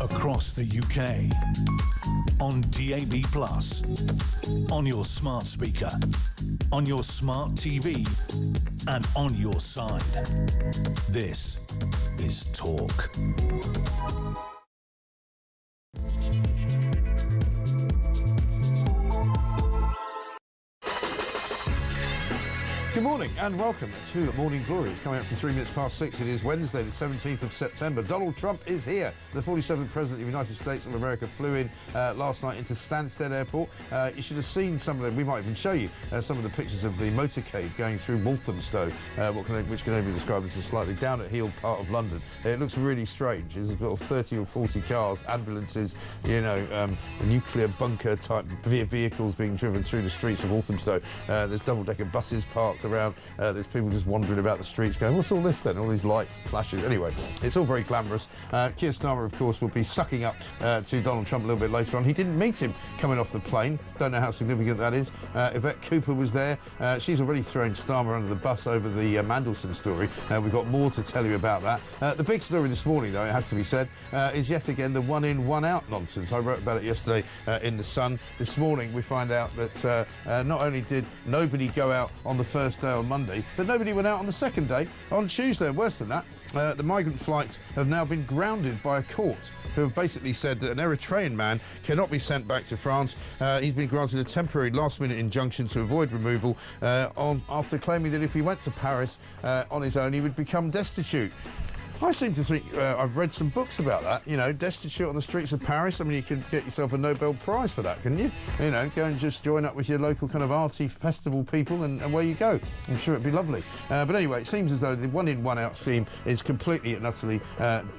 across the UK, on DAB+, on your smart speaker, on your smart TV, and on your side. This is Talk. Good morning and welcome to Morning Glory. It's coming up for 6:03. It is Wednesday, the 17th of September. Donald Trump is here. The 47th President of the United States of America flew in last night into Stansted Airport. You should have seen some of them. We might even show you some of the pictures of the motorcade going through Walthamstow, which can only be described as a slightly down at heel part of London. It looks really strange. There's sort of 30 or 40 cars, ambulances, nuclear bunker type vehicles being driven through the streets of Walthamstow. There's double-decker buses parked around. There's people just wandering about the streets going, what's all this then? All these lights, flashes. Anyway, it's all very glamorous. Keir Starmer, of course, will be sucking up to Donald Trump a little bit later on. He didn't meet him coming off the plane. Don't know how significant that is. Yvette Cooper was there. She's already thrown Starmer under the bus over the Mandelson story. We've got more to tell you about that. The big story this morning, though, it has to be said, is yet again the one-in, one-out nonsense. I wrote about it yesterday in The Sun. This morning, we find out that not only did nobody go out on the first day on Monday, but nobody went out on the second day on Tuesday, and worse than that, the migrant flights have now been grounded by a court who have basically said that an Eritrean man cannot be sent back to France. He's been granted a temporary last-minute injunction to avoid removal after claiming that if he went to Paris on his own, he would become destitute. I seem to think I've read some books about that, destitute on the streets of Paris. I mean, you could get yourself a Nobel Prize for that, couldn't you? Go and just join up with your local kind of arty festival people and away you go. I'm sure it'd be lovely. But anyway, it seems as though the one-in, one-out scheme is completely and utterly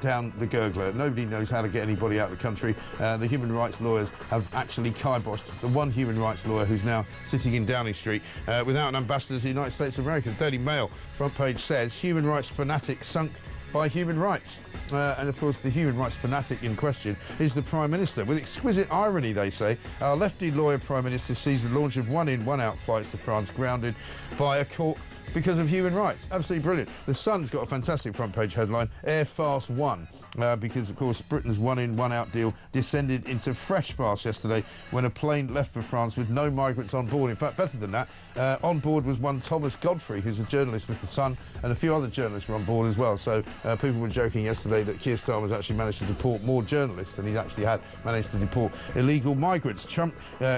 down the gurgler. Nobody knows how to get anybody out of the country. The human rights lawyers have actually kiboshed the one human rights lawyer who's now sitting in Downing Street without an ambassador to the United States of America. The Daily Mail front page says, human rights fanatic sunk by human rights. And of course the human rights fanatic in question is the Prime Minister. With exquisite irony, they say, our lefty lawyer Prime Minister sees the launch of one-in, one-out flights to France grounded by a court because of human rights. Absolutely brilliant. The Sun's got a fantastic front page headline, Air Farce 1, because of course Britain's one-in, one-out deal descended into fresh farce yesterday when a plane left for France with no migrants on board. In fact, better than that, on board was one Thomas Godfrey, who's a journalist with The Sun, and a few other journalists were on board as well. So people were joking yesterday that Keir Starmer's actually managed to deport more journalists than he's actually had managed to deport illegal migrants. Trump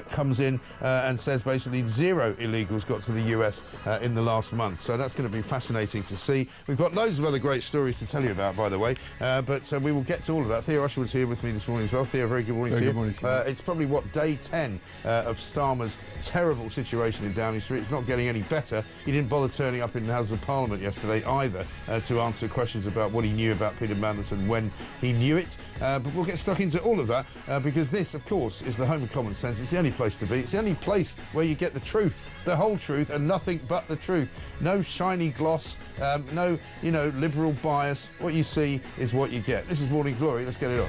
comes in and says basically 0 illegals got to the US in the last month. So that's going to be fascinating to see. We've got loads of other great stories to tell you about, by the way, but we will get to all of that. Theo Usher was here with me this morning as well. Theo, very good morning to you. Good morning to you. It's probably, day 10 of Starmer's terrible situation in Downing Street. It's not getting any better. He didn't bother turning up in the House of Parliament yesterday either to answer questions about what he knew about Peter Mandelson when he knew it. But we'll get stuck into all of that because this, of course, is the home of common sense. It's the only place to be. It's the only place where you get the truth, the whole truth, and nothing but the truth. No shiny gloss, no, liberal bias. What you see is what you get. This is Morning Glory. Let's get it on.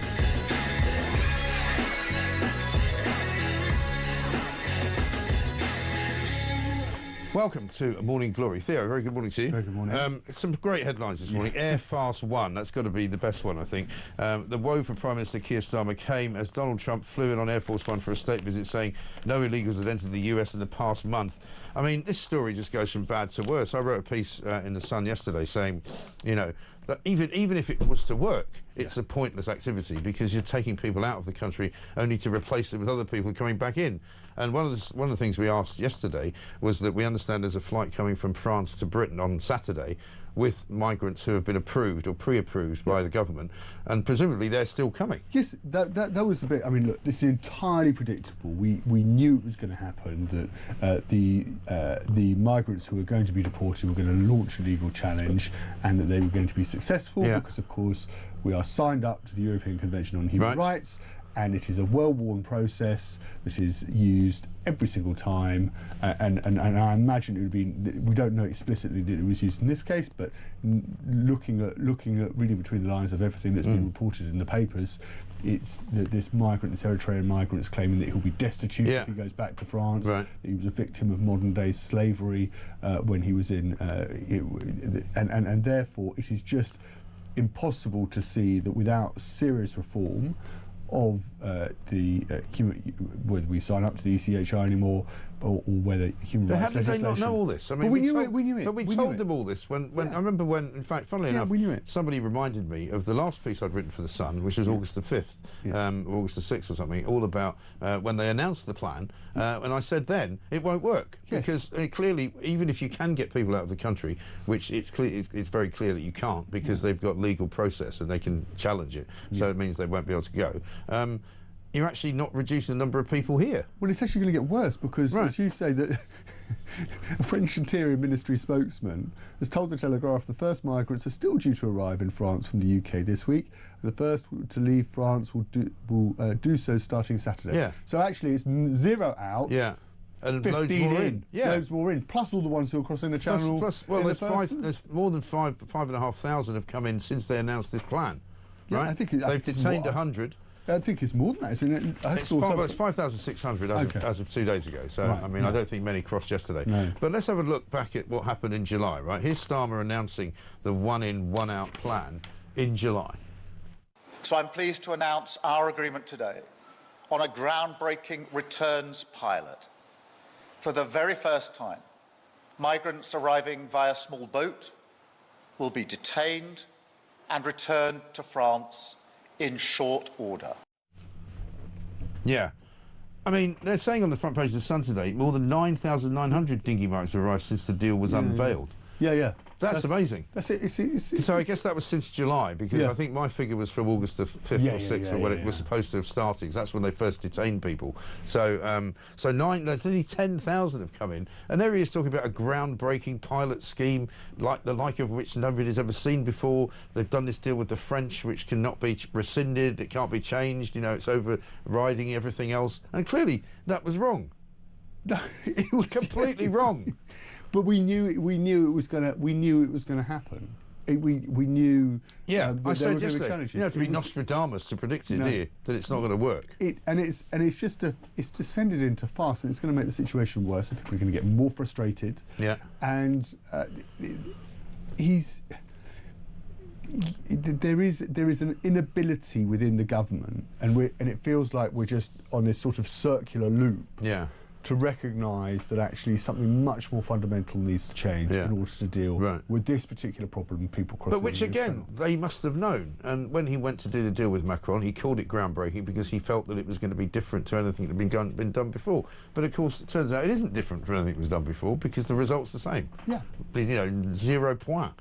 Welcome to Morning Glory. Theo, very good morning to you. Very good morning. Some great headlines this morning. Air Farce 1, that's got to be the best one, I think. The woe for Prime Minister Keir Starmer came as Donald Trump flew in on Air Force 1 for a state visit, saying no illegals had entered the US in the past month. I mean, this story just goes from bad to worse. I wrote a piece in The Sun yesterday saying, that even if it was to work, it's a pointless activity because you're taking people out of the country only to replace them with other people coming back in. And one of the things we asked yesterday was that we understand there's a flight coming from France to Britain on Saturday with migrants who have been approved or pre-approved by the government, and presumably they're still coming. Yes, that was the bit. I mean, look, this is entirely predictable. We knew it was going to happen, that the migrants who were going to be deported were going to launch a legal challenge and that they were going to be successful because, of course, we are signed up to the European Convention on Human Rights, and it is a well-worn process that is used every single time, and I imagine it would be, we don't know explicitly that it was used in this case, but looking at reading between the lines of everything that's been reported in the papers, it's that this Eritrean migrant is claiming that he'll be destitute if he goes back to France, that he was a victim of modern-day slavery when he was in, and therefore it is just impossible to see that without serious reform of whether we sign up to the ECHR anymore or whether human rights legislation. How did they not know all this? I mean, but we knew it. But we told them all this when I remember when, in fact, funnily enough, we knew it. somebody reminded me of the last piece I'd written for The Sun, which was August the 5th, or August the 6th or something, all about when they announced the plan, and I said then, it won't work, because clearly, even if you can get people out of the country, which it's very clear that you can't, because they've got legal process and they can challenge it, so it means they won't be able to go. You're actually not reducing the number of people here. Well, it's actually going to get worse because, as you say, that a French Interior Ministry spokesman has told the Telegraph the first migrants are still due to arrive in France from the UK this week. The first to leave France will do so starting Saturday. Yeah. So actually, it's 0 out. Yeah. And 15 loads more in. Yeah. Loads more in, plus all the ones who are crossing the channel. Plus, there's more than 5,500 have come in since they announced this plan. Yeah, right? I think they've detained 100. I think it's more than that, isn't it? It's 5,600 as of 2 days ago. So, I mean, I don't think many crossed yesterday. No. But let's have a look back at what happened in July, right? Here's Starmer announcing the one-in, one-out plan in July. So I'm pleased to announce our agreement today on a groundbreaking returns pilot. For the very first time, migrants arriving via small boat will be detained and returned to France in short order. Yeah. I mean, they're saying on the front page of The Sun today, more than 9,900 dinghy migrants have arrived since the deal was unveiled. Yeah. That's amazing. That's it. So I guess that was since July, because I think my figure was from August the 5th or 6th, or when it was supposed to have started, 'cause that's when they first detained people. So there's nearly 10,000 have come in, and there he is talking about a groundbreaking pilot scheme, like the like of which nobody's ever seen before. They've done this deal with the French, which cannot be rescinded, it can't be changed, you know, it's overriding everything else, and clearly that was wrong. No, it was completely wrong. But we knew it was going to happen. We knew. Yeah, I said yesterday, you don't have to be Nostradamus to predict it, do you? That it's not going to work. It's just descended into farce, and it's going to make the situation worse. And people are going to get more frustrated. Yeah. And there is an inability within the government, and it feels like we're just on this sort of circular loop. Yeah. To recognise that actually something much more fundamental needs to change in order to deal with this particular problem, people crossing. But which again, they must have known. And when he went to do the deal with Macron, he called it groundbreaking because he felt that it was going to be different to anything that had been done before. But of course, it turns out it isn't different from anything that was done before, because the result's the same. Yeah. You know, 0 point,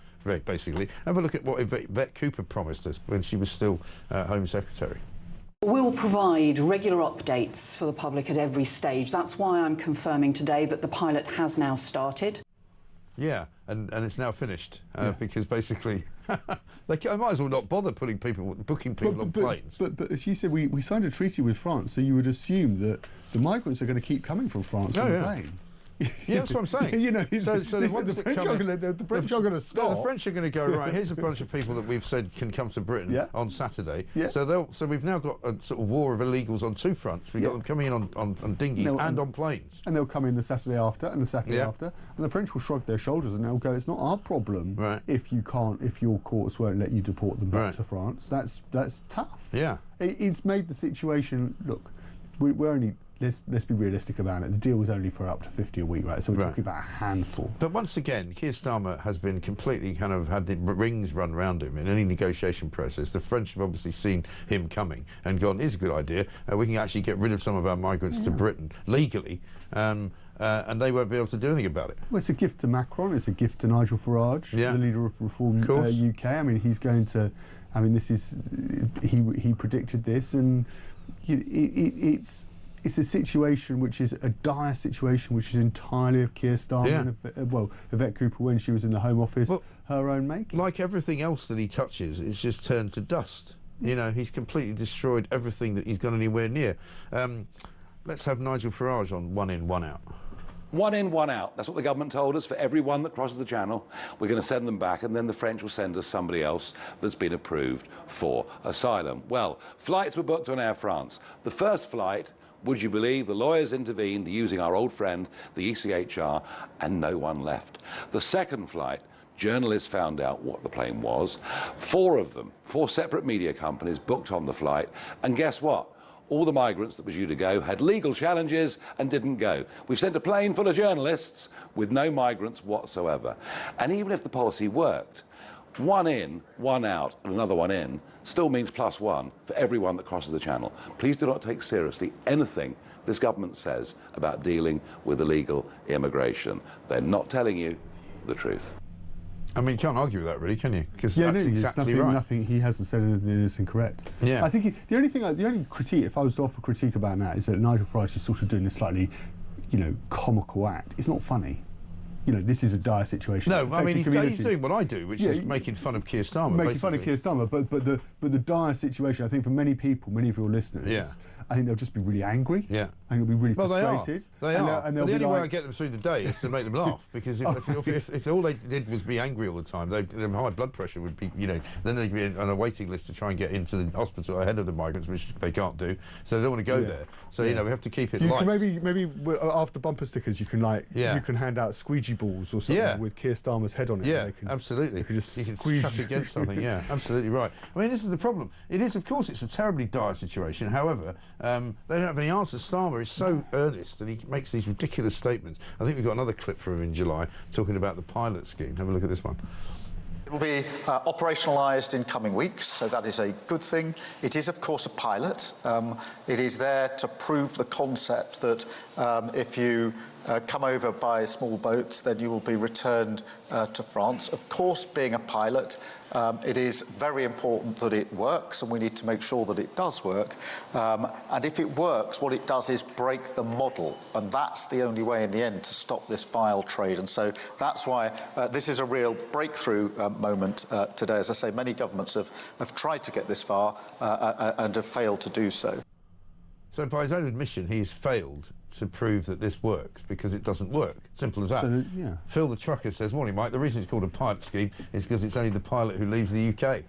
basically. Have a look at what Yvette Cooper promised us when she was still Home Secretary. We will provide regular updates for the public at every stage. That's why I'm confirming today that the pilot has now started. Yeah, and it's now finished, because basically they might as well not bother booking people on planes. But as you said, we signed a treaty with France, so you would assume that the migrants are going to keep coming from France on the plane. Yeah, that's what I'm saying. You know, so the French are going to stop. The French are going to go, right, here's a bunch of people that we've said can come to Britain on Saturday. Yeah. So we've now got a sort of war of illegals on two fronts. We've got them coming in on dinghies and on planes. And they'll come in the Saturday after and the Saturday after. And the French will shrug their shoulders and they'll go, it's not our problem if your courts won't let you deport them back to France. That's tough. Yeah. It's made the situation, look, we're only... Let's be realistic about it. The deal was only for up to 50 a week, right? So we're talking about a handful. But once again, Keir Starmer has been completely kind of had the rings run round him in any negotiation process. The French have obviously seen him coming and gone, here's a good idea. We can actually get rid of some of our migrants to Britain legally, and they won't be able to do anything about it. Well, it's a gift to Macron. It's a gift to Nigel Farage, the leader of Reform UK. I mean, he's going to... I mean, this is... He predicted this, and it's a situation which is a dire situation, which is entirely of Keir Starmer and Yvette Cooper when she was in the Home Office, her own making. Like everything else that he touches, it's just turned to dust. You know, he's completely destroyed everything that he's gone anywhere near. Let's have Nigel Farage on one in, one out. One in, one out. That's what the government told us. For everyone that crosses the channel, we're going to send them back, and then the French will send us somebody else that's been approved for asylum. Well, flights were booked on Air France. The first flight, would you believe, the lawyers intervened using our old friend, the ECHR, and no one left. The second flight, Journalists found out what the plane was. 4 of them, 4 separate media companies booked on the flight. And guess what? All the migrants that were due to go had legal challenges and didn't go. We've sent a plane full of journalists with no migrants whatsoever. And even if the policy worked, 1 in, 1 out, and another 1 in still means +1 for everyone that crosses the channel. Please do not take seriously anything this government says about dealing with illegal immigration. They're not telling you the truth. I mean, you can't argue with that, really, can you? Because Yeah, that's no, exactly nothing, right. nothing. He hasn't said anything that is incorrect. Yeah. I think the only critique, if I was to offer critique about that, is that Nigel Farage is sort of doing a slightly, comical act. It's not funny. This is a dire situation. No, I mean, he's doing what I do, which is making fun of Keir Starmer. Making fun of Keir Starmer, but the dire situation, I think, for many people, many of your listeners, I think they'll just be really angry. Yeah. I think they'll be really frustrated. They are. And but the only way like, I get them through the day is to make them laugh, because if all they did was be angry all the time, their high blood pressure would be, then they'd be on a waiting list to try and get into the hospital ahead of the migrants, which they can't do. So they don't want to go there. So we have to keep it light. Maybe after bumper stickers, you can hand out squeegee balls or something with Keir Starmer's head on it. Yeah, absolutely. They can just you can squeeze chuck against something. Yeah, absolutely right. I mean, this is the problem. It is, of course, it's a terribly dire situation. However, they don't have any answers. Starmer is so earnest and he makes these ridiculous statements. I think we've got another clip from him in July talking about the pilot scheme. Have a look at this one. It will be operationalised in coming weeks, so that is a good thing. It is, of course, a pilot. It is there to prove the concept that if you come over by small boats, then you will be returned to France. Of course, being a pilot, it is very important that it works, and we need to make sure that it does work. And if it works, what it does is break the model, and that's the only way in the end to stop this vile trade. And so that's why this is a real breakthrough moment today. As I say, many governments have tried to get this far and have failed to do so. So by his own admission, he has failed to prove that this works because it doesn't work. Simple as that. So, Phil the trucker says, morning, Mike, the reason it's called a pilot scheme is because it's only the pilot who leaves the UK.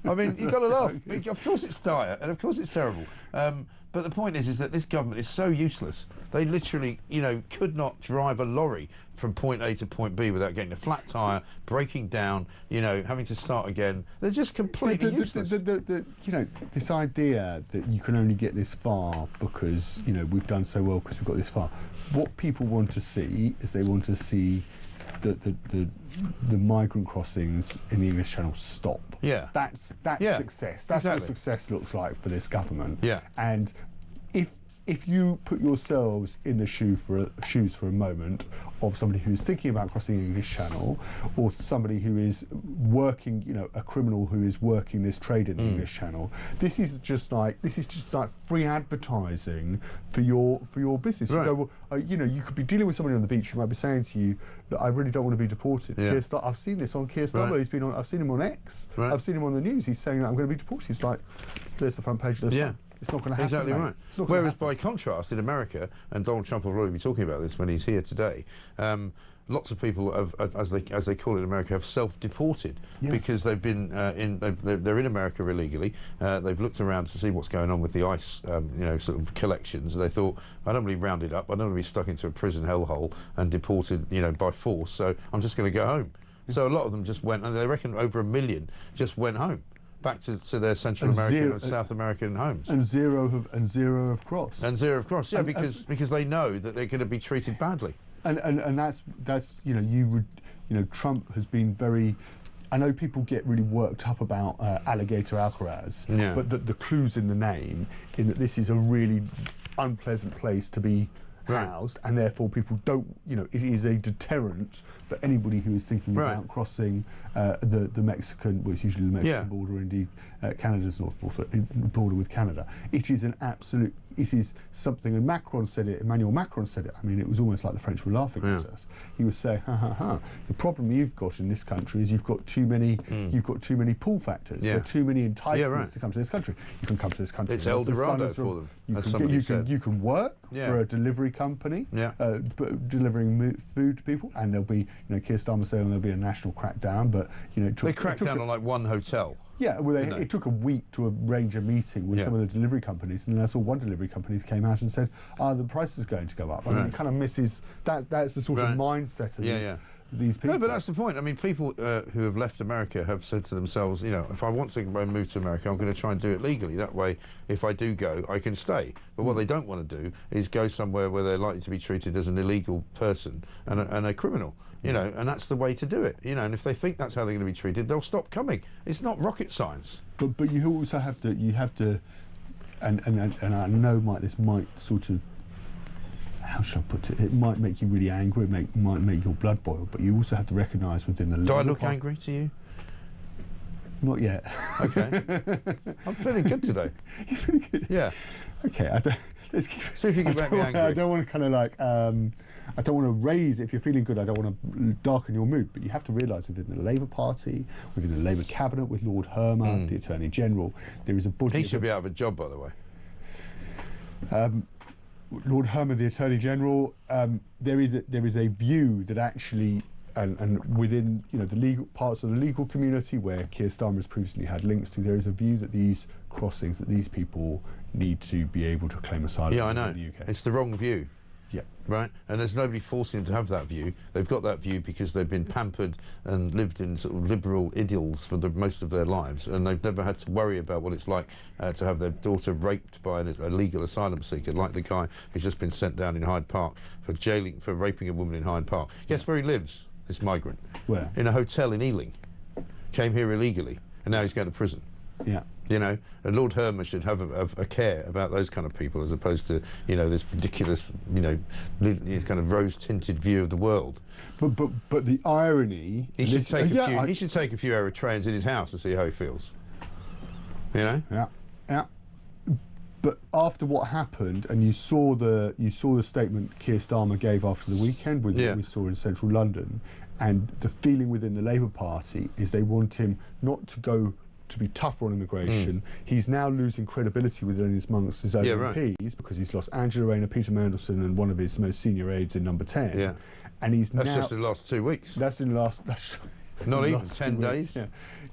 I mean, you've got to laugh. Of course it's dire, and of course it's terrible. But the point is that this government is so useless. They literally, could not drive a lorry from point A to point B without getting a flat tyre, breaking down, having to start again. They're just completely useless. This idea that you can only get this far because, we've done so well because we've got this far. What people want to see is they want to see the migrant crossings in the English Channel stop. Yeah. That's success. That's what success looks like for this government. Yeah. And if you put yourselves in the shoes for a moment of somebody who's thinking about crossing the English Channel, or somebody who is working, a criminal who is working this trade in the English Channel, this is just like free advertising for your business. Right. You go, well, you could be dealing with somebody on the beach who might be saying to you, I really don't want to be deported. Yeah. I've seen this on Keir Starmer. Right. I've seen him on X. Right. I've seen him on the news. He's saying that I'm going to be deported. He's like, there's the front page of the Sun. It's not going to happen. Exactly mate. right. It's not Whereas, happen. by contrast, in America, and Donald Trump will probably be talking about this when he's here today, lots of people, as they call it in America, have self-deported because they've been they're in America illegally. They've looked around to see what's going on with the ICE, sort of collections. And they thought, I don't want to be rounded up. I don't want to be stuck into a prison hellhole and deported, by force. So I'm just going to go home. So a lot of them just went, and they reckon over 1 million just went home. Back to their Central American and South American homes. And zero have crossed. And zero have crossed, because they know that they're going to be treated badly. And that's Trump has been very. I know people get really worked up about Alligator Alcaraz, but the clue's in the name, in that this is a really unpleasant place to be housed, and therefore people don't, it is a deterrent for anybody who is thinking about crossing the Mexican, well, it's usually the Mexican border, indeed Canada's north border with Canada. It is an absolute, it is something, and Emmanuel Macron said it, I mean, it was almost like the French were laughing at us. He was saying, the problem you've got in this country is you've got too many pull factors. There are too many enticements to come to this country. You can come to this country. It's El Dorado for them, as somebody said. You can work for a delivery company, delivering food to people, and there'll be, Keir Starmer saying there'll be a national crackdown, but, they cracked down on like one hotel. Yeah, well, it took a week to arrange a meeting with some of the delivery companies, and then I saw one delivery company came out and said, the price is going to go up. I mean, it kind of misses, that's the sort of mindset of these people. No, but that's the point. I mean, people who have left America have said to themselves, you know, if I want to go and move to America, I'm going to try and do it legally. That way, if I do go, I can stay. But what they don't want to do is go somewhere where they're likely to be treated as an illegal person and a criminal, you know, and that's the way to do it, you know, and if they think that's how they're going to be treated, they'll stop coming. It's not rocket science. But you also have to, and I know this might sort of, how should I put it? It might make you really angry. It might make your blood boil. But you also have to recognise within the. Do I look angry to you? Not yet. Okay. I'm feeling good today. You're feeling good. Yeah. Okay. Let's keep. See if you can make me angry. I don't want to kind of like. I don't want to raise. If you're feeling good, I don't want to darken your mood. But you have to realise within the Labour Party, within the Labour cabinet, with Lord Hermer, the Attorney General, there is a body. He should be out of a job, by the way. Lord Hermer, the Attorney General, there is a view that actually, and within the legal parts of the legal community where Keir Starmer has previously had links to, there is a view that these crossings, that these people need to be able to claim asylum. Yeah, I know. In the UK. It's the wrong view. Yeah. Right? And there's nobody forcing them to have that view. They've got that view because they've been pampered and lived in sort of liberal idylls for most of their lives, and they've never had to worry about what it's like to have their daughter raped by a legal asylum seeker, like the guy who's just been sent down in Hyde Park for raping a woman in Hyde Park. Guess where he lives, this migrant? Where? In a hotel in Ealing. Came here illegally, and now he's going to prison. Yeah. You know, and Lord Hermer should have a care about those kind of people as opposed to, this ridiculous, kind of rose-tinted view of the world. But the irony... He should take a few Eritreans in his house and see how he feels. You know? Yeah, yeah. But after what happened, and you saw the statement Keir Starmer gave after the weekend with what we saw in central London, and the feeling within the Labour Party is they want him not to go to be tougher on immigration. He's now losing credibility within amongst his own MPs because he's lost Angela Rayner, Peter Mandelson, and one of his most senior aides in number 10. Yeah. And that's just in the last 2 weeks. That's in the last. That's not even last 10 days.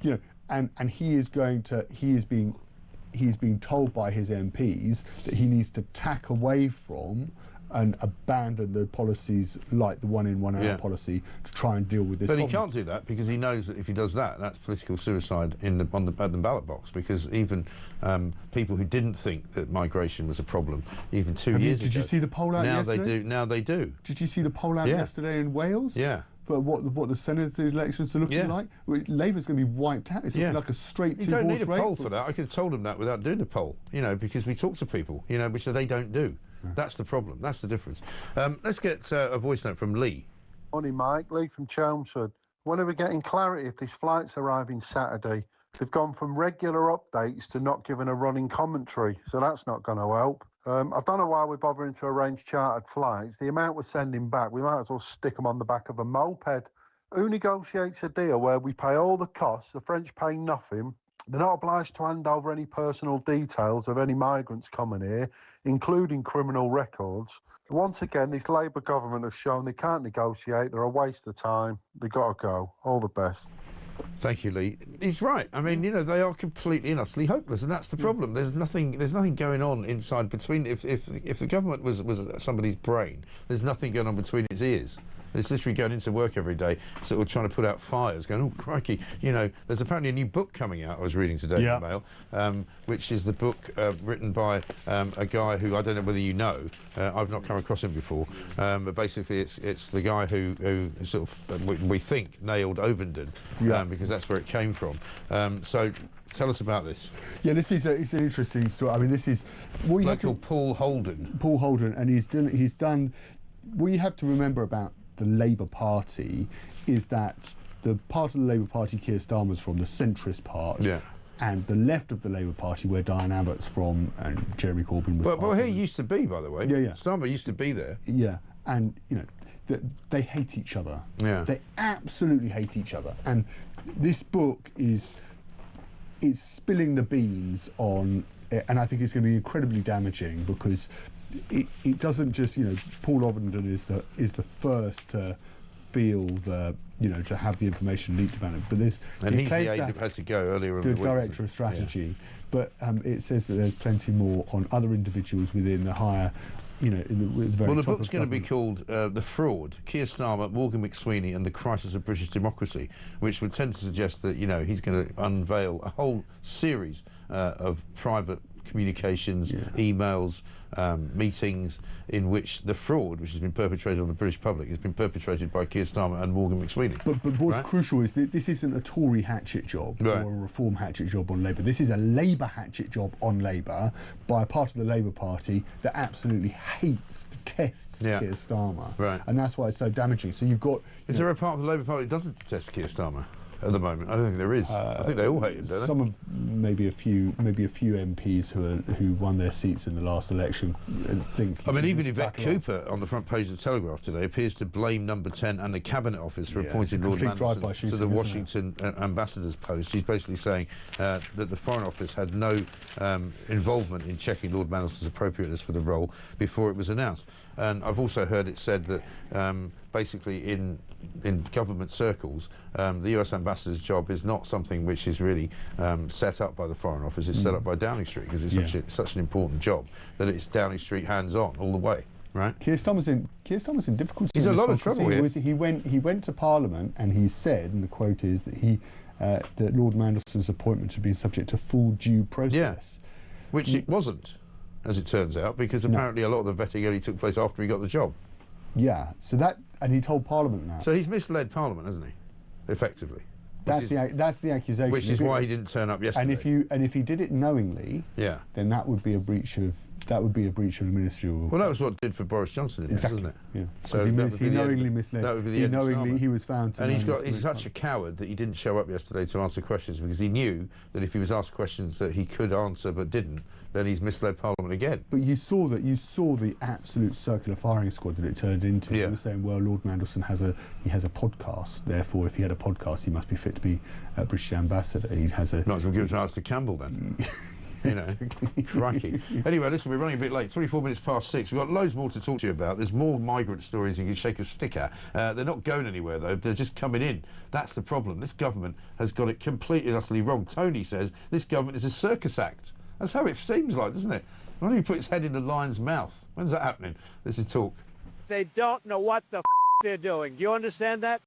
Yeah. And he is being told by his MPs that he needs to tack away from and abandon the policies like the one-in, one-out policy to try and deal with this problem. But he can't do that because he knows that if he does that, that's political suicide at the ballot box, because even people who didn't think that migration was a problem even 2 years ago... Did you see the poll out yesterday? Now they do. Did you see the poll out yesterday in Wales? Yeah. For what the Senate elections are looking like? Labour's going to be wiped out. It's looking like a straight two-horse race. You don't need a poll for that. I could have told them that without doing the poll, because we talk to people, which they don't do. That's the problem. That's the difference. Let's get a voice note from Lee. Morning, Mike. Lee from Chelmsford. When are we getting clarity if this flight's arriving Saturday? They've gone from regular updates to not giving a running commentary, so that's not going to help. I don't know why we're bothering to arrange chartered flights. The amount we're sending back, we might as well stick them on the back of a moped. Who negotiates a deal where we pay all the costs, the French pay nothing? They're not obliged to hand over any personal details of any migrants coming here, including criminal records. Once again, this Labour government have shown they can't negotiate. They're a waste of time. They've got to go. All the best. Thank you, Lee. He's right. I mean, they are completely and utterly hopeless, and that's the problem. There's nothing going on inside between. If the government was somebody's brain, there's nothing going on between its ears. It's literally going into work every day, sort of trying to put out fires, going, oh, crikey. There's apparently a new book coming out, I was reading today in the Mail, which is the book written by a guy who, I don't know whether you know, I've not come across him before, but basically it's the guy who sort of, we think, nailed Ovenden, because that's where it came from. So tell us about this. Yeah, it's an interesting story. I mean, this is... What you called Paul Holden. Paul Holden, and he's done... What you have to remember about the Labour Party is that the part of the Labour Party Keir Starmer's from, the centrist part, and the left of the Labour Party, where Diane Abbott's from and Jeremy Corbyn was Well, he used to be, by the way. Yeah. Starmer used to be there. Yeah, and, they hate each other. Yeah. They absolutely hate each other. And this book it's spilling the beans on... And I think it's going to be incredibly damaging because... It doesn't just, Paul Ovenden is the first to feel to have the information leaked about it. But he's the aide that had to go earlier in the week. The director of strategy. Yeah. But it says that there's plenty more on other individuals within the higher you know, in the very Well, the top book's of going to be government. called The Fraud, Keir Starmer, Morgan McSweeney and the Crisis of British Democracy, which would tend to suggest that, you know, he's going to unveil a whole series of private communications, emails, meetings in which the fraud which has been perpetrated on the British public has been perpetrated by Keir Starmer and Morgan McSweeney. But what's crucial is that this isn't a Tory hatchet job or a Reform hatchet job on Labour. This is a Labour hatchet job on Labour by a part of the Labour Party that absolutely hates, detests Keir Starmer. Right. And that's why it's so damaging. So you've got... Is there a part of the Labour Party that doesn't detest Keir Starmer at the moment? I don't think there is. I think they all hate him, don't they? Some of maybe a few MPs who won their seats in the last election think. I mean, even Yvette Cooper on the front page of the Telegraph today appears to blame Number 10 and the Cabinet Office for appointing Lord Mandelson to the Washington ambassador's post. She's basically saying that the Foreign Office had no involvement in checking Lord Mandelson's appropriateness for the role before it was announced. And I've also heard it said that basically in government circles, the US ambassador's job is not something which is really set up by the Foreign Office. It's set up by Downing Street because it's such an important job that it's Downing Street hands-on all the way. Right. Keir Starmer's in difficulty. He's in a lot of trouble here. He went to Parliament and he said, and the quote is that that Lord Mandelson's appointment had been subject to full due process. Which it wasn't, as it turns out, because apparently a lot of the vetting only took place after he got the job. Yeah, so that, and he told Parliament that. So he's misled Parliament, hasn't he? Effectively. That's the accusation. Which is why he didn't turn up yesterday. And if he did it knowingly, then that would be a breach of the ministerial. Well, that was what it did for Boris Johnson, wasn't it? Yeah. So he knowingly misled. That would be the end of Starmer. He was found to. And he's such a coward that he didn't show up yesterday to answer questions because he knew that if he was asked questions that he could answer but didn't, then he's misled Parliament again. But you saw the absolute circular firing squad that it turned into. He was saying, well, Lord Mandelson has a podcast. Therefore, if he had a podcast, he must be fit to be a British ambassador. He has a. Might as well give it to Alistair Campbell then. You know, crikey. Anyway, listen, we're running a bit late. 24 minutes past 6. We've got loads more to talk to you about. There's more migrant stories you can shake a stick at. They're not going anywhere, though. They're just coming in. That's the problem. This government has got it completely and utterly wrong. Tony says this government is a circus act. That's how it seems like, doesn't it? Why don't you put his head in the lion's mouth? When's that happening? This is Talk. They don't know what the they're doing. Do you understand that?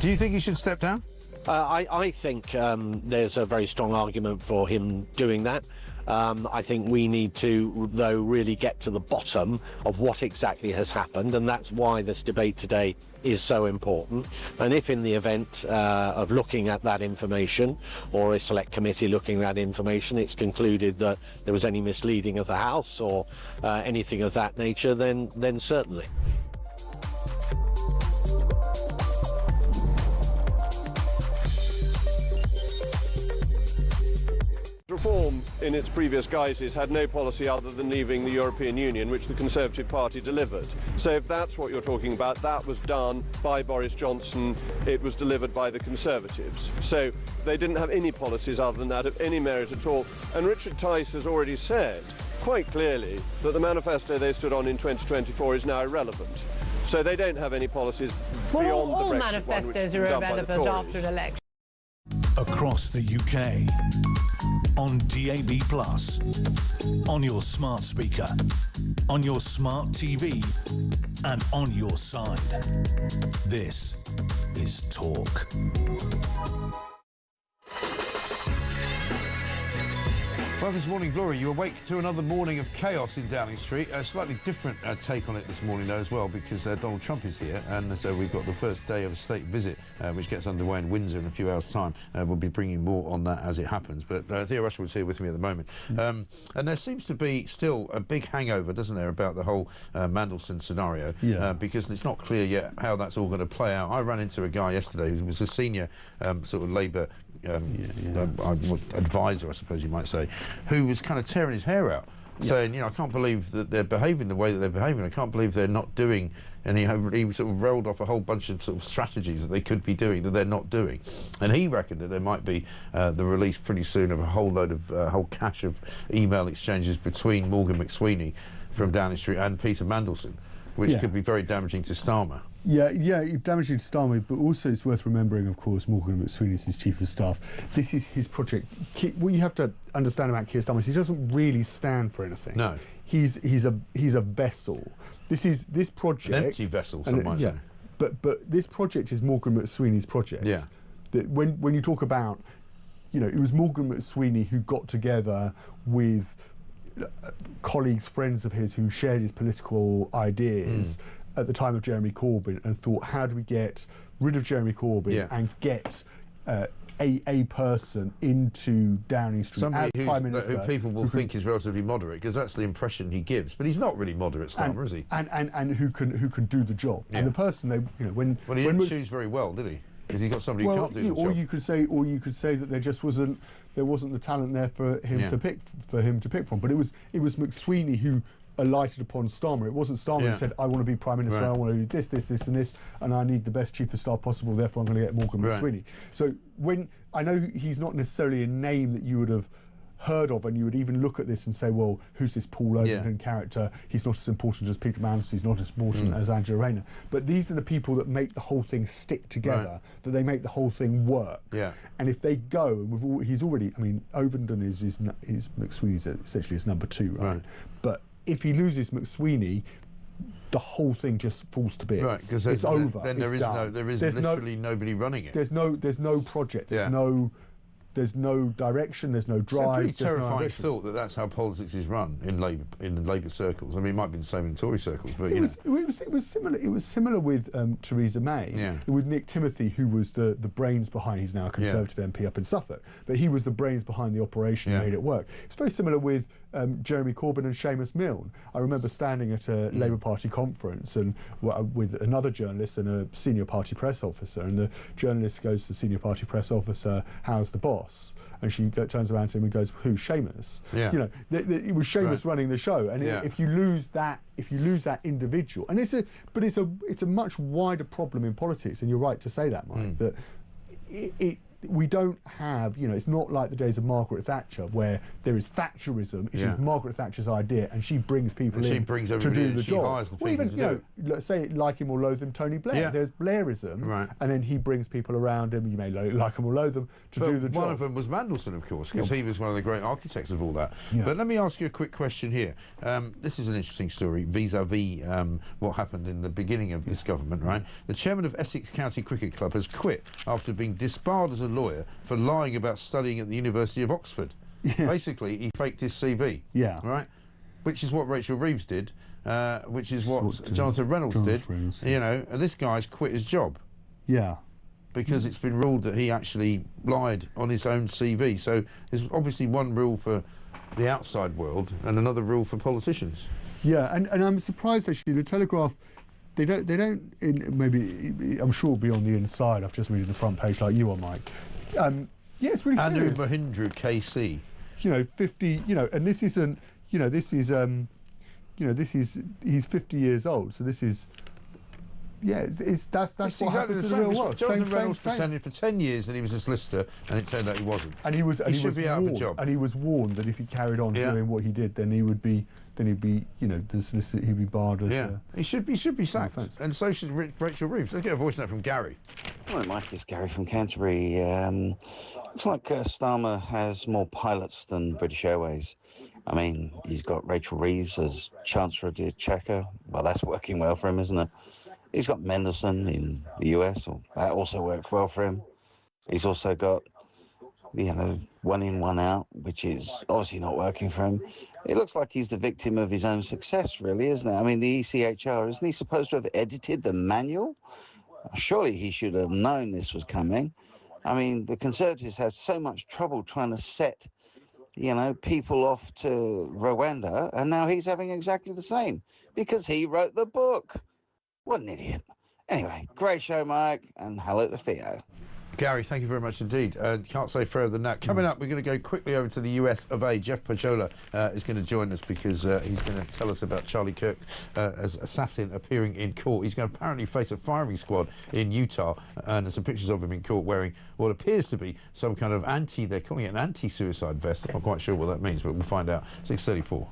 Do you think he should step down? I think there's a very strong argument for him doing that. I think we need to, though, really get to the bottom of what exactly has happened, and that's why this debate today is so important. And if in the event of looking at that information, or a select committee looking at that information, it's concluded that there was any misleading of the House or anything of that nature, then certainly. Reform in its previous guises had no policy other than leaving the European Union, which the Conservative Party delivered. So if that's what you're talking about, that was done by Boris Johnson. It was delivered by the Conservatives. So they didn't have any policies other than that of any merit at all. And Richard Tice has already said quite clearly that the manifesto they stood on in 2024 is now irrelevant. So they don't have any policies beyond the Brexit one, which manifestos is are done by the irrelevant Tories. after an election. Across the UK, on DAB+, on your smart speaker, on your smart TV, and on your side. This is Talk. Well, this morning, Glory, you awake to another morning of chaos in Downing Street. A slightly different take on it this morning, though, as well, because Donald Trump is here, and so we've got the first day of a state visit, which gets underway in Windsor in a few hours' time. We'll be bringing more on that as it happens. But Theo Rushwood's here with me at the moment. And there seems to be still a big hangover, doesn't there, about the whole Mandelson scenario, because it's not clear yet how that's all going to play out. I ran into a guy yesterday who was a senior sort of Labour advisor, I suppose you might say, who was kind of tearing his hair out, saying, I can't believe that they're behaving the way that they're behaving. I can't believe they're not doing. And he sort of rolled off a whole bunch of sort of strategies that they could be doing that they're not doing. And he reckoned that there might be the release pretty soon of a whole load of whole cache of email exchanges between Morgan McSweeney from Downing Street and Peter Mandelson, which could be very damaging to Starmer. Yeah, damaging to Starmer, but also it's worth remembering, of course, Morgan McSweeney is his chief of staff. This is his project. What you have to understand about Keir Starmer is he doesn't really stand for anything. No, he's a vessel. This project, an empty vessel, some might say. But this project is Morgan McSweeney's project. Yeah. That when you talk about, it was Morgan McSweeney who got together with colleagues, friends of his who shared his political ideas at the time of Jeremy Corbyn, and thought, how do we get rid of Jeremy Corbyn and get a person into Downing Street somebody as Prime Minister who people will think is relatively moderate, because that's the impression he gives. But he's not really moderate, Starmer, is he? And who can do the job. And the person he didn't choose very well, did he? Because he got somebody who can't do the job. Or you could say that there just wasn't the talent there for him to pick from. But it was McSweeney who alighted upon Starmer. It wasn't Starmer who said, I want to be Prime Minister, I want to do this and this, and I need the best chief of staff possible, therefore I'm going to get Morgan McSweeney. So when I know he's not necessarily a name that you would have heard of, and you would even look at this and say, well, who's this Paul Overton character? He's not as important as Peter Mandelson, he's not as important as Angela Rayner. But these are the people that make the whole thing stick together, that they make the whole thing work. Yeah. And if they go, and he's already, Overton is McSweeney's essentially his number two, right? But if he loses McSweeney, the whole thing just falls to bits. Right, because it's over. Then there is literally nobody running it. There's no project. There's no direction. There's no drive. It's a pretty terrifying thought that that's how politics is run in Labour circles. It might be the same in Tory circles, but it was similar. It was similar with Theresa May. Yeah. With Nick Timothy, who was the brains behind. He's now a Conservative MP up in Suffolk, but he was the brains behind the operation and made it work. It's very similar with Jeremy Corbyn and Seamus Milne. I remember standing at a Labour Party conference and with another journalist and a senior party press officer, and the journalist goes to the senior party press officer, "How's the boss?" And she turns around to him and goes, "Who? Seamus?" Yeah. It was Seamus running the show, and if you lose that individual, and it's a much wider problem in politics, and you're right to say that, Mike, that we don't have, it's not like the days of Margaret Thatcher where there is Thatcherism, which is Margaret Thatcher's idea, and she brings people in to do the job. Hires the or even, let's say, like him or loathe him, Tony Blair. There's Blairism, and then he brings people around him, you may like him or loathe them, to do the job. One of them was Mandelson, of course, because he was one of the great architects of all that. But let me ask you a quick question here. This is an interesting story, vis-a-vis what happened in the beginning of this government, right? The chairman of Essex County Cricket Club has quit after being disbarred as a lawyer for lying about studying at the University of Oxford. Basically, he faked his CV. Yeah. Right? Which is what Rachel Reeves did, which is what Jonathan Reynolds did. You know, and this guy's quit his job. Yeah. Because it's been ruled that he actually lied on his own CV. So there's obviously one rule for the outside world and another rule for politicians. Yeah, and I'm surprised actually. The Telegraph, they don't. Maybe I'm sure it'll be on the inside. I've just read the front page like you are, Mike. Yeah, it's really serious. Anu Mahindra KC. You know, 50. You know, and this isn't. You know, this is. You know, this is. He's 50 years old, so this is. Yeah, that's what exactly happens the in the real same. world. Jonathan Reynolds pretended for 10 years that he was a solicitor, and it turned out he wasn't. And he should be out of a job. And he was warned that if he carried on doing what he did, then he'd be, you know, the solicitor. He'd be barred as. Yeah, he should be sacked, and so should Rachel Reeves. Let's get a voice note from Gary. Hello, Mike. It's Gary from Canterbury. Looks like Starmer has more pilots than British Airways. I mean, he's got Rachel Reeves as Chancellor of the Exchequer. Well, that's working well for him, isn't it? He's got Mendelsohn in the US, that also works well for him. He's also got, you know, one in, one out, which is obviously not working for him. It looks like he's the victim of his own success, really, isn't it? I mean, the ECHR, isn't he supposed to have edited the manual? Surely he should have known this was coming. I mean, the Conservatives had so much trouble trying to set, you know, people off to Rwanda, and now he's having exactly the same because he wrote the book. What an idiot. Anyway, great show, Mike, and hello to Theo. Gary, thank you very much indeed. Can't say further than that. Coming up, we're going to go quickly over to the US of A. Jeff Pajola is going to join us because he's going to tell us about Charlie Kirk as assassin appearing in court. He's going to apparently face a firing squad in Utah, and there's some pictures of him in court wearing what appears to be some kind of they're calling it an anti-suicide vest. I'm not quite sure what that means, but we'll find out. 6:34.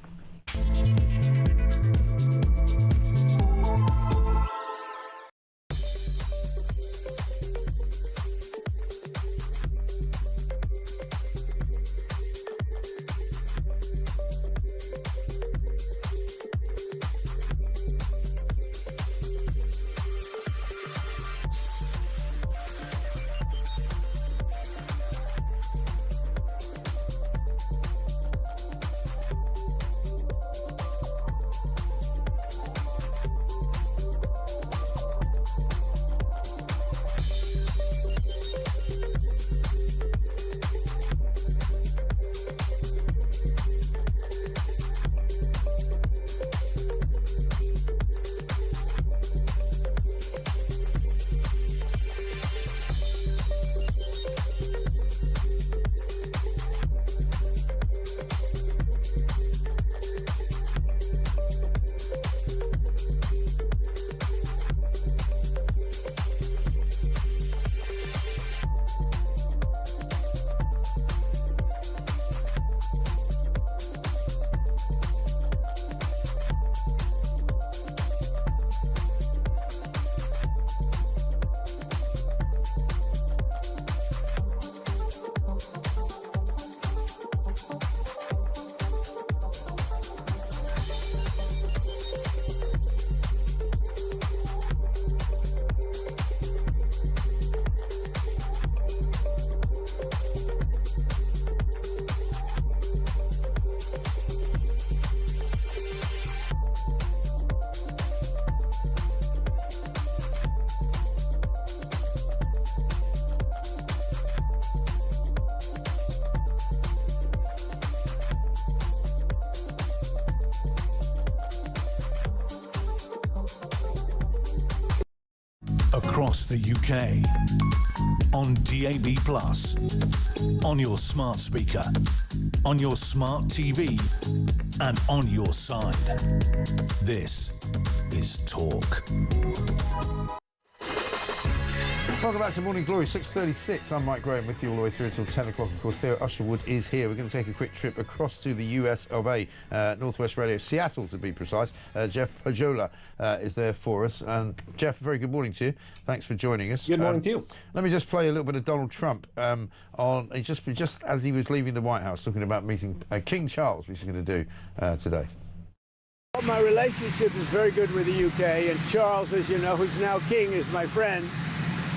Across the UK, on DAB+, on your smart speaker, on your smart TV, and on your side. This is Talk. Welcome back to Morning Glory, 6:36. I'm Mike Graham with you all the way through until 10 o'clock. Of course, Theo Usherwood is here. We're going to take a quick trip across to the US of A, Northwest Radio, Seattle to be precise. Jeff Pajola is there for us. Jeff, very good morning to you. Thanks for joining us. Good morning to you. Let me just play a little bit of Donald Trump just as he was leaving the White House, talking about meeting King Charles, which he's going to do today. Well, my relationship is very good with the UK, and Charles, as you know, who's now king, is my friend.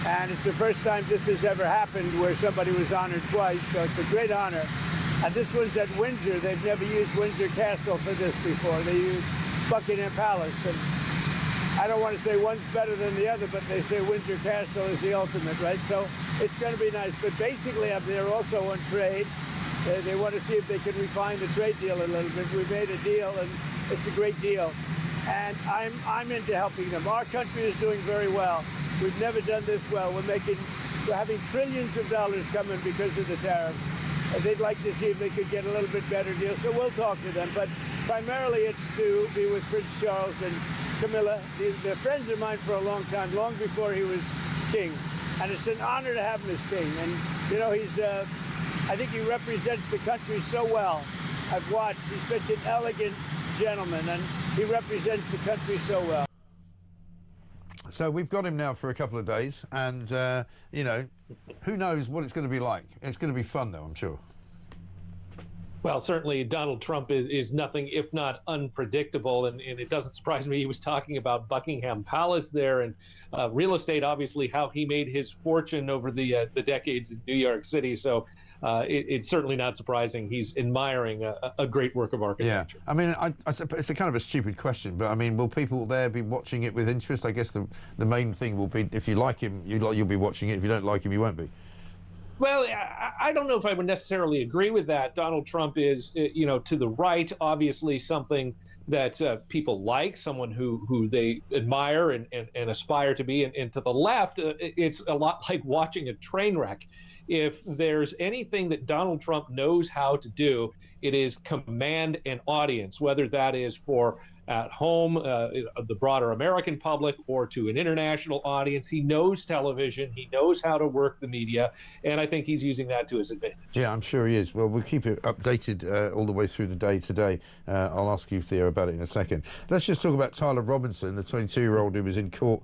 And it's the first time this has ever happened where somebody was honored twice, so it's a great honor. And this one's at Windsor. They've never used Windsor Castle for this before. They used Buckingham Palace. And I don't want to say one's better than the other, but they say Windsor Castle is the ultimate, right? So it's going to be nice. But basically, up there also on trade, they want to see if they can refine the trade deal a little bit. We made a deal, and it's a great deal. And I'm into helping them. Our country is doing very well. We've never done this well. We're having trillions of dollars coming because of the tariffs. They'd like to see if they could get a little bit better deal. So we'll talk to them. But primarily it's to be with Prince Charles and Camilla. They're friends of mine for a long time, long before he was king. And it's an honor to have him as king. And, you know, I think he represents the country so well. I've watched. He's such an elegant gentleman, and he represents the country so well. So we've got him now for a couple of days, and, you know, who knows what it's going to be like. It's going to be fun, though, I'm sure. Well, certainly Donald Trump is nothing if not unpredictable, and it doesn't surprise me. He was talking about Buckingham Palace there, and real estate, obviously, how he made his fortune over the decades in New York City. So it's certainly not surprising. He's admiring a great work of architecture. Yeah, I mean, it's a kind of a stupid question, but I mean, will people there be watching it with interest? I guess the main thing will be, if you like him, you'll be watching it. If you don't like him, you won't be. Well, I don't know if I would necessarily agree with that. Donald Trump is, you know, to the right, obviously something that people like, someone who they admire and aspire to be. And to the left, it's a lot like watching a train wreck. If there's anything that Donald Trump knows how to do, it is command an audience, whether that is for at home, the broader American public, or to an international audience. He knows television. He knows how to work the media, and I think he's using that to his advantage. Yeah, I'm sure he is. Well, we'll keep it updated all the way through the day today. I'll ask you, Theo, about it in a second. Let's just talk about Tyler Robinson, the 22-year-old who was in court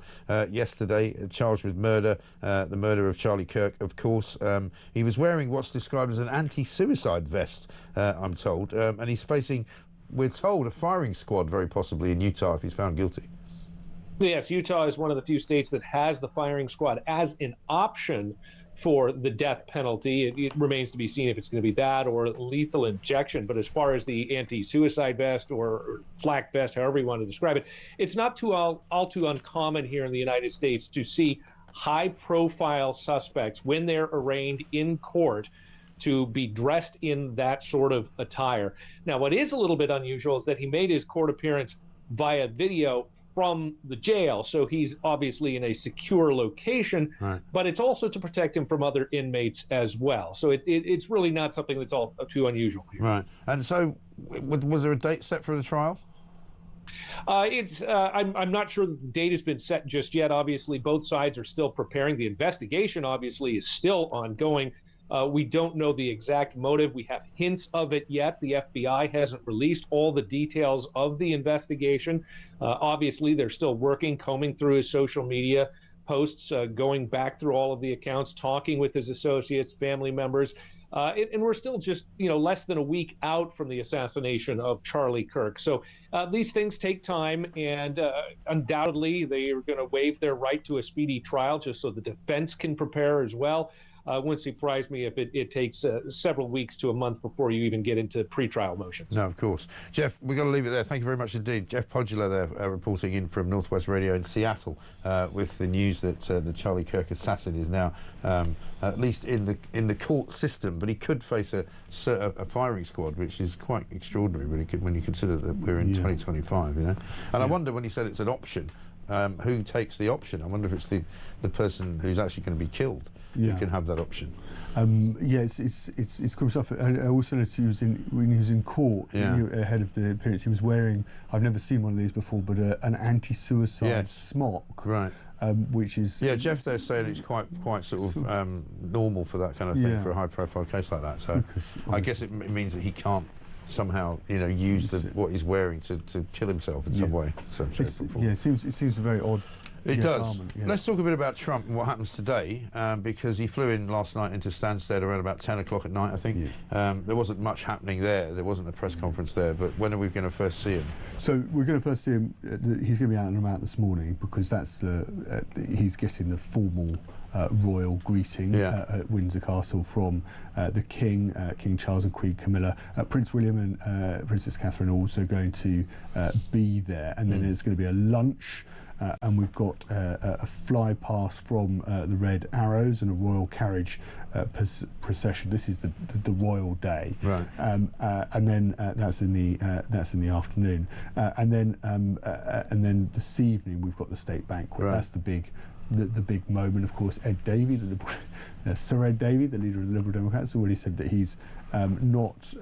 yesterday, charged with murder, the murder of Charlie Kirk, of course. He was wearing what's described as an anti-suicide vest, I'm told, and he's facing, we're told, a firing squad, very possibly, in Utah if he's found guilty. Yes, Utah is one of the few states that has the firing squad as an option for the death penalty. It remains to be seen if it's going to be that or lethal injection. But as far as the anti-suicide vest or flak vest, however you want to describe it, it's not all too uncommon here in the United States to see high-profile suspects, when they're arraigned in court, to be dressed in that sort of attire. Now, what is a little bit unusual is that he made his court appearance via video from the jail, so he's obviously in a secure location, right, but it's also to protect him from other inmates as well. So it's really not something that's all too unusual here. Right. And so was there a date set for the trial? I'm not sure that the date has been set just yet. Obviously, both sides are still preparing. The investigation, obviously, is still ongoing. We don't know the exact motive. We have hints of it yet. The FBI hasn't released all the details of the investigation. Obviously, they're still working, combing through his social media posts, going back through all of the accounts, talking with his associates, family members. And we're still just, less than a week out from the assassination of Charlie Kirk. So these things take time, and undoubtedly they are going to waive their right to a speedy trial just so the defense can prepare as well. Wouldn't surprise me if it takes several weeks to a month before you even get into pretrial motions. No, of course. Jeff, we've got to leave it there. Thank you very much indeed. Jeff Podula there, reporting in from Northwest Radio in Seattle with the news that the Charlie Kirk assassin is now at least in the court system, but he could face a firing squad, which is quite extraordinary when you consider that we're in 2025, And I wonder, when he said it's an option, who takes the option? I wonder if it's the person who's actually going to be killed who can have that option. It's cool stuff. I also noticed when he was in court ahead of the appearance, he was wearing, I've never seen one of these before, but an anti-suicide smock. Right. Which is... Yeah, Jeff there's saying it's quite sort of normal for that kind of thing, for a high-profile case like that. So I guess it means that he can't somehow, use what he's wearing to kill himself in some way. It seems very odd. It does. Garment, yeah. Let's talk a bit about Trump and what happens today, because he flew in last night into Stansted around about 10 o'clock at night, I think. Yeah. There wasn't much happening there. There wasn't a press conference there. But when are we going to first see him? So we're going to first see him. He's going to be out and about this morning because that's he's getting the formal royal greeting at Windsor Castle from the King, King Charles and Queen Camilla. Prince William and Princess Catherine are also going to be there, and then there's going to be a lunch. And we've got a fly past from the Red Arrows and a royal carriage procession. This is the royal day, right? And then that's in the afternoon, and then this evening we've got the state banquet. Right. That's the big moment. Of course, Ed Davey, Sir Ed Davey, the leader of the Liberal Democrats, already said that he's not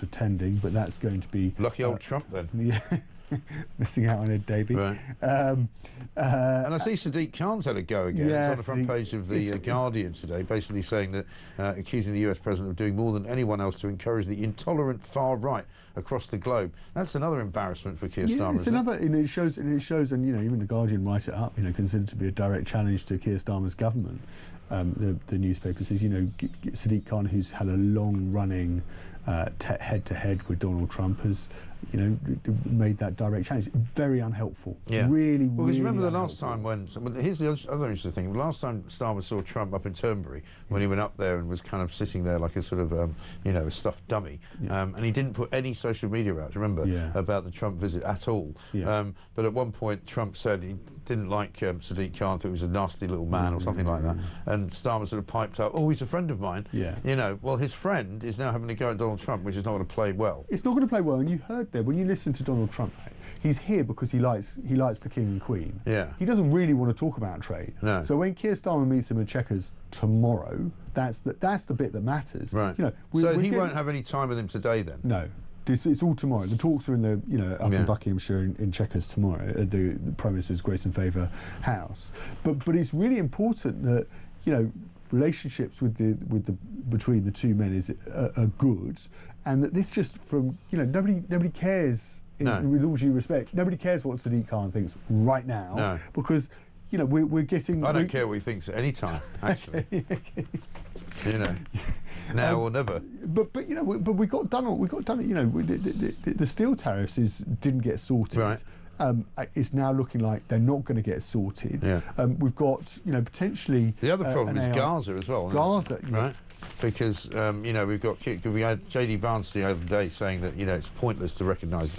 attending, but that's going to be lucky old Trump then. Yeah. Missing out on Ed Davey. Right. And I see Sadiq Khan's had a go again. Yeah, it's on the front page of the Guardian today, basically saying that accusing the US president of doing more than anyone else to encourage the intolerant far right across the globe. That's another embarrassment for Keir Starmer. It's another. It shows, and even the Guardian write it up. considered to be a direct challenge to Keir Starmer's government. The newspaper says, Sadiq Khan, who's had a long-running head-to-head with Donald Trump, has made that direct challenge. Very unhelpful. Yeah. Really, well, because remember the last unhelpful. time when... Here's the other interesting thing. Last time Starmer saw Trump up in Turnberry, when he went up there and was kind of sitting there like a sort of, a stuffed dummy, and he didn't put any social media out, remember, about the Trump visit at all. Yeah. But at one point, Trump said he didn't like Sadiq Khan, thought he was a nasty little man or something like that. And Starmer sort of piped up, oh, he's a friend of mine. Yeah. Well, his friend is now having to go at Donald Trump, which is not going to play well. It's not going to play well, and you heard there, when you listen to Donald Trump, he's here because he likes the King and Queen. Yeah. He doesn't really want to talk about trade. No. So when Keir Starmer meets him at Chequers tomorrow, that's the bit that matters. Right. So he won't have any time with him today then? No. It's all tomorrow. The talks are in the up in Buckinghamshire in Chequers tomorrow at the Prime Minister's Grace and Favour house. But it's really important that relationships between the two men are good, and that this just from nobody cares. With all due respect, nobody cares what Sadiq Khan thinks right now, because we're getting. I don't care what he thinks at any time, actually. Now or never. But we got done. The steel tariffs didn't get sorted. Right. It's now looking like they're not going to get sorted. Yeah. We've got, potentially... The other problem is Gaza as well. Gaza, right? Because, we had J.D. Vance the other day saying that, it's pointless to recognise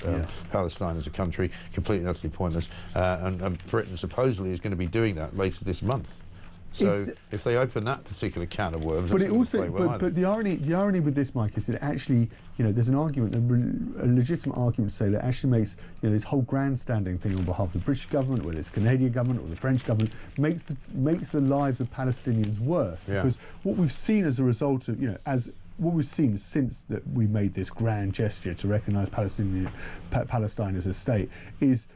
Palestine as a country, completely and utterly pointless, and Britain supposedly is going to be doing that later this month. So if they open that particular can of worms, but the irony with this, Mike, is that it actually, there's an argument, a legitimate argument to say that it actually makes, this whole grandstanding thing on behalf of the British government, whether it's the Canadian government or the French government, makes the lives of Palestinians worse. Because what we've seen as a result of, what we've seen since that we made this grand gesture to recognise Palestine as a state is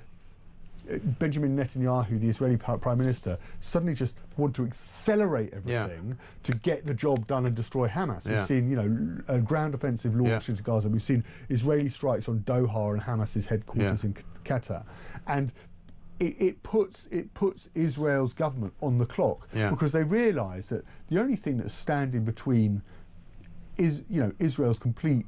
Benjamin Netanyahu, the Israeli Prime Minister, suddenly just want to accelerate everything to get the job done and destroy Hamas. We've seen, a ground offensive launched into Gaza. We've seen Israeli strikes on Doha and Hamas's headquarters in Qatar, and it puts Israel's government on the clock because they realise that the only thing that's standing between Israel's complete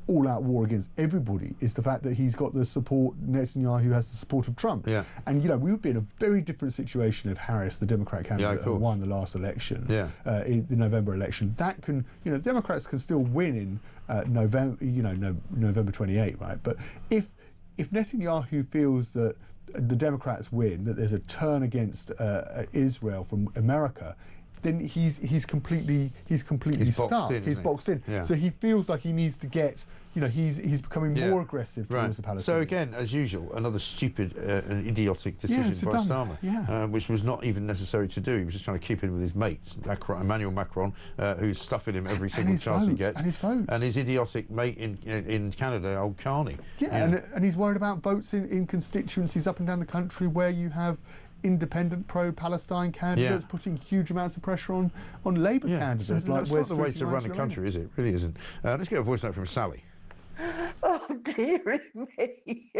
all-out war against everybody is the fact that he's got the support, Netanyahu has the support of Trump. Yeah. And, we would be in a very different situation if Harris, the Democrat candidate, had won the last election, in the November election. That can, Democrats can still win in November 28, right? But if Netanyahu feels that the Democrats win, that there's a turn against Israel from America, then he's completely stuck. He's boxed in. Yeah. So he feels like he needs to get, he's becoming more aggressive towards the Palestinians. So again, as usual, another stupid and idiotic decision by Starmer, which was not even necessary to do. He was just trying to keep in with his mate, Emmanuel Macron, who's stuffing him every single chance he gets. And his votes. And his idiotic mate in Canada, old Carney. And he's worried about votes in constituencies up and down the country where you have independent pro-Palestine candidates putting huge amounts of pressure on Labour candidates. That's not the way to run a country, is it? It really isn't. Let's get a voice note from Sally. Oh, dearie me.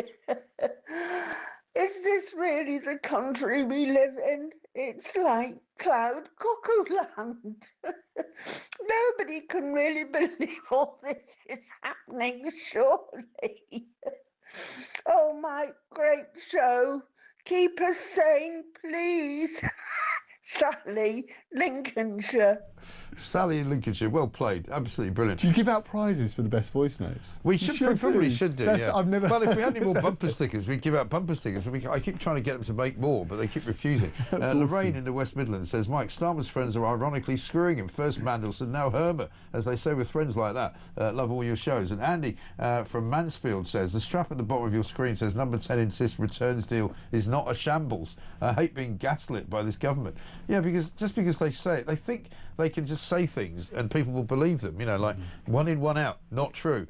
It's Is this really the country we live in? It's like cloud cuckoo land. Nobody can really believe all this is happening, surely. Oh, my great show. Keep us sane, please. Sally, Lincolnshire. Sally in Lincolnshire, well played, absolutely brilliant. Do you give out prizes for the best voice notes? We probably should do. Yeah. I've never. Well, if we had any more bumper stickers, we'd give out bumper stickers. I keep trying to get them to make more, but they keep refusing. Lorraine in the West Midlands says, Mike, Starmer's friends are ironically screwing him. First Mandelson, now Hermer, as they say with friends like that. Love all your shows. And Andy from Mansfield says, the strap at the bottom of your screen says, number 10 insists returns deal is not a shambles. I hate being gaslit by this government. Yeah, because just because they say it, they think they can just say things and people will believe them, you know, like one in, one out, not true,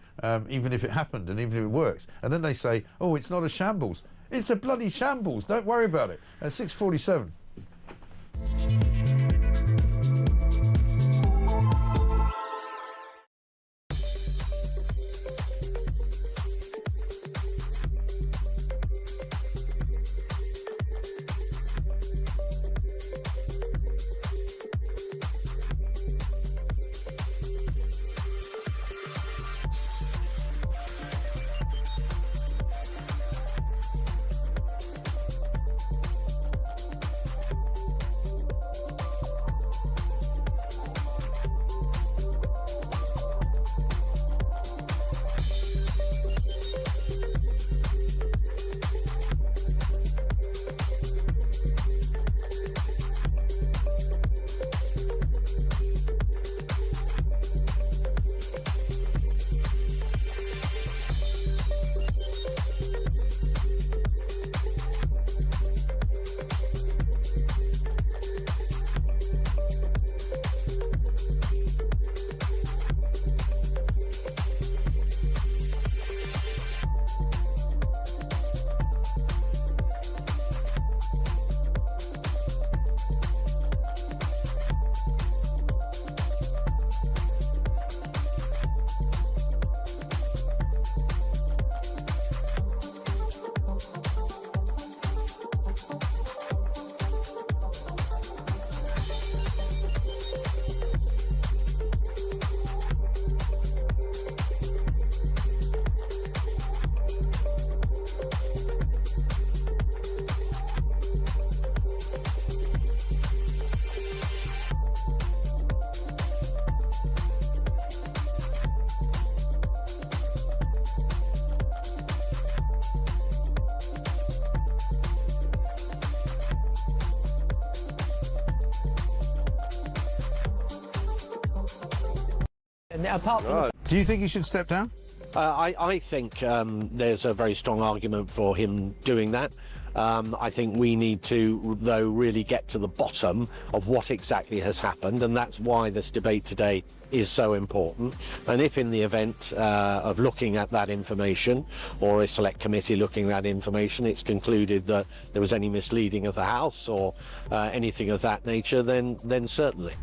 even if it happened and even if it works. And then they say, oh, it's not a shambles. It's a bloody shambles. Don't worry about it. At 6:47. Apart from Do you think he should step down? I think there's a very strong argument for him doing that. I think we need to, though, really get to the bottom of what exactly has happened, and that's why this debate today is so important. And if in the event of looking at that information, or a select committee looking at that information, it's concluded that there was any misleading of the House or anything of that nature, then certainly.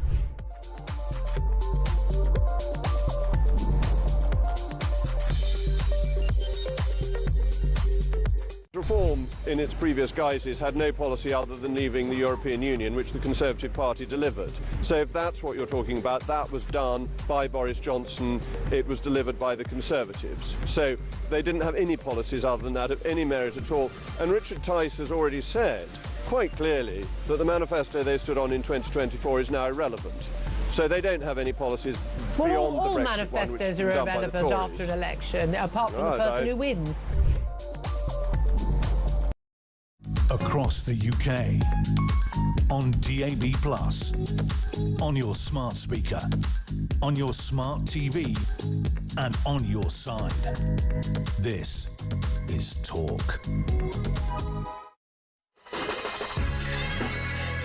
Reform in its previous guises had no policy other than leaving the European Union, which the Conservative Party delivered. So if that's what you're talking about, that was done by Boris Johnson. It was delivered by the Conservatives. So they didn't have any policies other than that of any merit at all. And Richard Tice has already said quite clearly that the manifesto they stood on in 2024 is now irrelevant. So they don't have any policies beyond the Brexit one, which manifestos is are done by the irrelevant Tories. after an election, apart from the person who wins. Across the UK, on DAB+, on your smart speaker, on your smart TV, and on your side. This is Talk.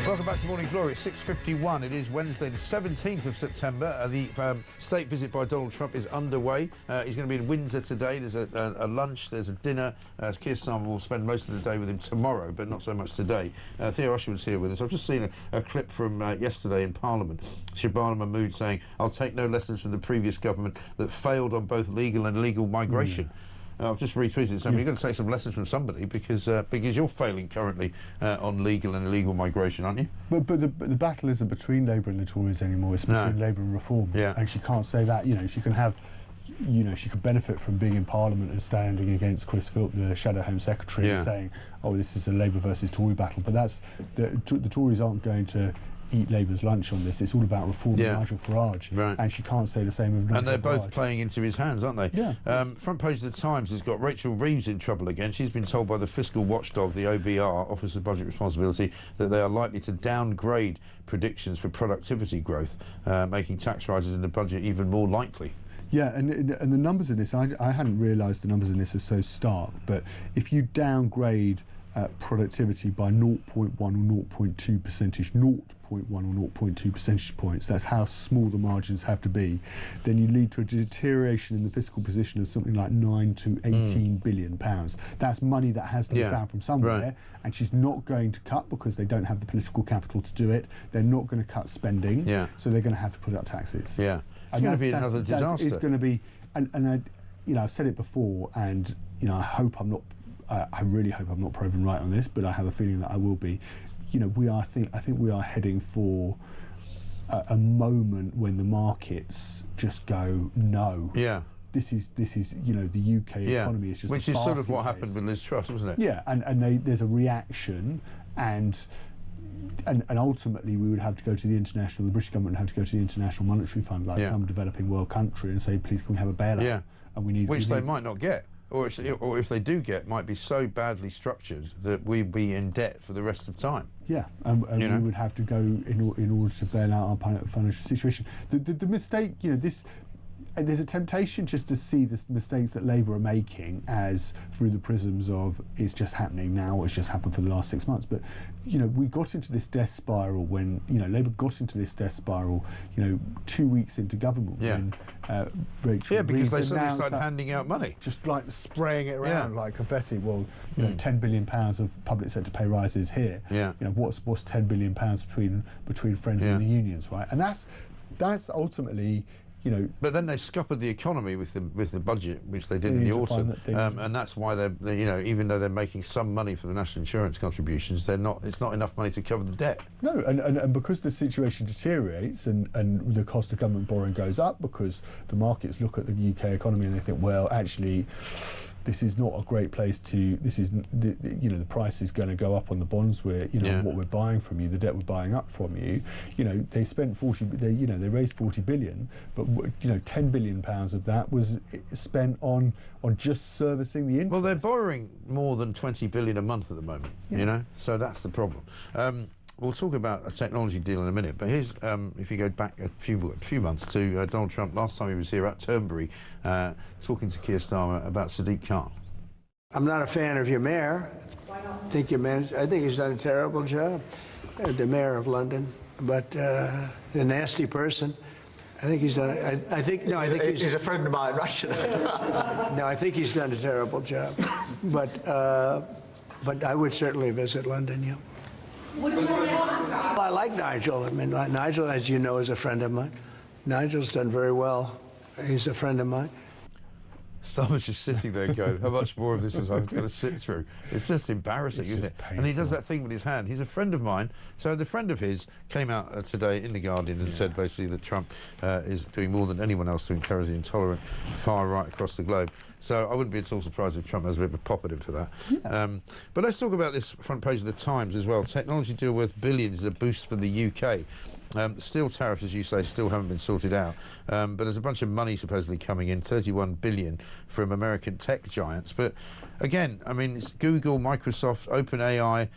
Welcome back to Morning Glory. It's 6:51. It is Wednesday, the 17th of September. The state visit by Donald Trump is underway. He's going to be in Windsor today. There's a lunch, there's a dinner. Keir Starmer will spend most of the day with him tomorrow, but not so much today. Theo Usherwood's here with us. I've just seen a clip from yesterday in Parliament. Shabana Mahmood saying, I'll take no lessons from the previous government that failed on both legal and illegal migration. I've just retweeted it saying you've got to take some lessons from somebody because you're failing currently on legal and illegal migration, aren't you? But the battle isn't between Labour and the Tories anymore. It's between Labour and Reform. Yeah. And she can't say that. You know, she can have. You know, she could benefit from being in Parliament and standing against Chris Philp, the Shadow Home Secretary, and saying, "Oh, this is a Labour versus Tory battle." But that's the Tories aren't going to eat Labour's lunch on this. It's all about reform and Nigel Farage, and she can't say the same of Nigel And they're both Farage. playing into his hands, aren't they? Yeah. Front page of the Times has got Rachel Reeves in trouble again. She's been told by the fiscal watchdog, the OBR, Office of Budget Responsibility, that they are likely to downgrade predictions for productivity growth, making tax rises in the budget even more likely. Yeah, and the numbers in this, I hadn't realised the numbers in this are so stark, but if you downgrade productivity by 0.1 or 0.2 percentage, 0.1 or 0.2 percentage points, that's how small the margins have to be, then you lead to a deterioration in the fiscal position of something like 9 to 18 billion pounds. That's money that has to be found from somewhere, and she's not going to cut because they don't have the political capital to do it. They're not going to cut spending, so they're going to have to put up taxes. It's going to be another disaster. It's going to be, and I've said it before, and I hope I'm not. I really hope I'm not proven right on this, but I have a feeling that I will be. I think we are heading for a moment when the markets just go no. This is the UK economy is just which is sort of what happened with Liz Truss, wasn't it? Yeah, and there's a reaction and ultimately we would have to go to the British government would have to go to the International Monetary Fund, like some developing world country, and say, please, can we have a bailout? And we need, which they might not get, or if they do get, might be so badly structured that we'd be in debt for the rest of time. Yeah, and we would have to go in order to bail out our financial situation. The mistake, and there's a temptation just to see the mistakes that Labour are making as through the prisms of it's just happening now, it's just happened for the last 6 months. But, we got into this death spiral when, Labour got into this death spiral, 2 weeks into government when Rachel because they Reeves suddenly started handing out money. Just like spraying it around like confetti. Well, £10 billion of public sector pay rises here. What's £10 billion between friends and the unions, right? And that's ultimately... But then they scuppered the economy with the budget, which they did in the autumn, and that's why they're even though they're making some money for the national insurance contributions, it's not enough money to cover the debt. No, and because the situation deteriorates and the cost of government borrowing goes up because the markets look at the UK economy and they think, well, actually, this is not a great place to. This is the price is going to go up on the bonds what we're buying from you, the debt we're buying up from you. They spent they raised 40 billion, but 10 billion pounds of that was spent on just servicing the interest. Well, they're borrowing more than 20 billion a month at the moment. So that's the problem. We'll talk about a technology deal in a minute, but here's, if you go back a few months to Donald Trump, last time he was here at Turnberry, talking to Keir Starmer about Sadiq Khan. I'm not a fan of your mayor. Why not? I think he's done a terrible job, the mayor of London, but a nasty person. I think he's done. I think he's a friend of mine, right? No, I think he's done a terrible job, but I would certainly visit London. Yeah. Well, I like Nigel. I mean, Nigel, as you know, is a friend of mine. Nigel's done very well. He's a friend of mine. Starmer's just sitting there going, how much more of this is I'm going to sit through? It's just embarrassing, isn't it? And he does that thing with his hand. He's a friend of mine. So the friend of his came out today in The Guardian and said basically that Trump is doing more than anyone else to encourage the intolerant far right across the globe. So I wouldn't be at all surprised if Trump has a bit of a pop at him for that. But let's talk about this front page of the Times as well. Technology deal worth billions is a boost for the UK. Steel tariffs, as you say, still haven't been sorted out. But there's a bunch of money supposedly coming in, 31 billion from American tech giants. But again, I mean, it's Google, Microsoft, OpenAI,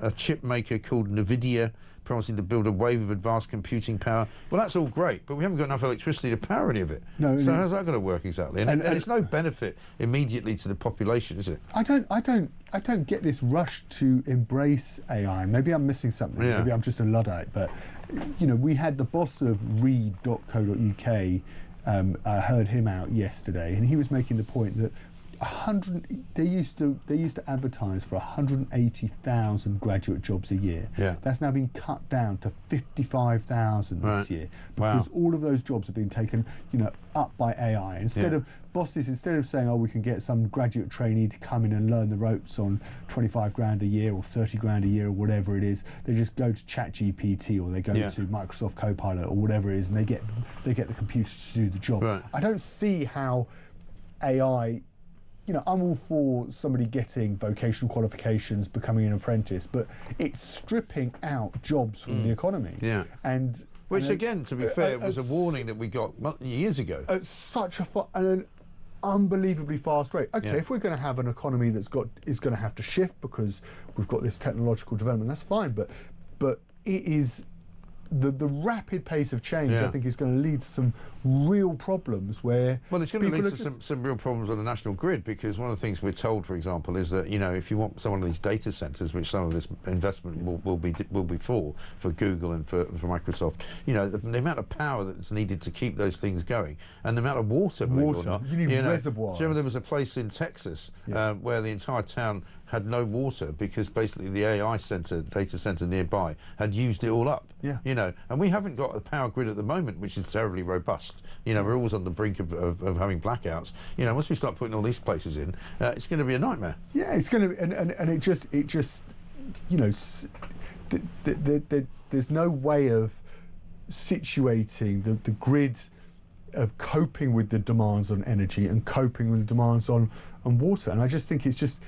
a chip maker called NVIDIA, promising to build a wave of advanced computing power. Well, that's all great, but we haven't got enough electricity to power any of it. No, so how's that going to work exactly? And it's no benefit immediately to the population, is it? I don't get this rush to embrace AI. Maybe I'm missing something. Yeah. Maybe I'm just a Luddite. But we had the boss of read.co.uk. I heard him out yesterday, and he was making the point that They used to advertise for 180,000 graduate jobs a year. Yeah. That's now been cut down to 55,000 this year because all of those jobs have been taken, up by AI. Instead of saying, we can get some graduate trainee to come in and learn the ropes on 25 grand a year or 30 grand a year or whatever it is, they just go to ChatGPT or they go to Microsoft Copilot or whatever it is, and they get the computer to do the job. Right. I don't see how AI. I'm all for somebody getting vocational qualifications, becoming an apprentice, but it's stripping out jobs from the economy. Yeah. Which, again, to be fair, was a warning that we got years ago. At such an unbelievably fast rate. Okay, if we're going to have an economy is going to have to shift because we've got this technological development, that's fine. But it is the rapid pace of change. I think is going to lead to some real problems where. Well, it's going to lead to some real problems on the national grid, because one of the things we're told, for example, is that if you want some of these data centres, which some of this investment will be for Google and for Microsoft, the amount of power that's needed to keep those things going, and the amment of water, believe it or not. You need reservoirs. Do you remember there was a place in Texas where the entire town had no water because basically the AI data centre nearby had used it all up. Yeah. And we haven't got a power grid at the moment which is terribly robust. We're always on the brink of having blackouts. Once we start putting all these places in, it's going to be a nightmare. Yeah, it's going to be, and it just there's no way of situating the grid of coping with the demands on energy and coping with the demands on water. And I just think it's just,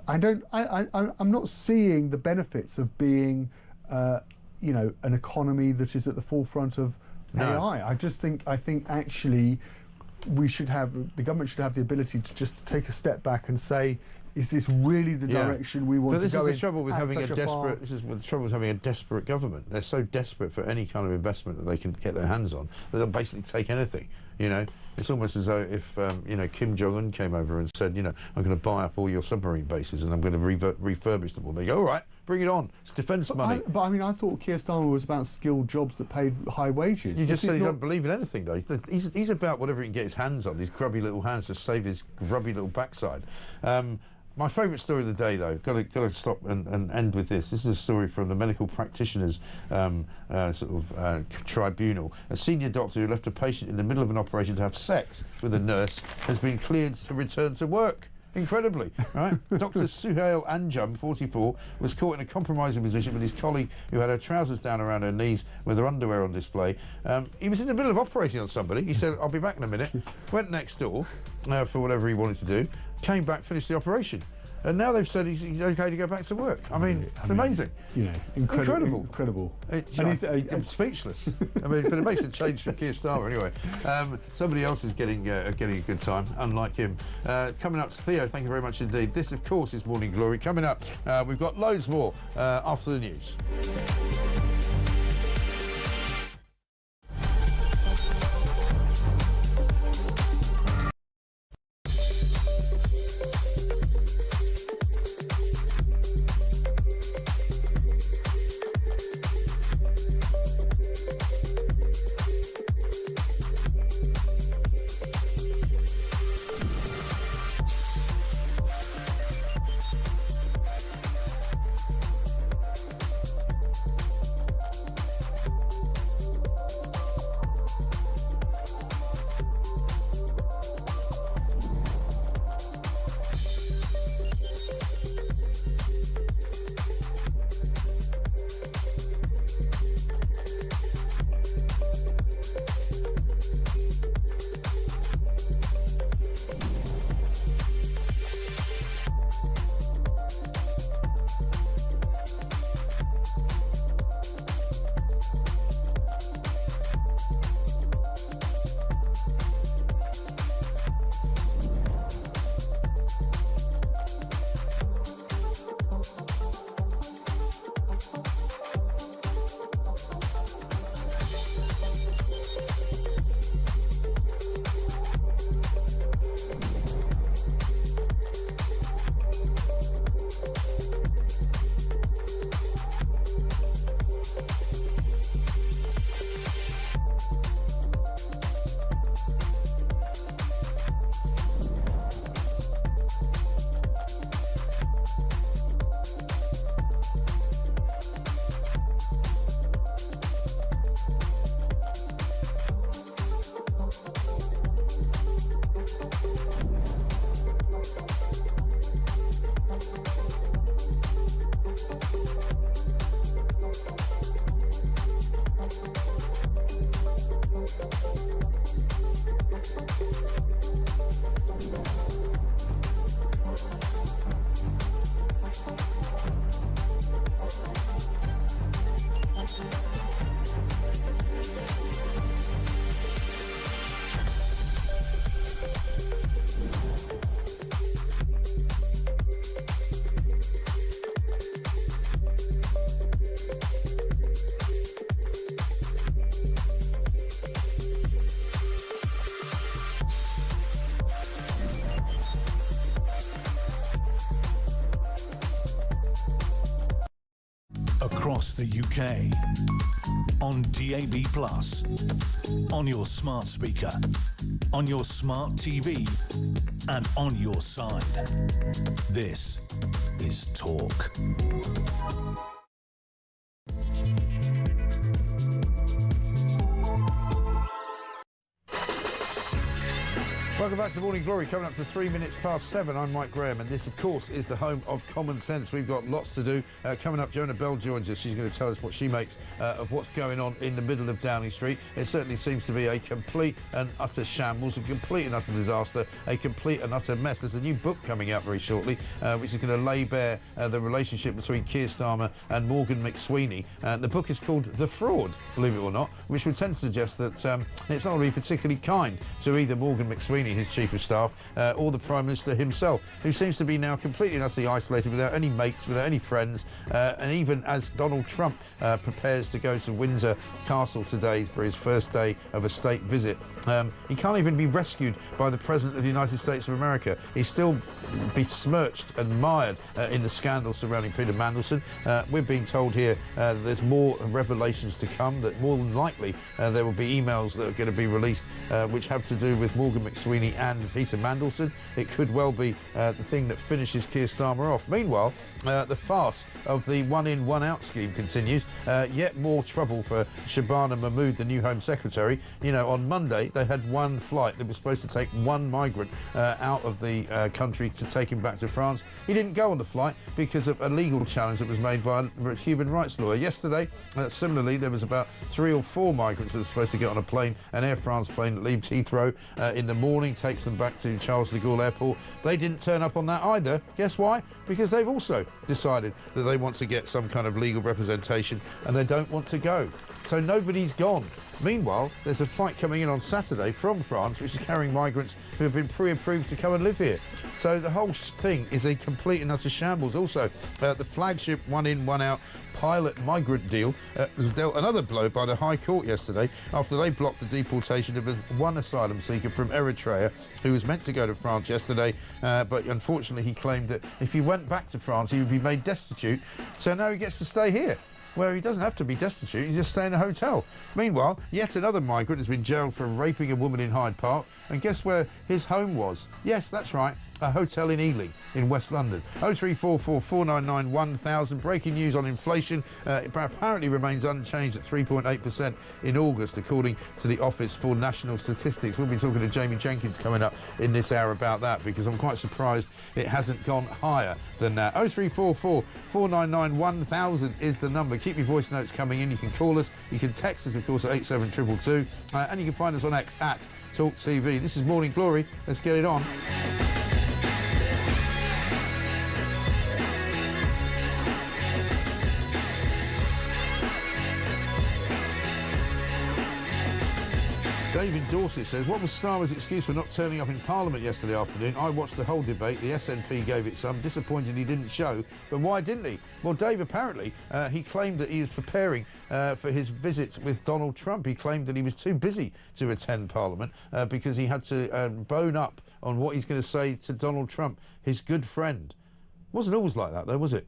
I'm not seeing the benefits of being, an economy that is at the forefront of AI. I think actually the government should have the ability to just take a step back and say, is this really the direction we want to go in? This is the trouble with having a desperate government. They're so desperate for any kind of investment that they can get their hands on that they'll basically take anything. It's almost as though if Kim Jong-un came over and said, I'm going to buy up all your submarine bases and I'm going to refurbish them all. They go, all right, bring it on. It's defence money. I thought Keir Starmer was about skilled jobs that paid high wages. You just said he doesn't believe in anything, though. He's about whatever he can get his hands on, his grubby little hands to save his grubby little backside. My favourite story of the day, though, got to stop and end with this. This is a story from the medical practitioners tribunal. A senior doctor who left a patient in the middle of an operation to have sex with a nurse has been cleared to return to work. Incredibly, right? Dr. Suhail Anjum, 44, was caught in a compromising position with his colleague who had her trousers down around her knees with her underwear on display. He was in the middle of operating on somebody. He said, I'll be back in a minute. Went next door for whatever he wanted to do. Came back, finished the operation. And now they've said he's okay to go back to work. It's amazing. Incredible. I'm speechless. But it makes a change for Keir Starmer anyway. Somebody else is getting a good time, unlike him. Coming up, Theo, thank you very much indeed. This, of course, is Morning Glory. Coming up, we've got loads more after the news. across the UK, on DAB+, on your smart speaker, on your smart TV, and on your side. This is Talk. Welcome back to Morning Glory, coming up to 3 minutes past 7. I'm Mike Graham, and this, of course, is the home of common sense. We've got lots to do. Coming up, Jonah Bell joins us. She's going to tell us what she makes of what's going on in the middle of Downing Street. It certainly seems to be a complete and utter shambles, a complete and utter disaster, a complete and utter mess. There's a new book coming out very shortly, which is going to lay bare the relationship between Keir Starmer and Morgan McSweeney. The book is called The Fraud, believe it or not, which would tend to suggest that it's not really particularly kind to either Morgan McSweeney, his chief of staff, or the Prime Minister himself, who seems to be now completely and utterly isolated, without any mates, without any friends, and even as Donald Trump prepares to go to Windsor Castle today for his first day of a state visit, he can't even be rescued by the President of the United States of America. He's still besmirched and mired in the scandal surrounding Peter Mandelson. We're being told here that there's more revelations to come, that more than likely there will be emails that are going to be released which have to do with Morgan McSweeney and Peter Mandelson. It could well be the thing that finishes Keir Starmer off. Meanwhile, the farce of the one-in, one-out scheme continues. Yet more trouble for Shabana Mahmood, the new Home Secretary. You know, on Monday, they had one flight that was supposed to take one migrant out of the country to take him back to France. He didn't go on the flight because of a legal challenge that was made by a human rights lawyer. Yesterday, similarly, there was about 3 or 4 migrants that were supposed to get on a plane, an Air France plane that leaves Heathrow in the morning, takes them back to Charles de Gaulle Airport. They didn't turn up on that either. Guess why? Because they've also decided that they want to get some kind of legal representation and they don't want to go. So nobody's gone. Meanwhile, there's a flight coming in on Saturday from France which is carrying migrants who have been pre-approved to come and live here. So the whole thing is a complete and utter shambles. Also, the flagship one-in, one-out pilot migrant deal was dealt another blow by the High Court yesterday after they blocked the deportation of one asylum seeker from Eritrea who was meant to go to France yesterday, but unfortunately he claimed that if he went back to France he would be made destitute, so now he gets to stay here, where he doesn't have to be destitute, he just stay in a hotel. Meanwhile, yet another migrant has been jailed for raping a woman in Hyde Park, and guess where his home was? Yes, that's right, a hotel in Ealing in West London. 0344 499 1000. Breaking news on inflation. It apparently remains unchanged at 3.8% in August, according to the Office for National Statistics. We'll be talking to Jamie Jenkins coming up in this hour about that, because I'm quite surprised it hasn't gone higher than that. 0344 499 1000 is the number. Keep your voice notes coming in. You can call us. You can text us, of course, at 87222. And you can find us on X at talkTV. This is Morning Glory. Let's get it on. David Dorset says, what was Starmer's excuse for not turning up in Parliament yesterday afternoon? I watched the whole debate. The SNP gave it some. Disappointed he didn't show. But why didn't he? Well, Dave, apparently, he claimed that he was preparing for his visit with Donald Trump. He claimed that he was too busy to attend Parliament because he had to bone up on what he's going to say to Donald Trump, his good friend. Wasn't always like that, though, was it?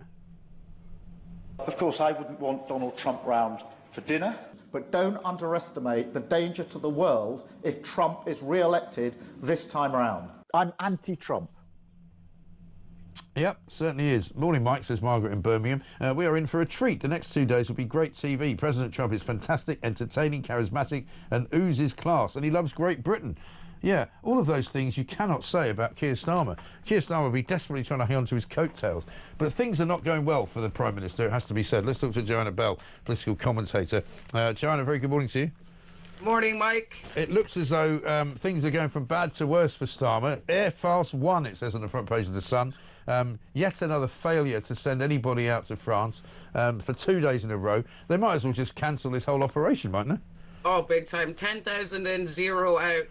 Of course, I wouldn't want Donald Trump round for dinner. But don't underestimate the danger to the world if Trump is re-elected this time around. I'm anti-Trump. Yep, certainly is. Morning, Mike, says Margaret in Birmingham. We are in for a treat. The next 2 days will be great TV. President Trump is fantastic, entertaining, charismatic, and oozes class. And he loves Great Britain. Yeah, all of those things you cannot say about Keir Starmer. Keir Starmer will be desperately trying to hang on to his coattails. But things are not going well for the Prime Minister, it has to be said. Let's talk to Joanna Bell, political commentator. Joanna, very good morning to you. Morning, Mike. It looks as though things are going from bad to worse for Starmer. Air Farce 1, it says on the front page of The Sun. Yet another failure to send anybody out to France for 2 days in a row. They might as well just cancel this whole operation, mightn't they? Oh, big time. 10,000 in, 0 out.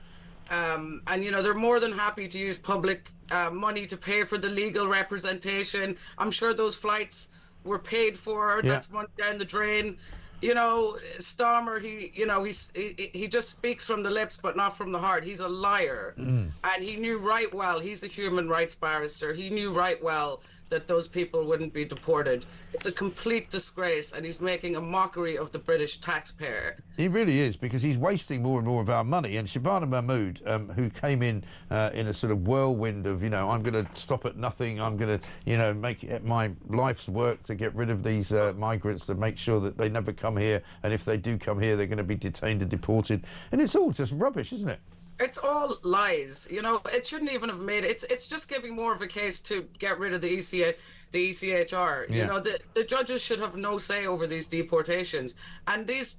And, you know, they're more than happy to use public money to pay for the legal representation. I'm sure those flights were paid for. Yeah. That's money down the drain. You know, Starmer, he just speaks from the lips, but not from the heart. He's a liar. And he knew right well, he's a human rights barrister. He knew right well that those people wouldn't be deported. It's a complete disgrace, and he's making a mockery of the British taxpayer. He really is, because he's wasting more and more of our money. And Shabana Mahmood, who came in a sort of whirlwind of, I'm going to stop at nothing, I'm going to, make it my life's work to get rid of these migrants, to make sure that they never come here, and if they do come here, they're going to be detained and deported. And it's all just rubbish, isn't it? It's all lies. It shouldn't even have made it. It's just giving more of a case to get rid of the ECHR. Yeah. The judges should have no say over these deportations, and these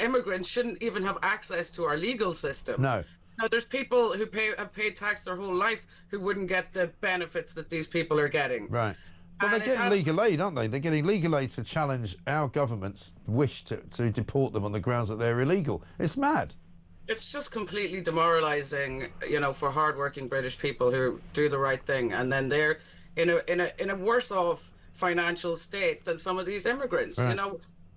immigrants shouldn't even have access to our legal system. No. Now, there's people who have paid tax their whole life who wouldn't get the benefits that these people are getting. Right. Well, they're getting legal aid, aren't they? They're getting legal aid to challenge our government's wish to deport them on the grounds that they're illegal. It's mad. It's just completely demoralising, for hardworking British people who do the right thing, and then they're in a worse off financial state than some of these immigrants. Right.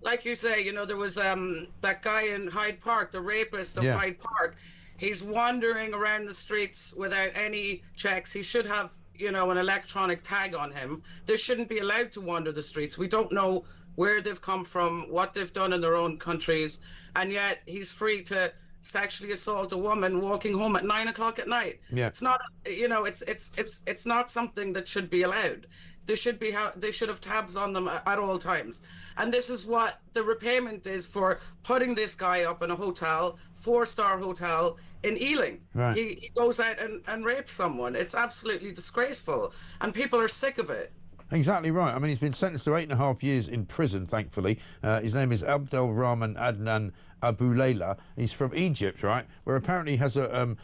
Like you say, there was that guy in Hyde Park, the rapist of Hyde Park. He's wandering around the streets without any checks. He should have, an electronic tag on him. They shouldn't be allowed to wander the streets. We don't know where they've come from, what they've done in their own countries, and yet he's free to sexually assault a woman walking home at 9 o'clock at night. Yeah. It's not, it's not something that should be allowed. They should have tabs on them at all times. And this is what the repayment is for putting this guy up in a hotel, 4-star hotel in Ealing. Right. He goes out and rapes someone. It's absolutely disgraceful, and people are sick of it. Exactly right. I mean, he's been sentenced to 8.5 years in prison, thankfully. His name is Abdel Rahman Adnan Abu Layla. He's from Egypt, right, where apparently he has a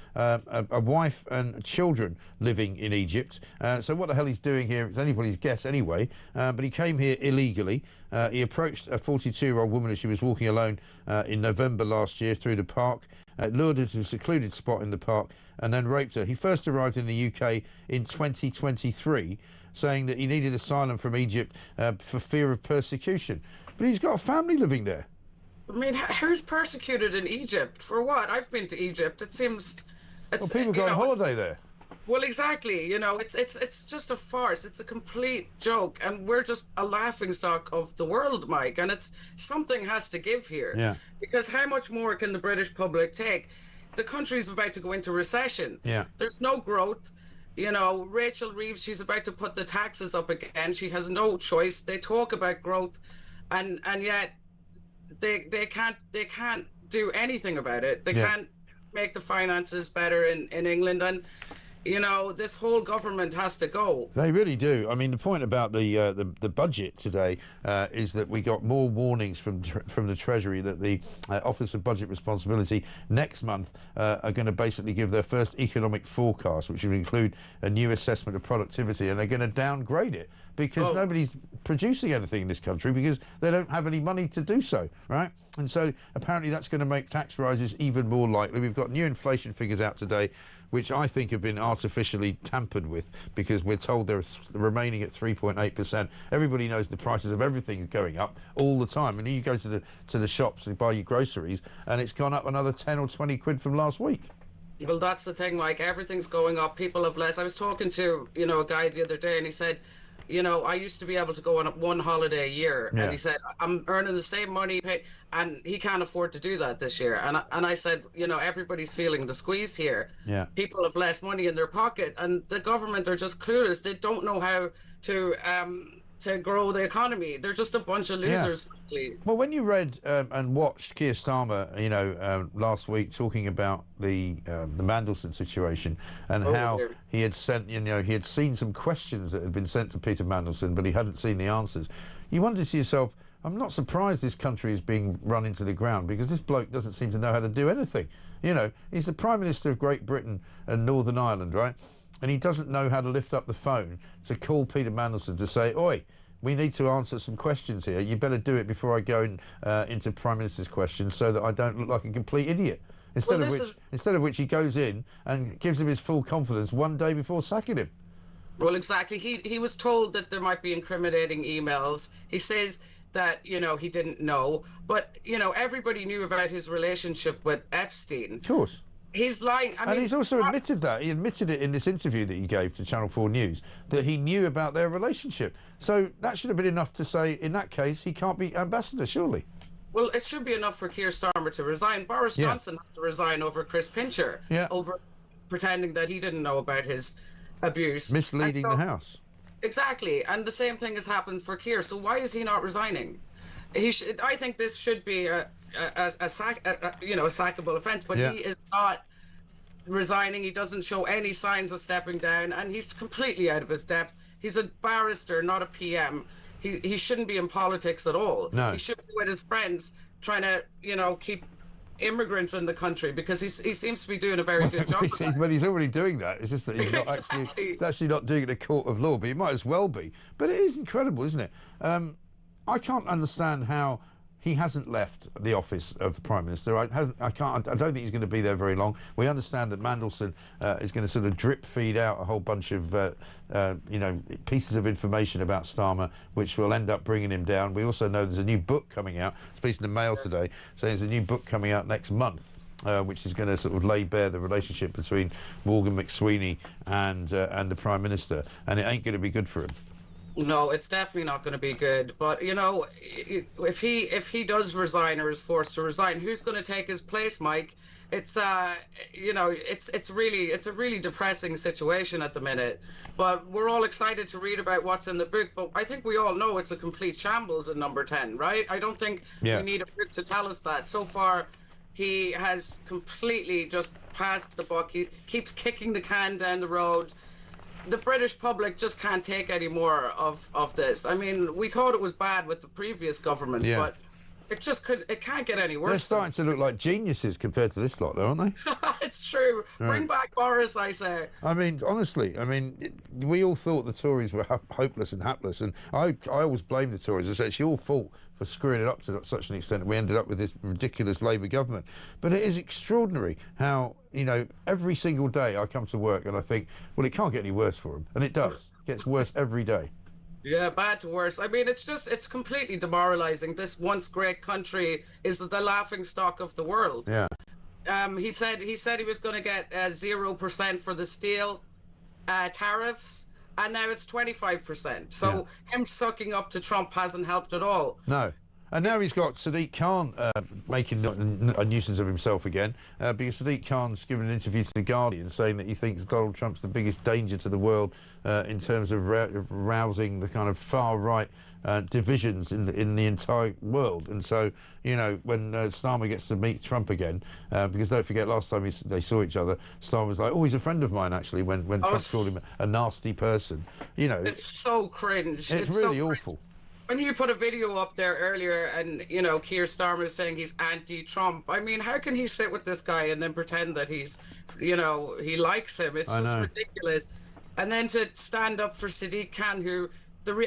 wife and children living in Egypt. So what the hell he's doing here, it's anybody's guess anyway. But he came here illegally. He approached a 42-year-old woman as she was walking alone in November last year through the park, lured her to a secluded spot in the park, and then raped her. He first arrived in the UK in 2023, saying that he needed asylum from Egypt for fear of persecution. But he's got a family living there. I mean, who's persecuted in Egypt? For what? I've been to Egypt. It seems... Well, people go on holiday there. Well, exactly. It's just a farce. It's a complete joke. And we're just a laughingstock of the world, Mike. And something has to give here. Yeah. Because how much more can the British public take? The country's about to go into recession. Yeah. There's no growth. Rachel Reeves, she's about to put the taxes up again. She has no choice. They talk about growth, and yet they can't do anything about it. They can't make the finances better in England, and this whole government has to go. They really do. I mean, the point about the budget today is that we got more warnings from the Treasury that the Office of Budget Responsibility next month are going to basically give their first economic forecast, which will include a new assessment of productivity, and they're going to downgrade it because nobody's producing anything in this country because they don't have any money to do so, right? And so apparently that's going to make tax rises even more likely. We've got new inflation figures out today, which I think have been artificially tampered with because we're told they're remaining at 3.8%. Everybody knows the prices of everything is going up all the time. And you go to the shops to buy your groceries and it's gone up another 10 or 20 quid from last week. Well, that's the thing, Mike. Everything's going up. People have less. I was talking to, a guy the other day and he said, I used to be able to go on one holiday a year. Yeah. And he said, I'm earning the same money, and he can't afford to do that this year. And I said, everybody's feeling the squeeze here. Yeah. People have less money in their pocket, and the government are just clueless. They don't know how to grow the economy. They're just a bunch of losers. Frankly. Well, when you read and watched Keir Starmer, last week talking about the Mandelson situation and how he had sent, he had seen some questions that had been sent to Peter Mandelson, but he hadn't seen the answers. You wonder to yourself, I'm not surprised this country is being run into the ground because this bloke doesn't seem to know how to do anything. He's the Prime Minister of Great Britain and Northern Ireland, right? And he doesn't know how to lift up the phone to call Peter Mandelson to say, oi, we need to answer some questions here. You better do it before I go into Prime Minister's questions so that I don't look like a complete idiot. Instead of which he goes in and gives him his full confidence one day before sacking him. Well, exactly. He was told that there might be incriminating emails. He says that, he didn't know. But, everybody knew about his relationship with Epstein. Of course. He's lying. I mean, he's also admitted that. He admitted it in this interview that he gave to Channel 4 News, that he knew about their relationship. So that should have been enough to say, in that case, he can't be ambassador, surely. Well, it should be enough for Keir Starmer to resign. Boris Johnson had to resign over Chris Pincher, over pretending that he didn't know about his abuse. Misleading the House. Exactly. And the same thing has happened for Keir. So why is he not resigning? I think this should be a sackable offence, but he is not resigning. He doesn't show any signs of stepping down, and he's completely out of his depth. He's a barrister, not a PM. He shouldn't be in politics at all. No. He should be with his friends trying to, keep immigrants in the country, because he seems to be doing a very good job. But he's already doing that. It's just that he's not he's actually not doing it in a court of law, but he might as well be. But it is incredible, isn't it? I can't understand how he hasn't left the office of the Prime Minister. I don't think he's going to be there very long. We understand that Mandelson is going to sort of drip feed out a whole bunch of pieces of information about Starmer, which will end up bringing him down. We also know there's a new book coming out. It's based in the Mail today, saying there's a new book coming out next month, which is going to sort of lay bare the relationship between Morgan McSweeney and the Prime Minister, and it ain't going to be good for him. No, it's definitely not going to be good. But if he does resign or is forced to resign, who's going to take his place, Mike? It's it's a really depressing situation at the minute. But we're all excited to read about what's in the book. But I think we all know it's a complete shambles in number 10, right? I don't think we need a book to tell us that. So far, he has completely just passed the buck. He keeps kicking the can down the road. The British public just can't take any more of this. I mean, we thought it was bad with the previous government, but it can't get any worse. They're starting to look like geniuses compared to this lot, though, aren't they? It's true. Right. Bring back Boris, I say. I mean, honestly, we all thought the Tories were hopeless and hapless, and I always blame the Tories. I say it's your fault for screwing it up to such an extent that we ended up with this ridiculous Labour government. But it is extraordinary how, every single day I come to work and I think, well, it can't get any worse for them. And it does. It gets worse every day. Yeah, bad to worse. I mean, it's completely demoralising. This once great country is the laughing stock of the world. Yeah. He said he was going to get 0% for the steel tariffs, and now it's 25%. So him sucking up to Trump hasn't helped at all. No. And now he's got Sadiq Khan making a nuisance of himself again, because Sadiq Khan's given an interview to The Guardian saying that he thinks Donald Trump's the biggest danger to the world in terms of rousing the kind of far-right divisions in the entire world. And so, when Starmer gets to meet Trump again, because don't forget, last time they saw each other, Starmer was like, oh, he's a friend of mine, actually, when Trump called him a nasty person. It's so cringe. It's really awful. When you put a video up there earlier and, Keir Starmer is saying he's anti-Trump, I mean, how can he sit with this guy and then pretend that he's, he likes him? It's just ridiculous. And then to stand up for Sadiq Khan, who,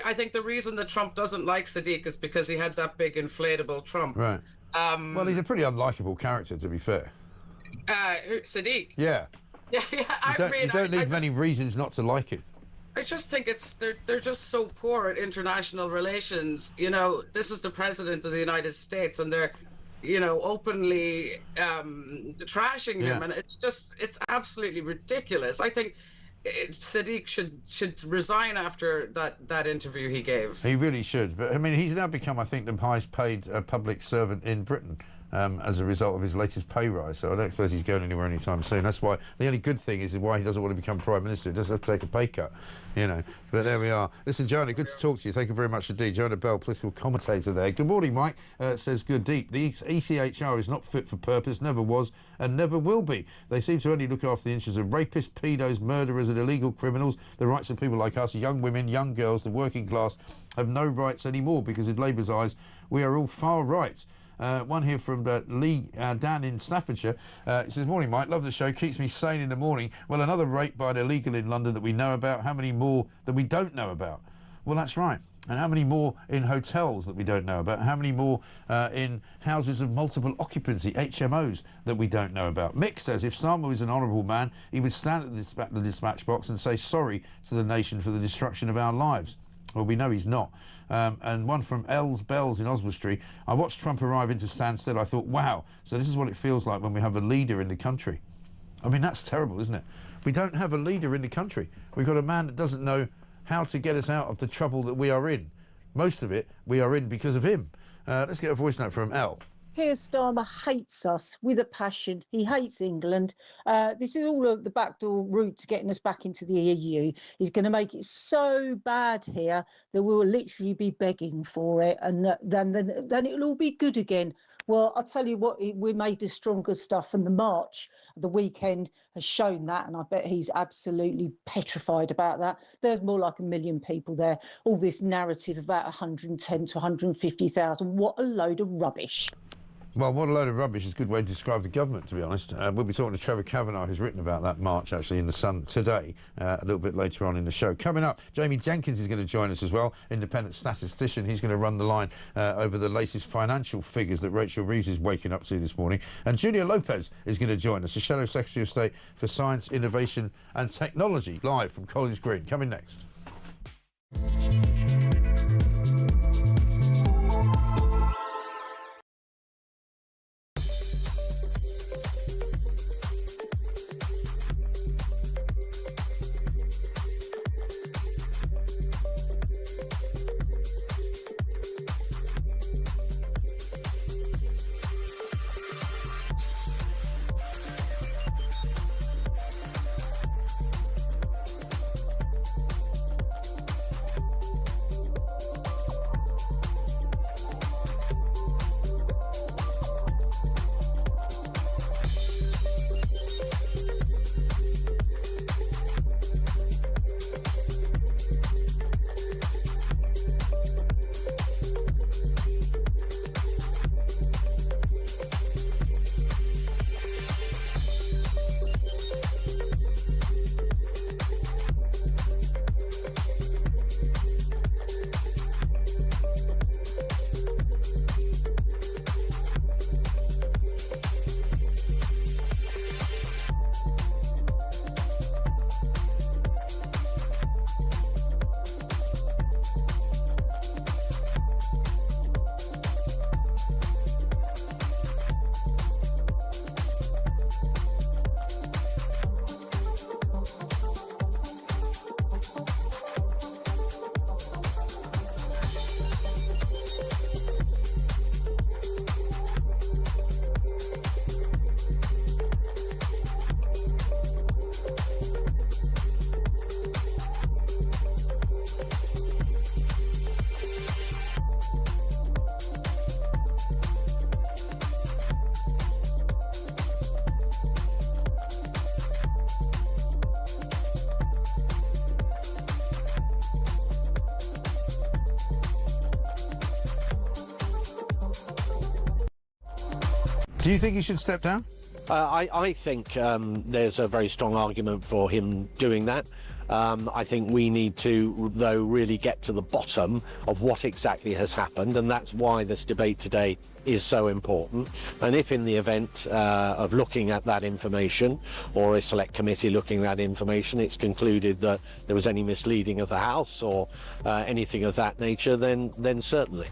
I think the reason that Trump doesn't like Sadiq is because he had that big inflatable Trump. Right. Well, he's a pretty unlikable character, to be fair. Sadiq? Yeah. Yeah, you don't need many reasons not to like him. I just think they're just so poor at international relations. This is the president of the United States, and they're, openly trashing him, and it's absolutely ridiculous. I think Sadiq should resign after that interview he gave. He really should. But I mean, he's now become, I think, the highest paid public servant in Britain. As a result of his latest pay rise. So I don't suppose he's going anywhere anytime soon. That's why the only good thing is why he doesn't want to become Prime Minister. He doesn't have to take a pay cut, But there we are. Listen, Joanna, good to talk to you. Thank you very much indeed. Joanna Bell, political commentator there. Good morning, Mike. Says good deep. The ECHR is not fit for purpose, never was and never will be. They seem to only look after the interests of rapists, pedos, murderers and illegal criminals. The rights of people like us, young women, young girls, the working class, have no rights anymore because in Labour's eyes, we are all far right. One here from Lee down in Staffordshire. It says, morning, Mike. Love the show. Keeps me sane in the morning. Well, another rape by an illegal in London that we know about. How many more that we don't know about? Well, that's right. And how many more in hotels that we don't know about? How many more in houses of multiple occupancy, HMOs, that we don't know about? Mick says, if Starmer was an honourable man, he would stand at the dispatch box and say sorry to the nation for the destruction of our lives. Well, we know he's not. And one from Els Bells in Oswestry. I watched Trump arrive into Stansted. I thought, wow, so this is what it feels like when we have a leader in the country. I mean, that's terrible, isn't it? We don't have a leader in the country. We've got a man that doesn't know how to get us out of the trouble that we are in. Most of it we are in because of him. Let's get a voice note from Elle. Keir Starmer hates us with a passion. He hates England. This is all of the backdoor route to getting us back into the EU. He's going to make it so bad here that we'll literally be begging for it, and then it'll all be good again. Well, I'll tell you what, we made us stronger stuff, and the march, the weekend, has shown that, and I bet he's absolutely petrified about that. There's more like 1 million people there. All this narrative about 110 to 150,000. What a load of rubbish. Well, what a load of rubbish is a good way to describe the government, to be honest. We'll be talking to Trevor Kavanagh, who's written about that march, actually, in The Sun today, a little bit later on in the show. Coming up, Jamie Jenkins is going to join us as well, independent statistician. He's going to run the line over the latest financial figures that Rachel Reeves is waking up to this morning. And Julia Lopez is going to join us, the Shadow Secretary of State for Science, Innovation and Technology, live from Collins Green. Coming next. Do you think he should step down? I think there's a very strong argument for him doing that. I think we need to, though, really get to the bottom of what exactly has happened, and that's why this debate today is so important. And if in the event of looking at that information, or a select committee looking at that information, it's concluded that there was any misleading of the House or anything of that nature, then certainly.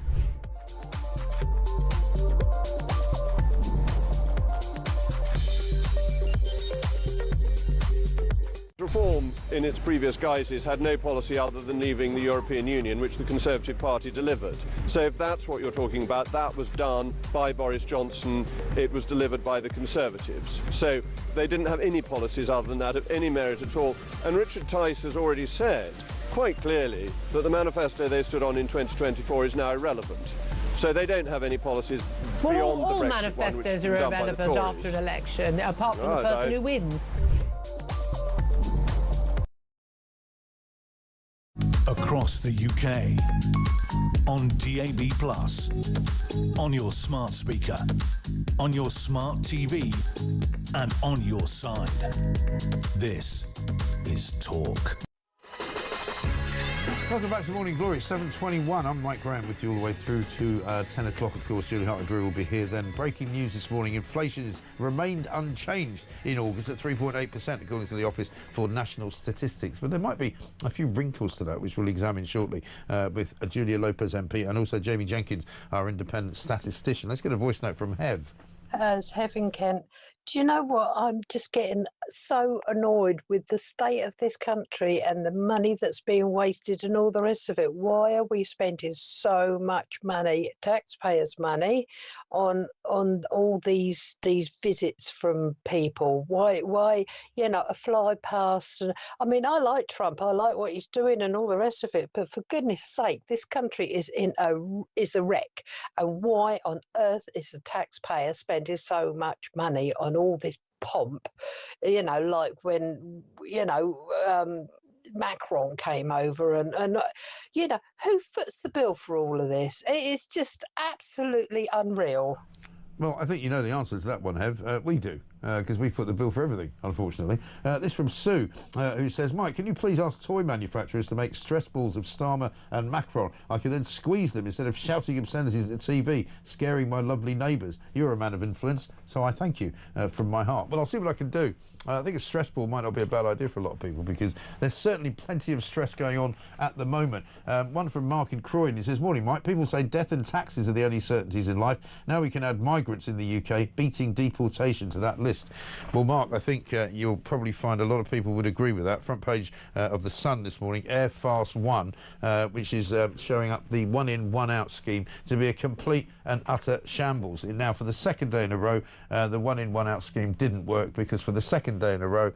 Reform in its previous guises had no policy other than leaving the European Union, which the Conservative Party delivered. So if that's what you're talking about, that was done by Boris Johnson. It was delivered by the Conservatives. So they didn't have any policies other than that of any merit at all. And Richard Tice has already said quite clearly that the manifesto they stood on in 2024 is now irrelevant. So they don't have any policies beyond the Brexit one, all which manifestos is are done by the irrelevant Tories. after an election, apart from the person who wins. Across the UK, on DAB+, on your smart speaker, on your smart TV, and on your side. This is Talk. Welcome back to Morning Glory, 7:21. I'm Mike Graham with you all the way through to 10 o'clock. Of course, Julie Hartley-Brewer will be here then. Breaking news this morning, inflation has remained unchanged in August at 3.8%, according to the Office for National Statistics. But there might be a few wrinkles to that, which we'll examine shortly with Julia Lopez MP and also Jamie Jenkins, our independent statistician. Let's get a voice note from Hev. As Hev in Kent, Do you know what? I'm just getting so annoyed with the state of this country and the money that's being wasted and all the rest of it. Why are we spending so much money, taxpayers' money, on all these visits from people? Why a fly past? And I mean, I like Trump. I like what he's doing and all the rest of it. But for goodness sake, this country is a wreck. And why on earth is the taxpayer spending so much money on all this pomp, like when, Macron came over and who foots the bill for all of this? It is just absolutely unreal. Well, I think you know the answer to that one, Hev. We do, because we foot the bill for everything, unfortunately. This from Sue, who says, Mike, can you please ask toy manufacturers to make stress balls of Starmer and Macron? I can then squeeze them instead of shouting obscenities at the TV, scaring my lovely neighbours. You're a man of influence, so I thank you from my heart. Well, I'll see what I can do. I think a stress ball might not be a bad idea for a lot of people, because there's certainly plenty of stress going on at the moment. One from Mark in Croydon. He says, morning, Mike. People say death and taxes are the only certainties in life. Now we can add migrants in the UK, beating deportation to that list. Well, Mark, I think you'll probably find a lot of people would agree with that. Front page of The Sun this morning, Air Fast 1, which is showing up the one-in, one-out scheme to be a complete and utter shambles. Now, for the second day in a row, the one-in, one-out scheme didn't work, because for the second day in a row,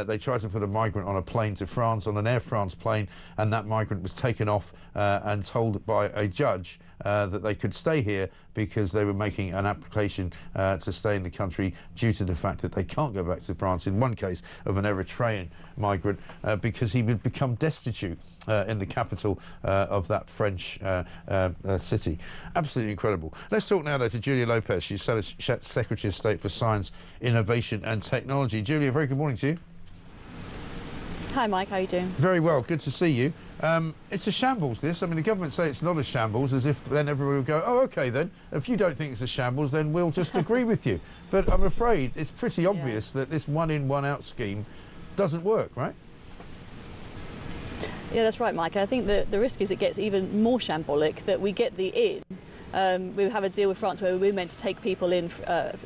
they tried to put a migrant on a plane to France, on an Air France plane, and that migrant was taken off and told by a judge that they could stay here because they were making an application to stay in the country due to the fact that they can't go back to France, in one case of an Eritrean migrant, because he would become destitute in the capital of that French city. Absolutely incredible. Let's talk now, though, to Julia Lopez. She's Secretary of State for Science, Innovation and Technology. Julia, very good morning to you. Hi, Mike. How are you doing? Very well. Good to see you. It's a shambles, this. I mean, the government say it's not a shambles, as if then everyone will go, oh, OK, then. If you don't think it's a shambles, then we'll just agree with you. But I'm afraid it's pretty obvious that this one-in, one-out scheme doesn't work, right? Yeah, that's right, Mike. I think the risk is it gets even more shambolic, that we get the in. We have a deal with France where we're meant to take people in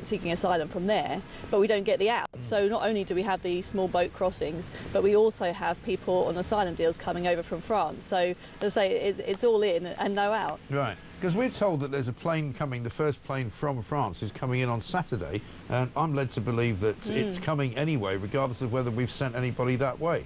seeking asylum from there, but we don't get the out. So not only do we have the small boat crossings, but we also have people on asylum deals coming over from France. So, as I say, it's all in and no out. Right. Because we're told that there's a plane coming, the first plane from France is coming in on Saturday, and I'm led to believe that it's coming anyway, regardless of whether we've sent anybody that way.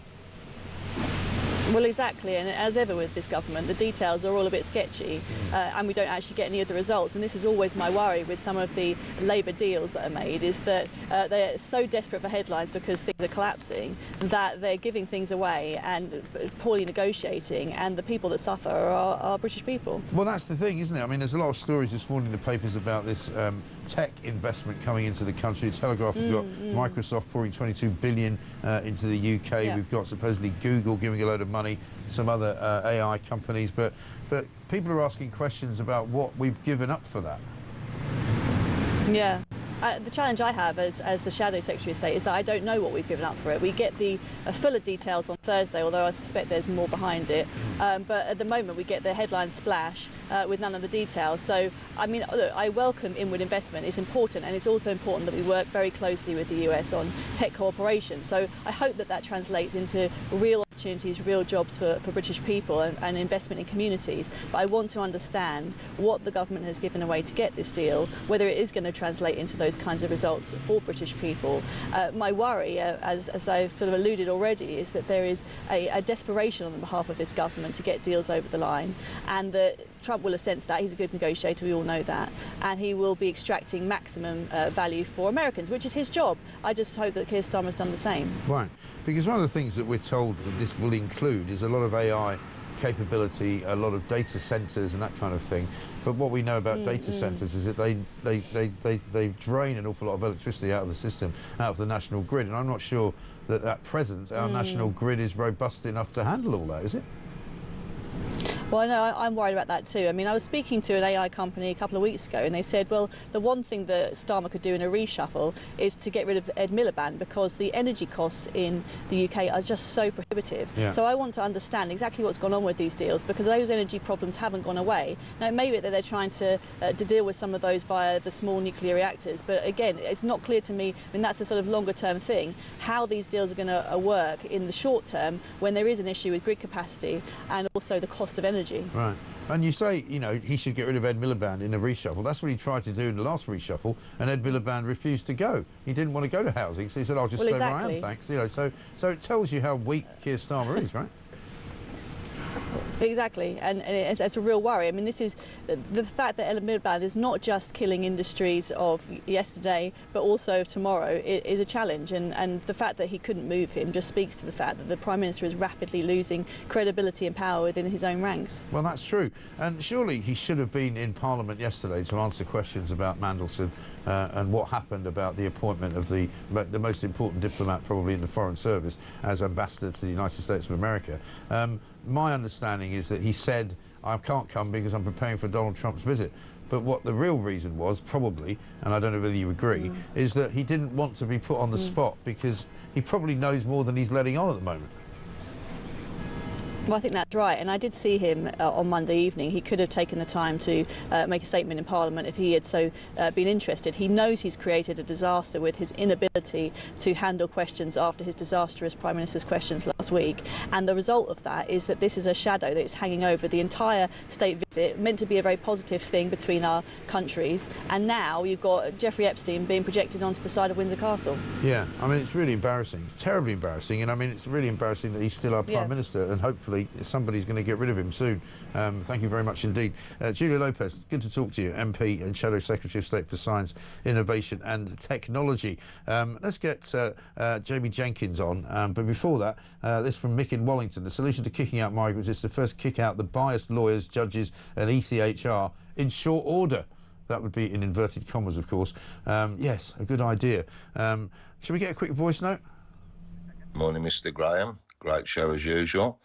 Well, exactly, and as ever with this government, the details are all a bit sketchy, and we don't actually get any of the results. And this is always my worry with some of the Labour deals that are made, is that they're so desperate for headlines because things are collapsing that they're giving things away and poorly negotiating, and the people that suffer are British people. Well, that's the thing, isn't it? I mean, there's a lot of stories this morning in the papers about this tech investment coming into the country. Telegraph has got Microsoft pouring 22 billion into the UK. Yeah. We've got supposedly Google giving a load of money, some other AI companies, but people are asking questions about what we've given up for that. Yeah. The challenge I have as the Shadow Secretary of State is that I don't know what we've given up for it. We get the fuller details on Thursday, although I suspect there's more behind it. But at the moment we get the headline splash with none of the details. So, I mean, look, I welcome inward investment. It's important, and it's also important that we work very closely with the US on tech cooperation. So I hope that translates into real opportunities, real jobs for British people and investment in communities. But I want to understand what the government has given away to get this deal, whether it is going to translate into those kinds of results for British people. My worry, as I've sort of alluded already, is that there is a desperation on behalf of this government to get deals over the line, and that Trump will have sensed that. He's a good negotiator, we all know that, and he will be extracting maximum value for Americans, which is his job. I just hope that Keir Starmer has done the same. Right, because one of the things that we're told that this will include is a lot of AI capability, a lot of data centres and that kind of thing. But what we know about data centres is that they drain an awful lot of electricity out of the system, out of the national grid, and I'm not sure that at present our national grid is robust enough to handle all that, is it? Well, no, I'm worried about that too. I mean, I was speaking to an AI company a couple of weeks ago, and they said, well, the one thing that Starmer could do in a reshuffle is to get rid of Ed Miliband, because the energy costs in the UK are just so prohibitive. Yeah. So I want to understand exactly what's gone on with these deals, because those energy problems haven't gone away. Now, it may be that they're trying to deal with some of those via the small nuclear reactors, but again, it's not clear to me, I mean, that's a sort of longer term thing, how these deals are going to work in the short term when there is an issue with grid capacity and also the cost of energy. Right. And you say, you know, he should get rid of Ed Miliband in a reshuffle. That's what he tried to do in the last reshuffle, and Ed Miliband refused to go. He didn't want to go to housing, so he said, I'll just stay where I am, thanks. You know, so it tells you how weak Keir Starmer is, right? Exactly, and it's a real worry. I mean, this is the fact that Ed Miliband is not just killing industries of yesterday, but also of tomorrow is a challenge. And the fact that he couldn't move him just speaks to the fact that the Prime Minister is rapidly losing credibility and power within his own ranks. Well, that's true. And surely he should have been in Parliament yesterday to answer questions about Mandelson and what happened about the appointment of the most important diplomat probably in the Foreign Service as ambassador to the United States of America. My understanding is that he said, I can't come because I'm preparing for Donald Trump's visit. But what the real reason was, probably, and I don't know whether you agree, is that he didn't want to be put on the spot because he probably knows more than he's letting on at the moment. Well, I think that's right, and I did see him on Monday evening. He could have taken the time to make a statement in Parliament if he had so been interested. He knows he's created a disaster with his inability to handle questions after his disastrous Prime Minister's questions last week, and the result of that is that this is a shadow that is hanging over the entire state visit, meant to be a very positive thing between our countries, and now you've got Jeffrey Epstein being projected onto the side of Windsor Castle. Yeah, I mean, it's really embarrassing. It's terribly embarrassing, and I mean, it's really embarrassing that he's still our Prime Minister, and hopefully somebody's going to get rid of him soon. Thank you very much indeed. Julia Lopez, good to talk to you, MP and Shadow Secretary of State for Science, Innovation and Technology. Let's get Jamie Jenkins on, but before that, this from Mick in Wallington. The solution to kicking out migrants is to first kick out the biased lawyers, judges and ECHR in short order. That would be in inverted commas, of course. Yes, a good idea. Shall we get a quick voice note? Morning, Mr. Graham. Great show as usual.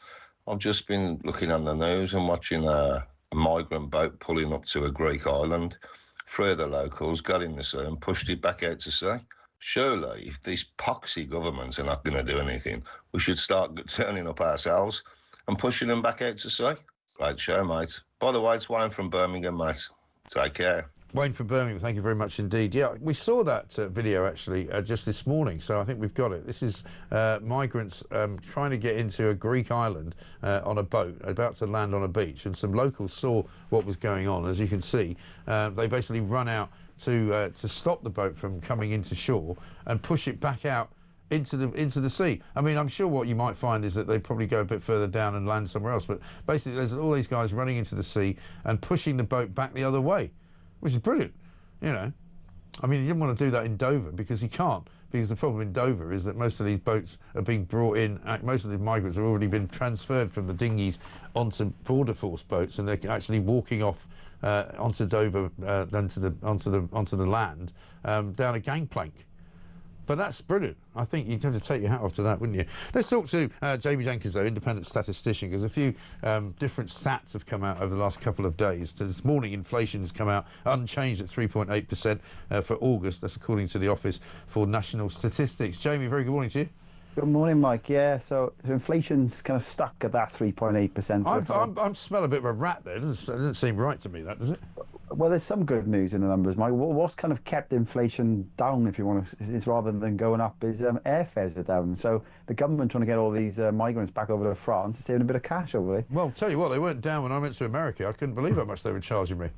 I've just been looking on the news and watching a migrant boat pulling up to a Greek island. 3 of the locals got in the sea and pushed it back out to sea. Surely, if these poxy governments are not going to do anything, we should start turning up ourselves and pushing them back out to sea. Great show, mate. By the way, it's Wayne from Birmingham, mate. Take care. Wayne from Birmingham, thank you very much indeed. Yeah, we saw that video actually just this morning, so I think we've got it. This is migrants trying to get into a Greek island on a boat, about to land on a beach, and some locals saw what was going on. As you can see, they basically run out to stop the boat from coming into shore and push it back out into the sea. I mean, I'm sure what you might find is that they probably go a bit further down and land somewhere else, but basically there's all these guys running into the sea and pushing the boat back the other way, which is brilliant, you know. I mean, he didn't want to do that in Dover because he can't, because the problem in Dover is that most of these boats are being brought in, most of the migrants have already been transferred from the dinghies onto border force boats, and they're actually walking off onto Dover, onto the land, down a gangplank. But that's brilliant. I think you'd have to take your hat off to that, wouldn't you? Let's talk to Jamie Jenkins, though, independent statistician, because a few different stats have come out over the last couple of days. So this morning, inflation has come out unchanged at 3.8% for August. That's according to the Office for National Statistics. Jamie, very good morning to you. Good morning, Mike. Yeah, so inflation's kind of stuck at that 3.8%. I smell a bit of a rat there. It doesn't seem right to me, that, does it? Well, there's some good news in the numbers, Mike. What's kind of kept inflation down, if you want to, is rather than going up, is airfares are down. So the government trying to get all these migrants back over to France is saving a bit of cash over there. Well, tell you what, they weren't down when I went to America. I couldn't believe how much they were charging me.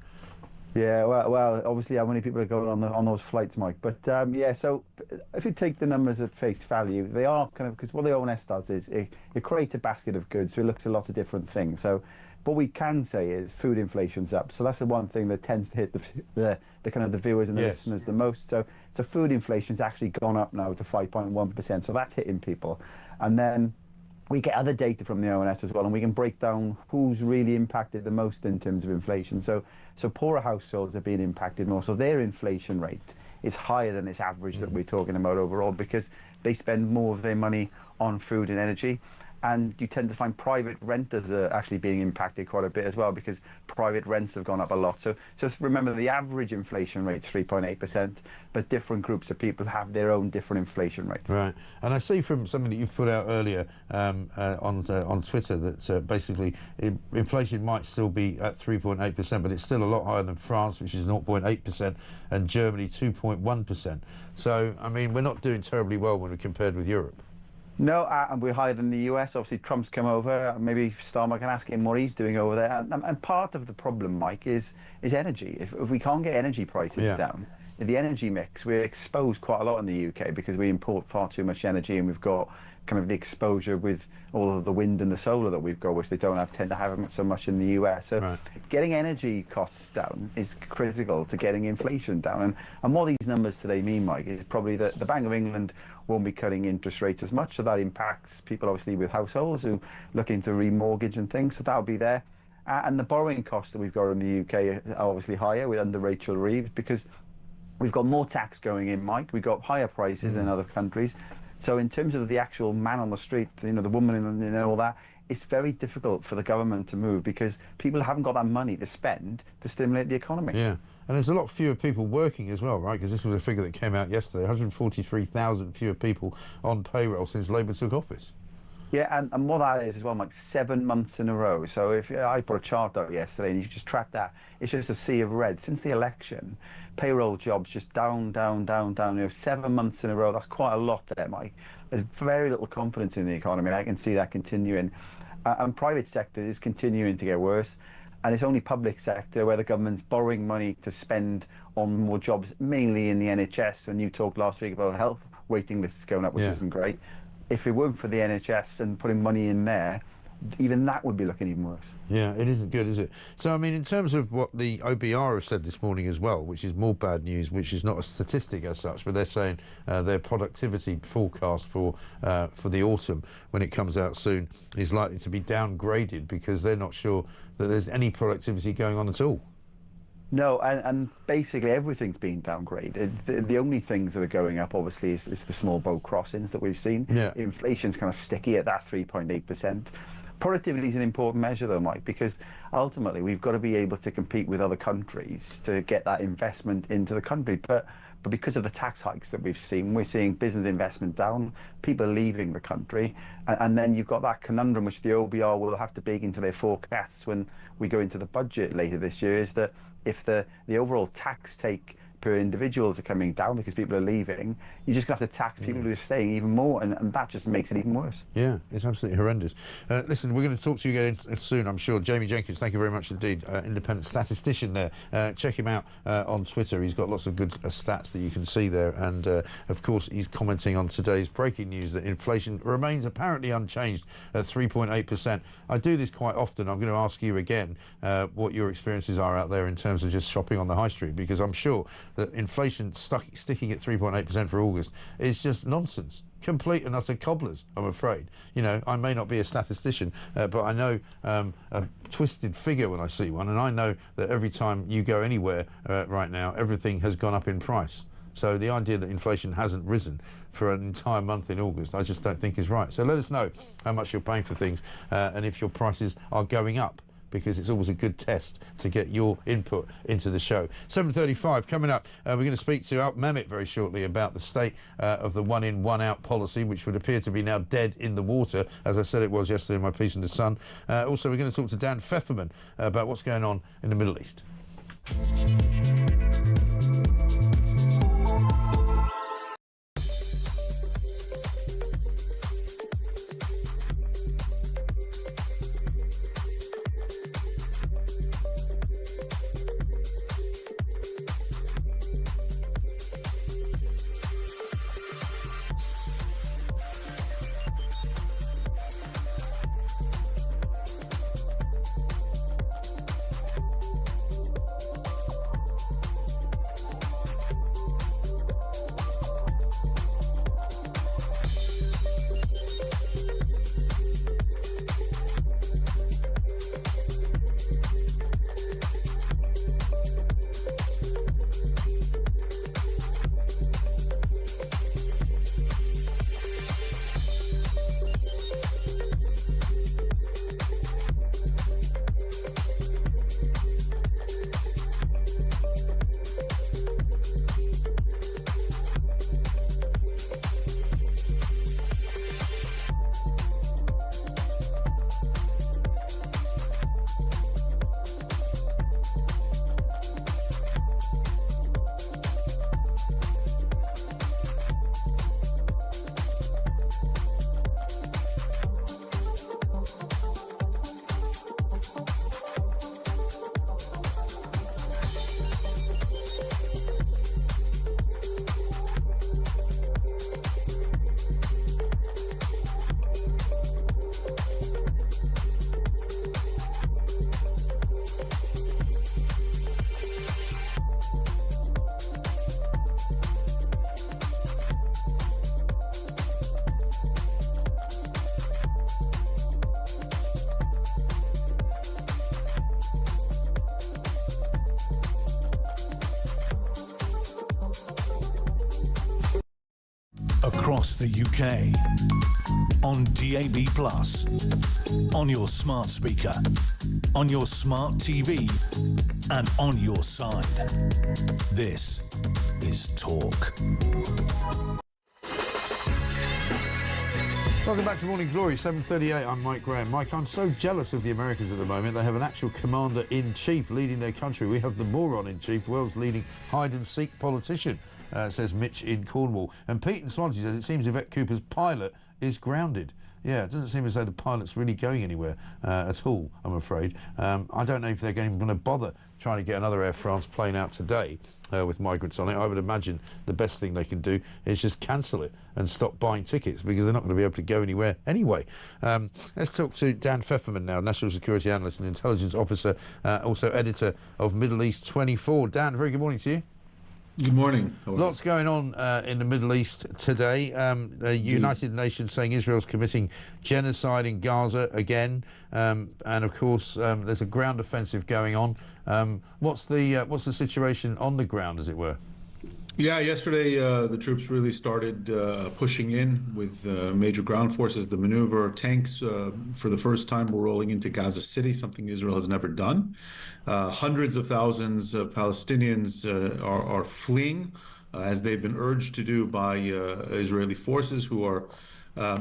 Yeah, well, obviously how many people are going on those flights, Mike. But yeah, so if you take the numbers at face value, they are kind of, because what the ONS does is it creates a basket of goods, so it looks at a lot of different things. So what we can say is food inflation's up. So that's the one thing that tends to hit the kind of the viewers and the listeners the most. So food inflation's actually gone up now to 5.1%. So that's hitting people. And then we get other data from the ONS as well, and we can break down who's really impacted the most in terms of inflation. So poorer households are being impacted more. So their inflation rate is higher than this average that we're talking about overall, because they spend more of their money on food and energy. And you tend to find private renters are actually being impacted quite a bit as well, because private rents have gone up a lot. So remember, the average inflation rate is 3.8%, but different groups of people have their own different inflation rates. Right. And I see from something that you've put out earlier on Twitter that basically inflation might still be at 3.8%, but it's still a lot higher than France, which is 0.8%, and Germany 2.1%. So, I mean, we're not doing terribly well when we're compared with Europe. No, and we're higher than the US. Obviously, Trump's come over. Maybe Starmer can ask him what he's doing over there. And part of the problem, Mike, is energy. If we can't get energy prices down, the energy mix, we're exposed quite a lot in the UK because we import far too much energy, and we've got kind of the exposure with all of the wind and the solar that we've got, which they don't tend to have so much in the US. So getting energy costs down is critical to getting inflation down. And what these numbers today mean, Mike, is probably that the Bank of England won't be cutting interest rates as much, so that impacts people obviously with households who looking to remortgage and things, so that'll be there. And the borrowing costs that we've got in the UK are obviously higher under Rachel Reeves, because we've got more tax going in, Mike. We've got higher prices in other countries. So in terms of the actual man on the street, the woman and all that, it's very difficult for the government to move because people haven't got that money to spend to stimulate the economy. Yeah, and there's a lot fewer people working as well, right? Because this was a figure that came out yesterday, 143,000 fewer people on payroll since Labour took office. Yeah, and what that is as well, like 7 months in a row. So if I put a chart out yesterday and you just track that, it's just a sea of red. Since the election, payroll jobs just down, down, down, down. 7 months in a row, that's quite a lot there, Mike. There's very little confidence in the economy, and I can see that continuing. And private sector is continuing to get worse. And it's only public sector where the government's borrowing money to spend on more jobs, mainly in the NHS. And you talked last week about health waiting lists going up, which isn't great. If it weren't for the NHS and putting money in there, even that would be looking even worse. Yeah, it isn't good, is it? So, I mean, in terms of what the OBR have said this morning as well, which is more bad news, which is not a statistic as such, but they're saying their productivity forecast for the autumn, when it comes out soon, is likely to be downgraded because they're not sure that there's any productivity going on at all. No, and basically everything's been downgraded. The only things that are going up, obviously, is the small boat crossings that we've seen. Yeah. Inflation's kind of sticky at that 3.8%. Productivity is an important measure, though, Mike, because ultimately we've got to be able to compete with other countries to get that investment into the country. But because of the tax hikes that we've seen, we're seeing business investment down, people leaving the country, and then you've got that conundrum which the OBR will have to bake into their forecasts when we go into the budget later this year, is that if the overall tax take per individuals are coming down because people are leaving, you're just going to have to tax people who are staying even more, and that just makes it even worse. Yeah, it's absolutely horrendous. Listen, we're going to talk to you again soon, I'm sure. Jamie Jenkins, thank you very much indeed. Independent statistician there. Check him out on Twitter. He's got lots of good stats that you can see there. And, of course, he's commenting on today's breaking news that inflation remains apparently unchanged at 3.8%. I do this quite often. I'm going to ask you again what your experiences are out there in terms of just shopping on the high street, because I'm sure that inflation sticking at 3.8% for August is just nonsense. Complete and utter cobblers, I'm afraid. You know, I may not be a statistician, but I know a twisted figure when I see one, and I know that every time you go anywhere right now, everything has gone up in price. So the idea that inflation hasn't risen for an entire month in August, I just don't think is right. So let us know how much you're paying for things and if your prices are going up, because it's always a good test to get your input into the show. 7:35 coming up. We're going to speak to Alp Mehmet very shortly about the state of the one-in, one-out policy, which would appear to be now dead in the water, as I said it was yesterday in my piece in The Sun. Also, we're going to talk to Dan Pfefferman about what's going on in the Middle East. across the UK, on DAB+, on your smart speaker, on your smart TV, and on your side. This is Talk. Welcome back to Morning Glory, 7:38. I'm Mike Graham. Mike, I'm so jealous of the Americans at the moment. They have an actual commander-in-chief leading their country. We have the moron-in-chief, world's leading hide-and-seek politician, says Mitch in Cornwall. And Pete in Swansea says it seems Yvette Cooper's pilot is grounded. Yeah, it doesn't seem as though the pilot's really going anywhere at all, I'm afraid. I don't know if they're going to bother trying to get another Air France plane out today with migrants on it. I would imagine the best thing they can do is just cancel it and stop buying tickets, because they're not going to be able to go anywhere anyway. Let's talk to Dan Pfefferman now, National Security Analyst and Intelligence Officer, also editor of Middle East 24. Dan, very good morning to you. Good morning. Lots going on in the Middle East today. The United Nations saying Israel's committing genocide in Gaza again, and of course there's a ground offensive going on. What's the situation on the ground, as it were? Yeah, yesterday the troops really started pushing in with major ground forces. The maneuver tanks, for the first time, were rolling into Gaza City, something Israel has never done. Hundreds of thousands of Palestinians are fleeing, as they've been urged to do by Israeli forces, who are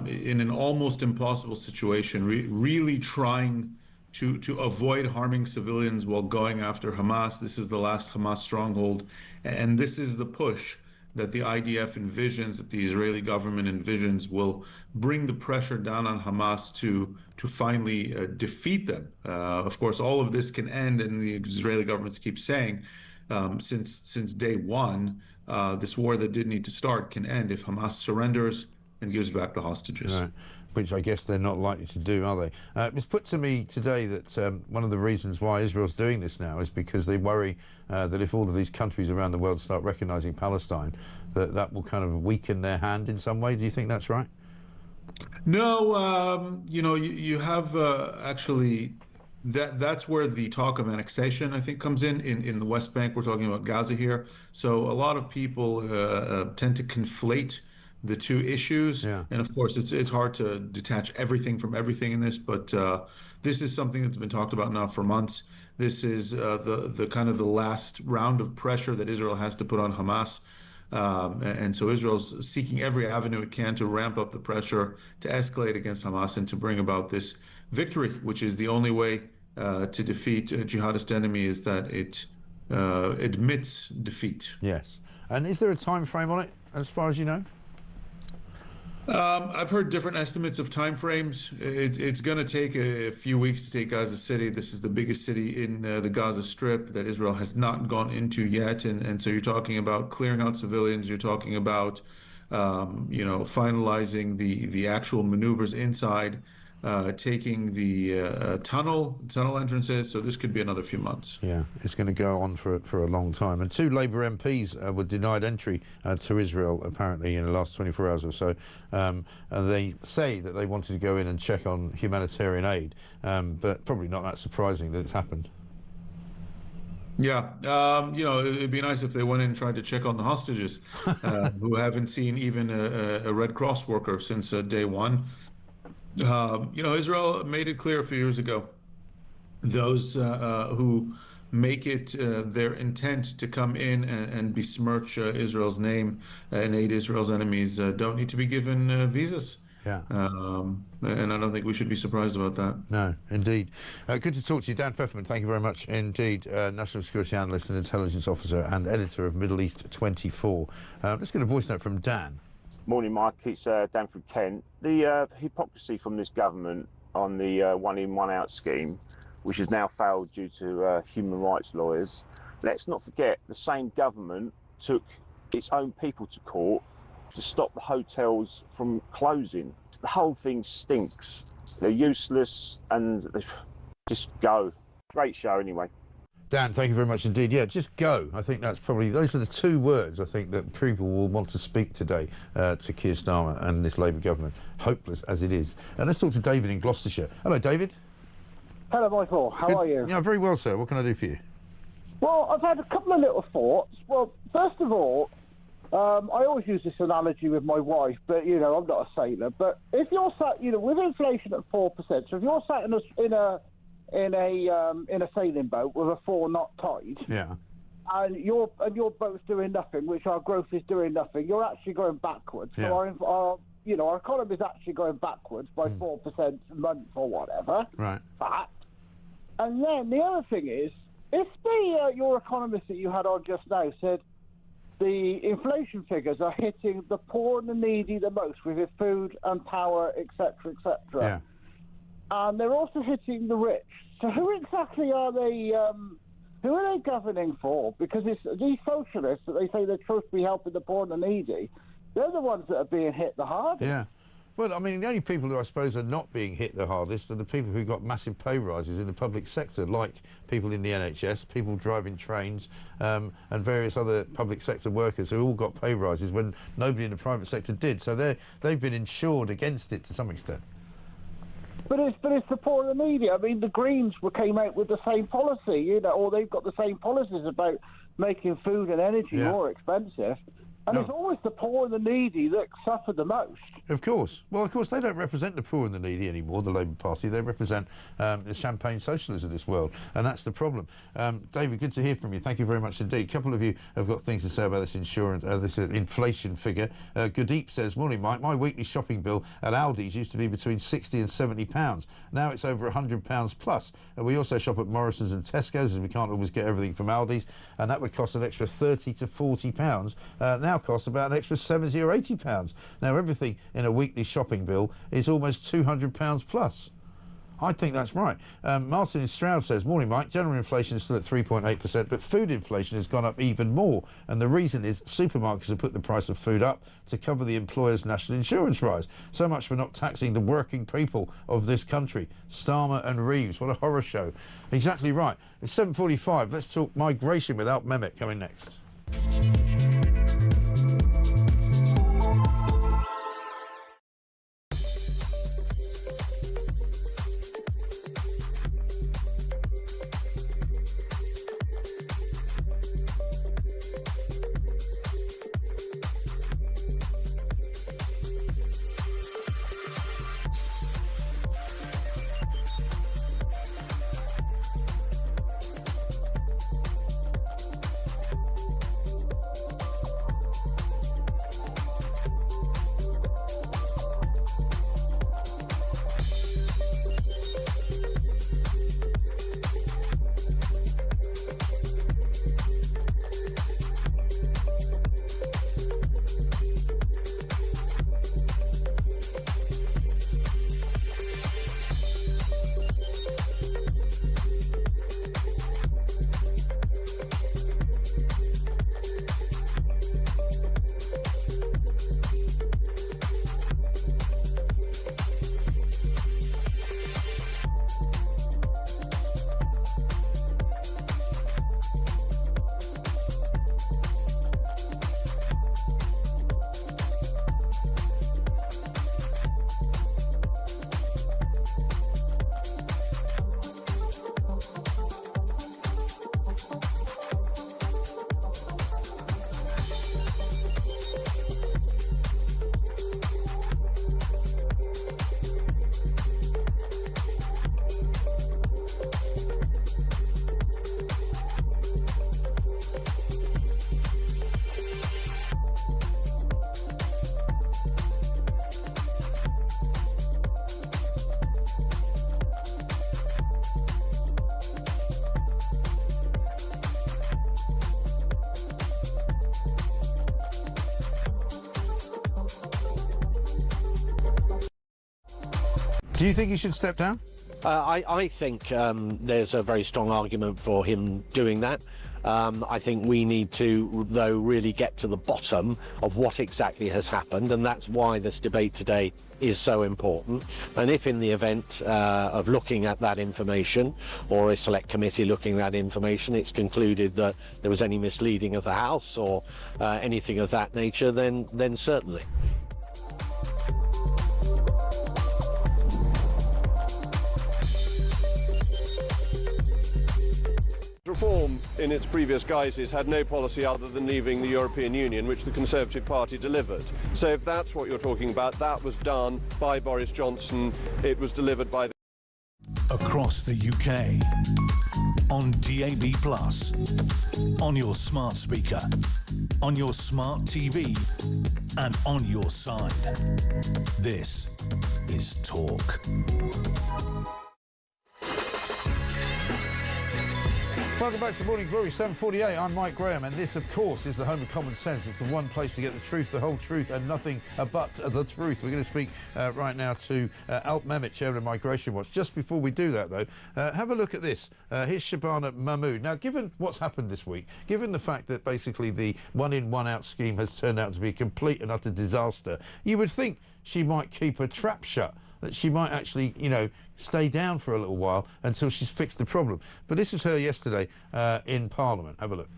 in an almost impossible situation, really trying to avoid harming civilians while going after Hamas. This is the last Hamas stronghold, and this is the push that the IDF envisions, that the Israeli government envisions, will bring the pressure down on Hamas to finally defeat them. Of course, all of this can end, and the Israeli government keeps saying, since day one, this war that did need to start can end if Hamas surrenders and gives back the hostages. Right. Which I guess they're not likely to do, are they? It was put to me today that one of the reasons why Israel's doing this now is because they worry that if all of these countries around the world start recognising Palestine, that will kind of weaken their hand in some way. Do you think that's right? No, you have actually... That's where the talk of annexation, I think, comes in the West Bank. We're talking about Gaza here. So a lot of people tend to conflate the two issues. Yeah. And of course, it's hard to detach everything from everything in this, but this is something that's been talked about now for months. This is the kind of the last round of pressure that Israel has to put on Hamas. And so Israel's seeking every avenue it can to ramp up the pressure, to escalate against Hamas, and to bring about this victory, which is the only way to defeat a jihadist enemy, is that it admits defeat. Yes. And is there a time frame on it, as far as you know? I've heard different estimates of timeframes. It's going to take a few weeks to take Gaza City. This is the biggest city in the Gaza Strip that Israel has not gone into yet, and so you're talking about clearing out civilians. You're talking about finalizing the actual maneuvers inside, taking the tunnel entrances. So this could be another few months. Yeah, it's going to go on for a long time. And 2 Labour MPs were denied entry to Israel, apparently, in the last 24 hours or so. And they say that they wanted to go in and check on humanitarian aid, but probably not that surprising that it's happened. Yeah, it'd be nice if they went in and tried to check on the hostages, who haven't seen even a Red Cross worker since day one. Israel made it clear a few years ago, those who make it their intent to come in and besmirch Israel's name and aid Israel's enemies don't need to be given visas. Yeah. And I don't think we should be surprised about that. No, indeed. Good to talk to you, Dan Pfefferman. Thank you very much indeed. National Security Analyst and Intelligence Officer and Editor of Middle East 24. Let's get a voice note from Dan. Morning, Mike. It's Dan from Kent. The hypocrisy from this government on the one-in, one-out scheme, which has now failed due to human rights lawyers. Let's not forget the same government took its own people to court to stop the hotels from closing. The whole thing stinks. They're useless and they just go. Great show anyway. Dan, thank you very much indeed. Yeah, just go. I think that's probably, those are the 2 words I think that people will want to speak today to Keir Starmer and this Labour government, hopeless as it is. And let's talk to David in Gloucestershire. Hello, David. Hello, Michael. How are you? Yeah, very well, sir. What can I do for you? Well, I've had a couple of little thoughts. Well, first of all, I always use this analogy with my wife, but I'm not a sailor. But if you're sat, with inflation at 4%, so if you're sat in a sailing boat with a 4-knot tide, yeah, and your boat's doing nothing, which our growth is doing nothing, you're actually going backwards. Yeah. So our economy is actually going backwards by 4% a month or whatever. Right. Fact. And then the other thing is, if your economist that you had on just now said the inflation figures are hitting the poor and the needy the most with their food and power, etc., etc., yeah, and they're also hitting the rich. So who exactly are they? Who are they governing for? Because it's these socialists that they say they're supposed to be helping the poor and the needy. They're the ones that are being hit the hardest. yeah. Well, I mean, the only people who I suppose are not being hit the hardest are the people who got massive pay rises in the public sector, like people in the NHS, people driving trains, and various other public sector workers who all got pay rises when nobody in the private sector did. So they've been insured against it to some extent. But it's the poor and the needy. I mean, the Greens came out with the same policy, or they've got the same policies about making food and energy more expensive. And it's always the poor and the needy that suffer the most. Of course. Well, of course, they don't represent the poor and the needy anymore, the Labour Party. They represent the champagne socialists of this world, and that's the problem. David, good to hear from you. Thank you very much indeed. A couple of you have got things to say about this this inflation figure. Gurdeep says, morning, Mike. My weekly shopping bill at Aldi's used to be between £60 and £70. Now it's over £100 plus. We also shop at Morrison's and Tesco's, as we can't always get everything from Aldi's, and that would cost an extra £30 to £40. Now costs about an extra £70 or £80. Now everything in a weekly shopping bill is almost £200 plus. I think that's right. Martin in Stroud says, morning Mike, general inflation is still at 3.8%, but food inflation has gone up even more, and the reason is supermarkets have put the price of food up to cover the employer's national insurance rise. So much for not taxing the working people of this country. Starmer and Reeves, what a horror show. Exactly right. It's 7:45. Let's talk migration without Mehmet coming next. Do you think he should step down? I think there's a very strong argument for him doing that. I think we need to, though, really get to the bottom of what exactly has happened, and that's why this debate today is so important. And if in the event of looking at that information, or a select committee looking at that information, it's concluded that there was any misleading of the House or anything of that nature, then certainly. reform in its previous guises had no policy other than leaving the European Union, which the Conservative Party delivered. So if that's what you're talking about, that was done by Boris Johnson. It was delivered by the... Across the UK, on DAB+, on your smart speaker, on your smart TV, and on your side. This is Talk. Welcome back to Morning Glory, 7:48. I'm Mike Graham, and this, of course, is the home of common sense. It's the one place to get the truth, the whole truth, and nothing but the truth. We're going to speak right now to Alp Mehmet, Chairman of Migration Watch. Just before we do that, though, have a look at this. Here's Shabana Mahmood. Now, given what's happened this week, given the fact that basically the one-in, one-out scheme has turned out to be a complete and utter disaster, you would think she might keep her trap shut, that she might actually, you know, stay down for a little while until she's fixed the problem. But this was her yesterday in Parliament. Have a look.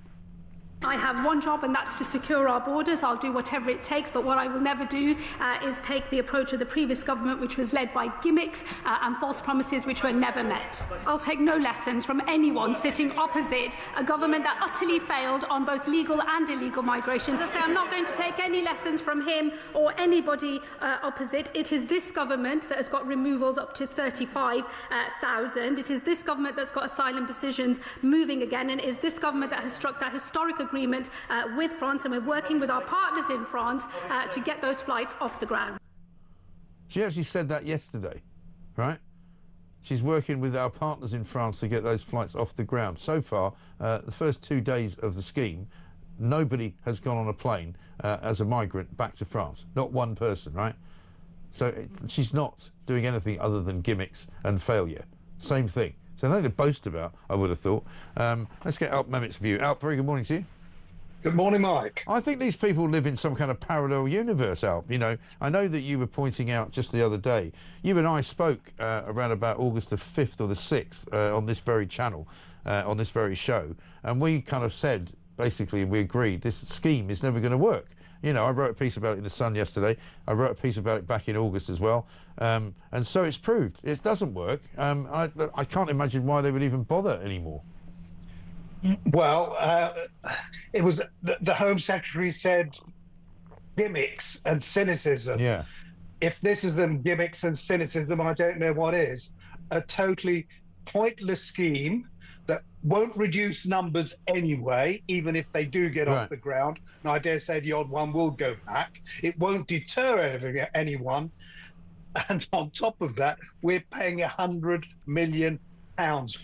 I have one job, and that's to secure our borders. I'll do whatever it takes, but what I will never do is take the approach of the previous government, which was led by gimmicks and false promises which were never met. I'll take no lessons from anyone sitting opposite a government that utterly failed on both legal and illegal migration. As I say, I'm not going to take any lessons from him or anybody opposite. It is this government that has got removals up to 35,000. It is this government that's got asylum decisions moving again, and it is this government that has struck that historic agreement with France, and we're working with our partners in France to get those flights off the ground. She actually said that yesterday, right? She's working with our partners in France to get those flights off the ground. So far, the first 2 days of the scheme, nobody has gone on a plane as a migrant back to France. Not one person, right? So she's not doing anything other than gimmicks and failure. Same thing. So nothing to boast about, I would have thought. Let's get Alp Mehmet's view. Alp, very good morning to you. Good morning, Mike. I think these people live in some kind of parallel universe, Alp. You know, I know that you were pointing out just the other day, you and I spoke around about August the 5th or the 6th on this very channel, on this very show, and we kind of said, basically, we agreed this scheme is never going to work. You know, I wrote a piece about it in The Sun yesterday. I wrote a piece about it back in August as well. And so it's proved. It doesn't work. I can't imagine why they would even bother anymore. Well, it was the Home Secretary said gimmicks and cynicism. Yeah. If this isn't gimmicks and cynicism, I don't know what is. A totally pointless scheme that won't reduce numbers anyway, even if they do get off the ground. And I dare say the odd one will go back. It won't deter anyone. And on top of that, we're paying £100 million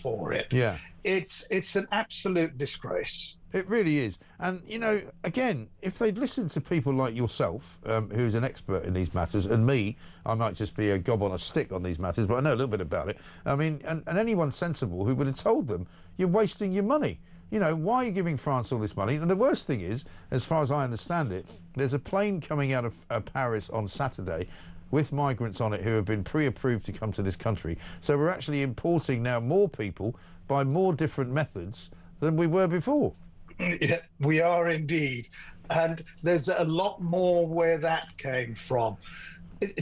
for it. Yeah. It's an absolute disgrace. It really is. And, you know, again, if they'd listened to people like yourself, who's an expert in these matters, and me, I might just be a gob on a stick on these matters, but I know a little bit about it. I mean, and anyone sensible who would have told them, you're wasting your money. You know, why are you giving France all this money? And the worst thing is, as far as I understand it, there's a plane coming out of Paris on Saturday with migrants on it who have been pre-approved to come to this country. So we're actually importing now more people by more different methods than we were before. Yeah, we are indeed. And there's a lot more where that came from.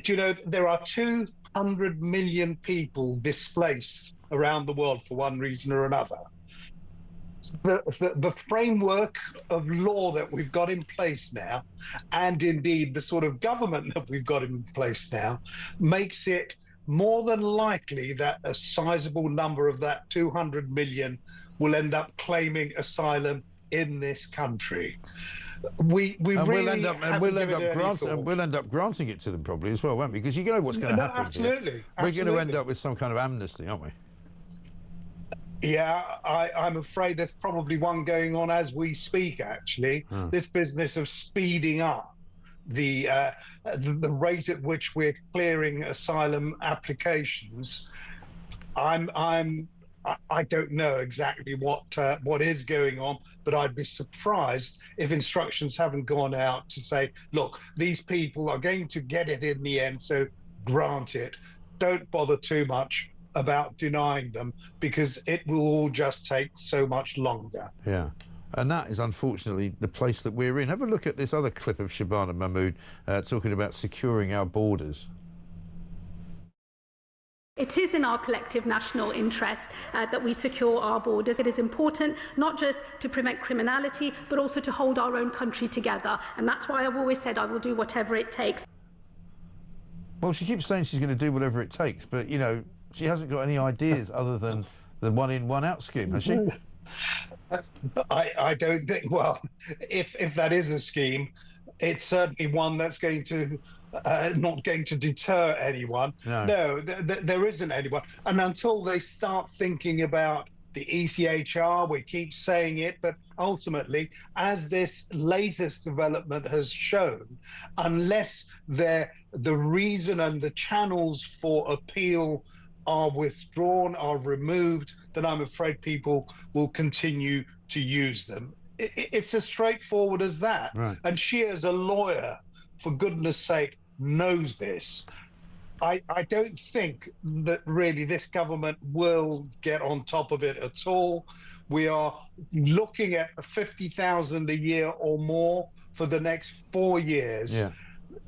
You know, there are 200 million people displaced around the world for one reason or another. The framework of law that we've got in place now, and indeed the sort of government that we've got in place now, makes it more than likely that a sizable number of that 200 million will end up claiming asylum in this country. We'll end up granting it to them probably as well, won't we? Because you know what's going to happen. Absolutely. We're going to end up with some kind of amnesty, aren't we? Yeah, I'm afraid there's probably one going on as we speak, actually. This business of speeding up the rate at which we're clearing asylum applications. I don't know exactly what is going on, but I'd be surprised if instructions haven't gone out to say, look, these people are going to get it in the end, so grant it. Don't bother too much about denying them, because it will all just take so much longer. Yeah. And that is unfortunately the place that we're in. Have a look at this other clip of Shabana Mahmood talking about securing our borders. It is in our collective national interest that we secure our borders. It is important not just to prevent criminality, but also to hold our own country together. And that's why I've always said I will do whatever it takes. Well, she keeps saying she's going to do whatever it takes, but, you know, she hasn't got any ideas other than the one-in, one-out scheme, has she? I don't think, well, if that is a scheme, it's certainly one that's going to not going to deter anyone. No, there isn't anyone. And until they start thinking about the ECHR, we keep saying it, but ultimately, as this latest development has shown, unless the reason and the channels for appeal are withdrawn, are removed, then I'm afraid people will continue to use them. It's as straightforward as that. Right. And she, as a lawyer, for goodness sake, knows this. I don't think that really this government will get on top of it at all. We are looking at 50,000 a year or more for the next 4 years. Yeah.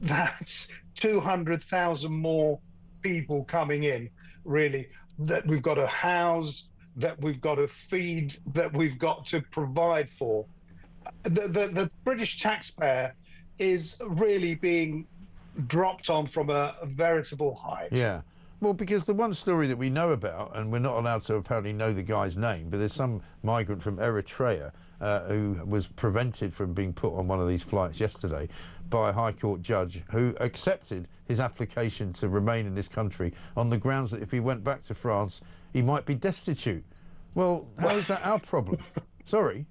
That's 200,000 more people coming in, really, that we've got to house, that we've got to feed, that we've got to provide for. The British taxpayer is really being dropped on from a veritable height. Yeah. Well, because the one story that we know about, and we're not allowed to apparently know the guy's name, but there's some migrant from Eritrea who was prevented from being put on one of these flights yesterday by a High Court judge who accepted his application to remain in this country on the grounds that if he went back to France, he might be destitute. Well, how is that our problem? Sorry.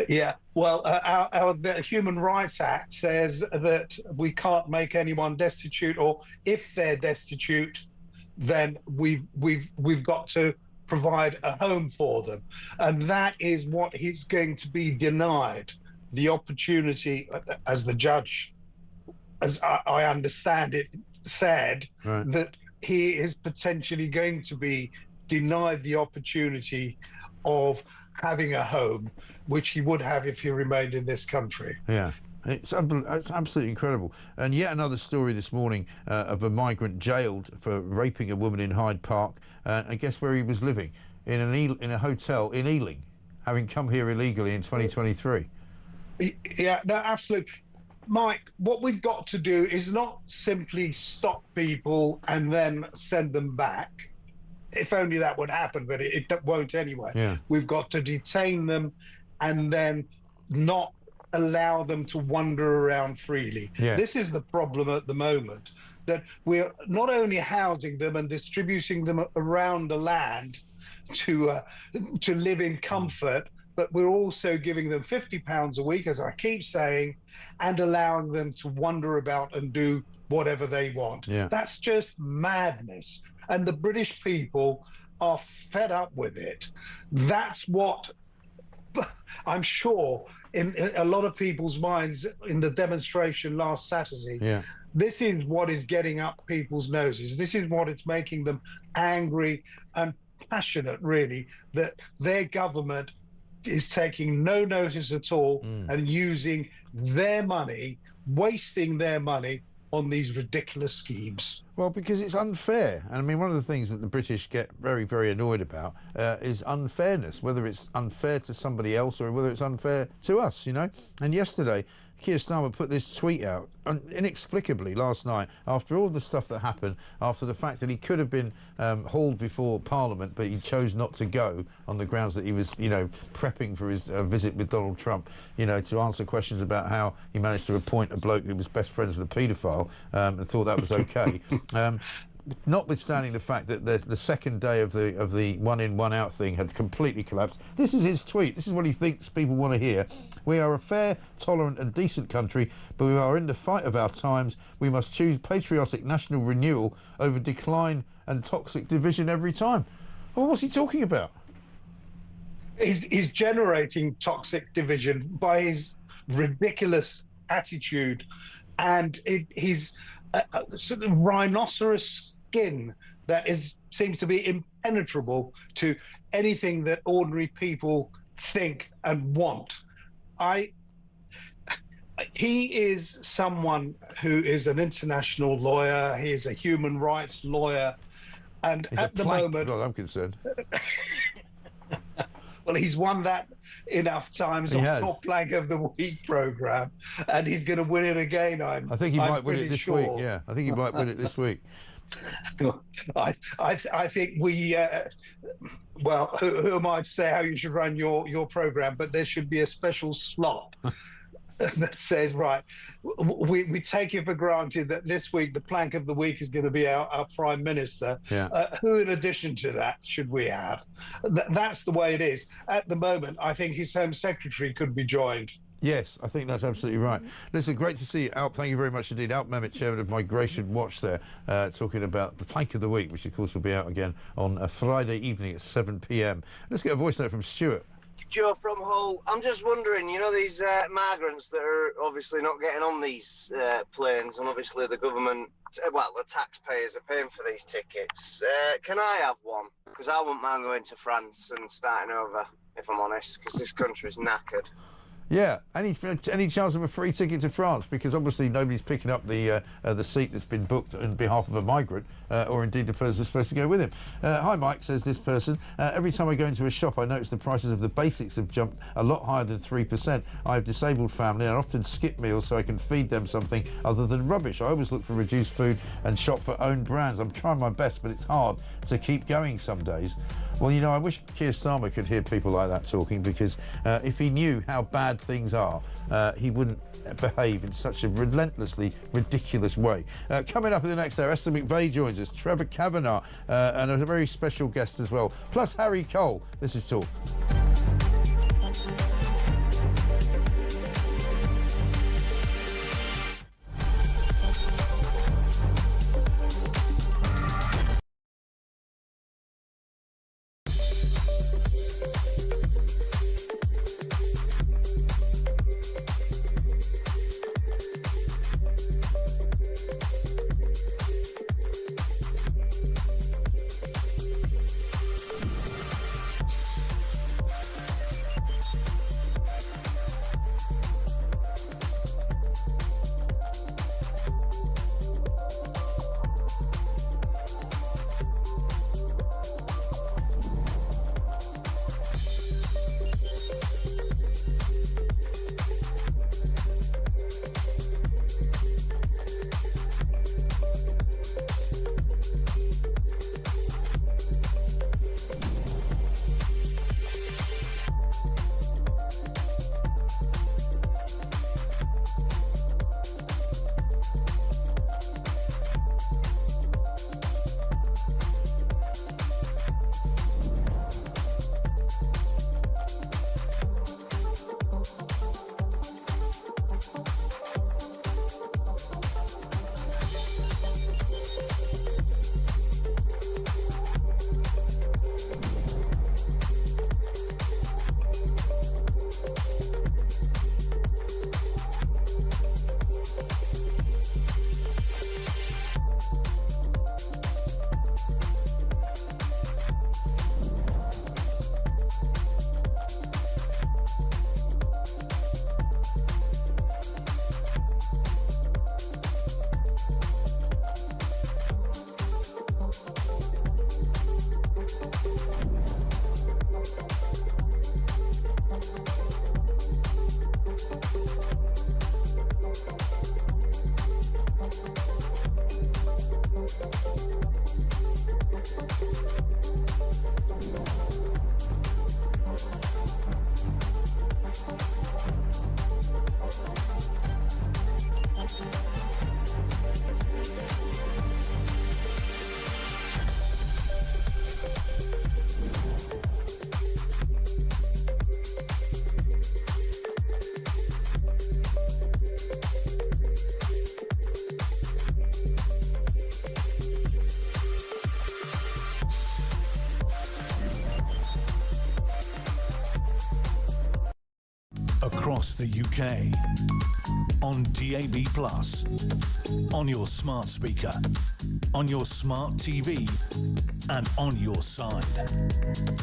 Yeah, well, the Human Rights Act says that we can't make anyone destitute, or if they're destitute, then we've got to provide a home for them, and that is what he's going to be denied the opportunity, as the judge, as I understand it, said, right, that he is potentially going to be denied the opportunity of having a home, which he would have if he remained in this country. Yeah. It's absolutely incredible. And yet another story this morning of a migrant jailed for raping a woman in Hyde Park. And guess where he was living? In a hotel in Ealing, having come here illegally in 2023. Yeah, no, absolutely. Mike, what we've got to do is not simply stop people and then send them back. If only that would happen, but it won't anyway. Yeah. We've got to detain them and then not allow them to wander around freely. Yeah. This is the problem at the moment, that we're not only housing them and distributing them around the land to live in comfort, but we're also giving them £50 a week, as I keep saying, and allowing them to wander about and do whatever they want. Yeah. That's just madness. And the British people are fed up with it. That's what I'm sure in a lot of people's minds in the demonstration last Saturday. Yeah. This is what is getting up people's noses. This is what is making them angry and passionate, really, that their government is taking no notice at all and using their money, wasting their money on these ridiculous schemes. Well, because it's unfair. And I mean, one of the things that the British get very, very annoyed about is unfairness, whether it's unfair to somebody else or whether it's unfair to us, you know. And yesterday, Keir Starmer put this tweet out inexplicably last night after all the stuff that happened, after the fact that he could have been hauled before Parliament, but he chose not to go on the grounds that he was, you know, prepping for his visit with Donald Trump, you know, to answer questions about how he managed to appoint a bloke who was best friends with a paedophile and thought that was okay. Notwithstanding the fact that the second day of the one-in, one-out thing had completely collapsed. This is his tweet. This is what he thinks people want to hear. We are a fair, tolerant and decent country, but we are in the fight of our times. We must choose patriotic national renewal over decline and toxic division every time. Well, what's he talking about? He's generating toxic division by his ridiculous attitude and his sort of rhinoceros skin that seems to be impenetrable to anything that ordinary people think and want. he is someone who is an international lawyer. He is a human rights lawyer. And He's at the moment, well, I'm concerned. well, he's won that enough times He on has. Top Plank of the Week programme, and he's going to win it again. I think he might win it this week. Sure. Yeah, I think he might win it this week. I think we. Well, who am I to say how you should run your programme? But there should be a special slot that says, right, we take it for granted that this week the plank of the week is going to be our Prime Minister. Yeah. Who in addition to that should we have? That's the way it is. At the moment, I think his Home Secretary could be joined. Yes, I think that's absolutely right. Listen, great to see you, Alp. Thank you very much indeed. Alp Mehmet, Chairman of Migration Watch there, talking about the plank of the week, which of course will be out again on a Friday evening at 7 p.m. Let's get a voice note from Stuart. Joe from Hull. I'm just wondering, you know, these migrants that are obviously not getting on these planes, and obviously the government, well, the taxpayers are paying for these tickets. Can I have one? Because I wouldn't mind going to France and starting over, if I'm honest, because this country's knackered. Yeah, any chance of a free ticket to France? Because obviously nobody's picking up the seat that's been booked on behalf of a migrant, or indeed the person who's supposed to go with him. Hi, Mike, says this person. Every time I go into a shop, I notice the prices of the basics have jumped a lot higher than 3%. I have disabled family and I often skip meals so I can feed them something other than rubbish. I always look for reduced food and shop for own brands. I'm trying my best, but it's hard to keep going some days. Well, you know, I wish Keir Starmer could hear people like that talking, because if he knew how bad things are, he wouldn't behave in such a relentlessly ridiculous way. Coming up in the next hour, Esther McVeigh joins us, Trevor Kavanagh, and a very special guest as well, plus Harry Cole. This is Talk. Across the UK, on DAB+, on your smart speaker, on your smart TV, and on your side.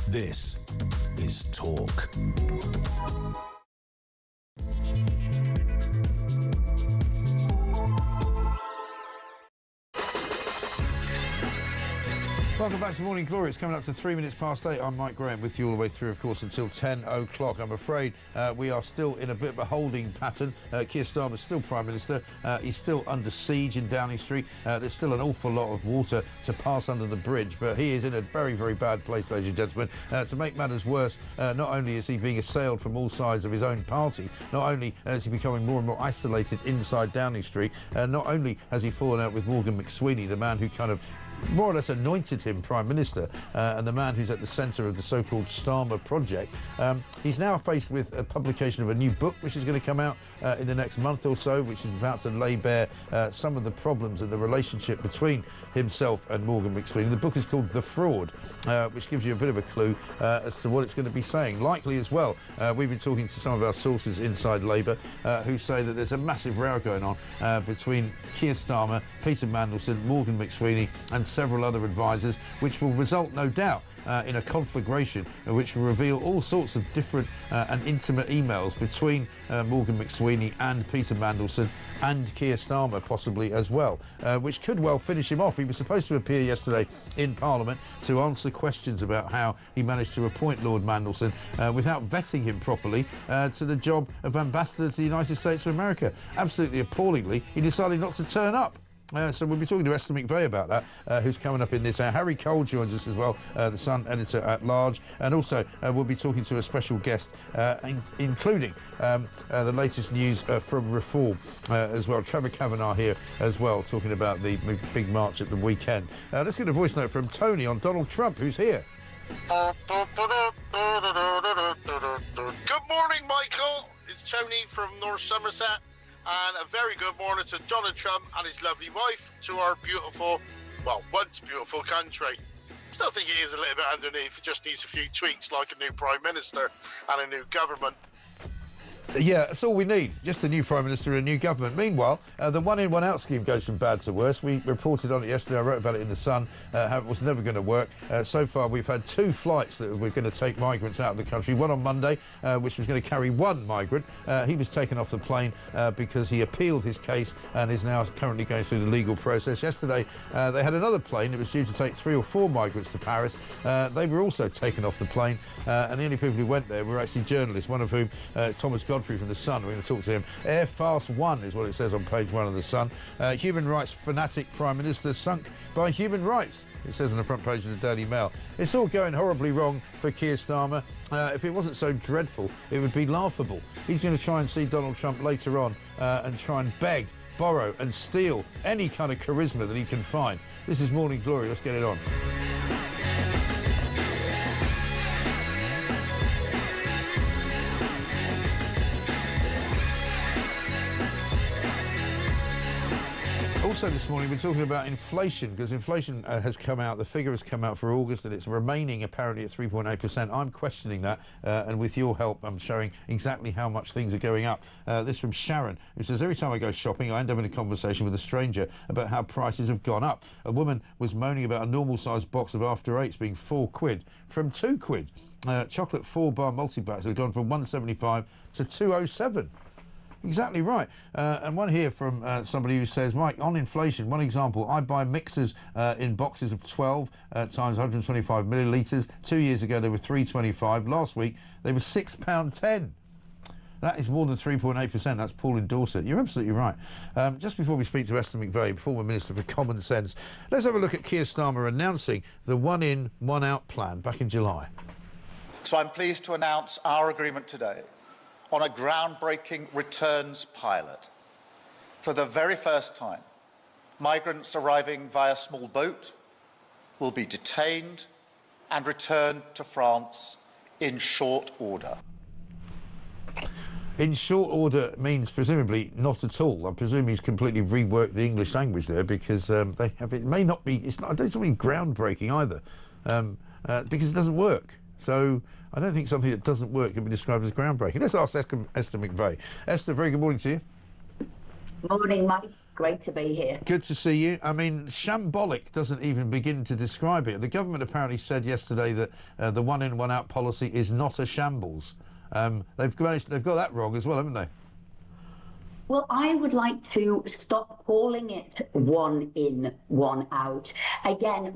This is Talk. Welcome back to Morning Glory. It's coming up to 3 minutes past 8. I'm Mike Graham with you all the way through, of course, until 10 o'clock. I'm afraid we are still in a bit of a holding pattern. Keir Starmer's still Prime Minister. He's still under siege in Downing Street. There's still an awful lot of water to pass under the bridge, but he is in a very, very bad place, ladies and gentlemen. To make matters worse, not only is he being assailed from all sides of his own party, not only is he becoming more and more isolated inside Downing Street, not only has he fallen out with Morgan McSweeney, the man who kind of more or less anointed him Prime Minister, and the man who's at the centre of the so-called Starmer project. He's now faced with a publication of a new book which is going to come out in the next month or so, which is about to lay bare some of the problems and the relationship between himself and Morgan McSweeney. The book is called The Fraud, which gives you a bit of a clue as to what it's going to be saying. Likely as well, we've been talking to some of our sources inside Labour who say that there's a massive row going on between Keir Starmer, Peter Mandelson, Morgan McSweeney and several other advisers, which will result, no doubt, in a conflagration which will reveal all sorts of different and intimate emails between Morgan McSweeney and Peter Mandelson and Keir Starmer possibly as well, which could well finish him off. He was supposed to appear yesterday in Parliament to answer questions about how he managed to appoint Lord Mandelson without vetting him properly to the job of ambassador to the United States of America. Absolutely appallingly, he decided not to turn up. So we'll be talking to Esther McVeigh about that, who's coming up in this hour. Harry Cole joins us as well, the Sun editor-at-large. And also we'll be talking to a special guest, including the latest news from Reform as well. Trevor Kavanagh here as well, talking about the big march at the weekend. Let's get a voice note from Tony on Donald Trump, who's here. Good morning, Michael. It's Tony from North Somerset. And a very good morning to Donald Trump and his lovely wife, to our beautiful, well, once beautiful country. Still think it is a little bit underneath. It just needs a few tweaks, like a new Prime Minister and a new government. Yeah, that's all we need. Just a new Prime Minister and a new government. Meanwhile, the one-in, one-out scheme goes from bad to worse. We reported on it yesterday. I wrote about it in The Sun, how it was never going to work. So far, we've had 2 flights that were going to take migrants out of the country. One on Monday, which was going to carry 1 migrant. He was taken off the plane because he appealed his case and is now currently going through the legal process. Yesterday, they had another plane that was due to take 3 or 4 migrants to Paris. They were also taken off the plane, and the only people who went there were actually journalists, one of whom, Thomas Godfrey from The Sun. We're going to talk to him. Air Fast 1 is what it says on page 1 of The Sun. Human rights fanatic Prime Minister sunk by human rights, it says on the front page of the Daily Mail. It's all going horribly wrong for Keir Starmer. If it wasn't so dreadful, it would be laughable. He's going to try and see Donald Trump later on and try and beg, borrow and steal any kind of charisma that he can find. This is Morning Glory. Let's get it on. Also this morning we're talking about inflation, because inflation has come out, the figure has come out for August, and it's remaining apparently at 3.8%. I'm questioning that, and with your help I'm showing exactly how much things are going up. This from Sharon, who says, every time I go shopping I end up in a conversation with a stranger about how prices have gone up. A woman was moaning about a normal sized box of After Eights being £4 from £2. Chocolate 4-bar multi-packs have gone from £1.75 to £2.07. Exactly right. And one here from somebody who says, Mike, on inflation, one example, I buy mixers in boxes of 12 times 125 millilitres. 2 years ago, they were £3.25. Last week, they were £6.10. That is more than 3.8%. That's Paul in Dorset. You're absolutely right. Just before we speak to Esther McVeigh, former Minister for Common Sense, let's have a look at Keir Starmer announcing the one-in, one-out plan back in July. So I'm pleased to announce our agreement today on a groundbreaking returns pilot. For the very first time, migrants arriving via small boat will be detained and returned to France in short order. In short order means presumably not at all. I presume he's completely reworked the English language there, because they have, it may not be, it's not, I don't think it's groundbreaking either, because it doesn't work. So I don't think something that doesn't work can be described as groundbreaking. Let's ask Esther McVeigh. Esther, very good morning to you. Morning, Mike. Great to be here. Good to see you. I mean, shambolic doesn't even begin to describe it. The government apparently said yesterday that the one-in, one-out policy is not a shambles. They've got that wrong as well, haven't they? Well, I would like to stop calling it one in, one out. Again,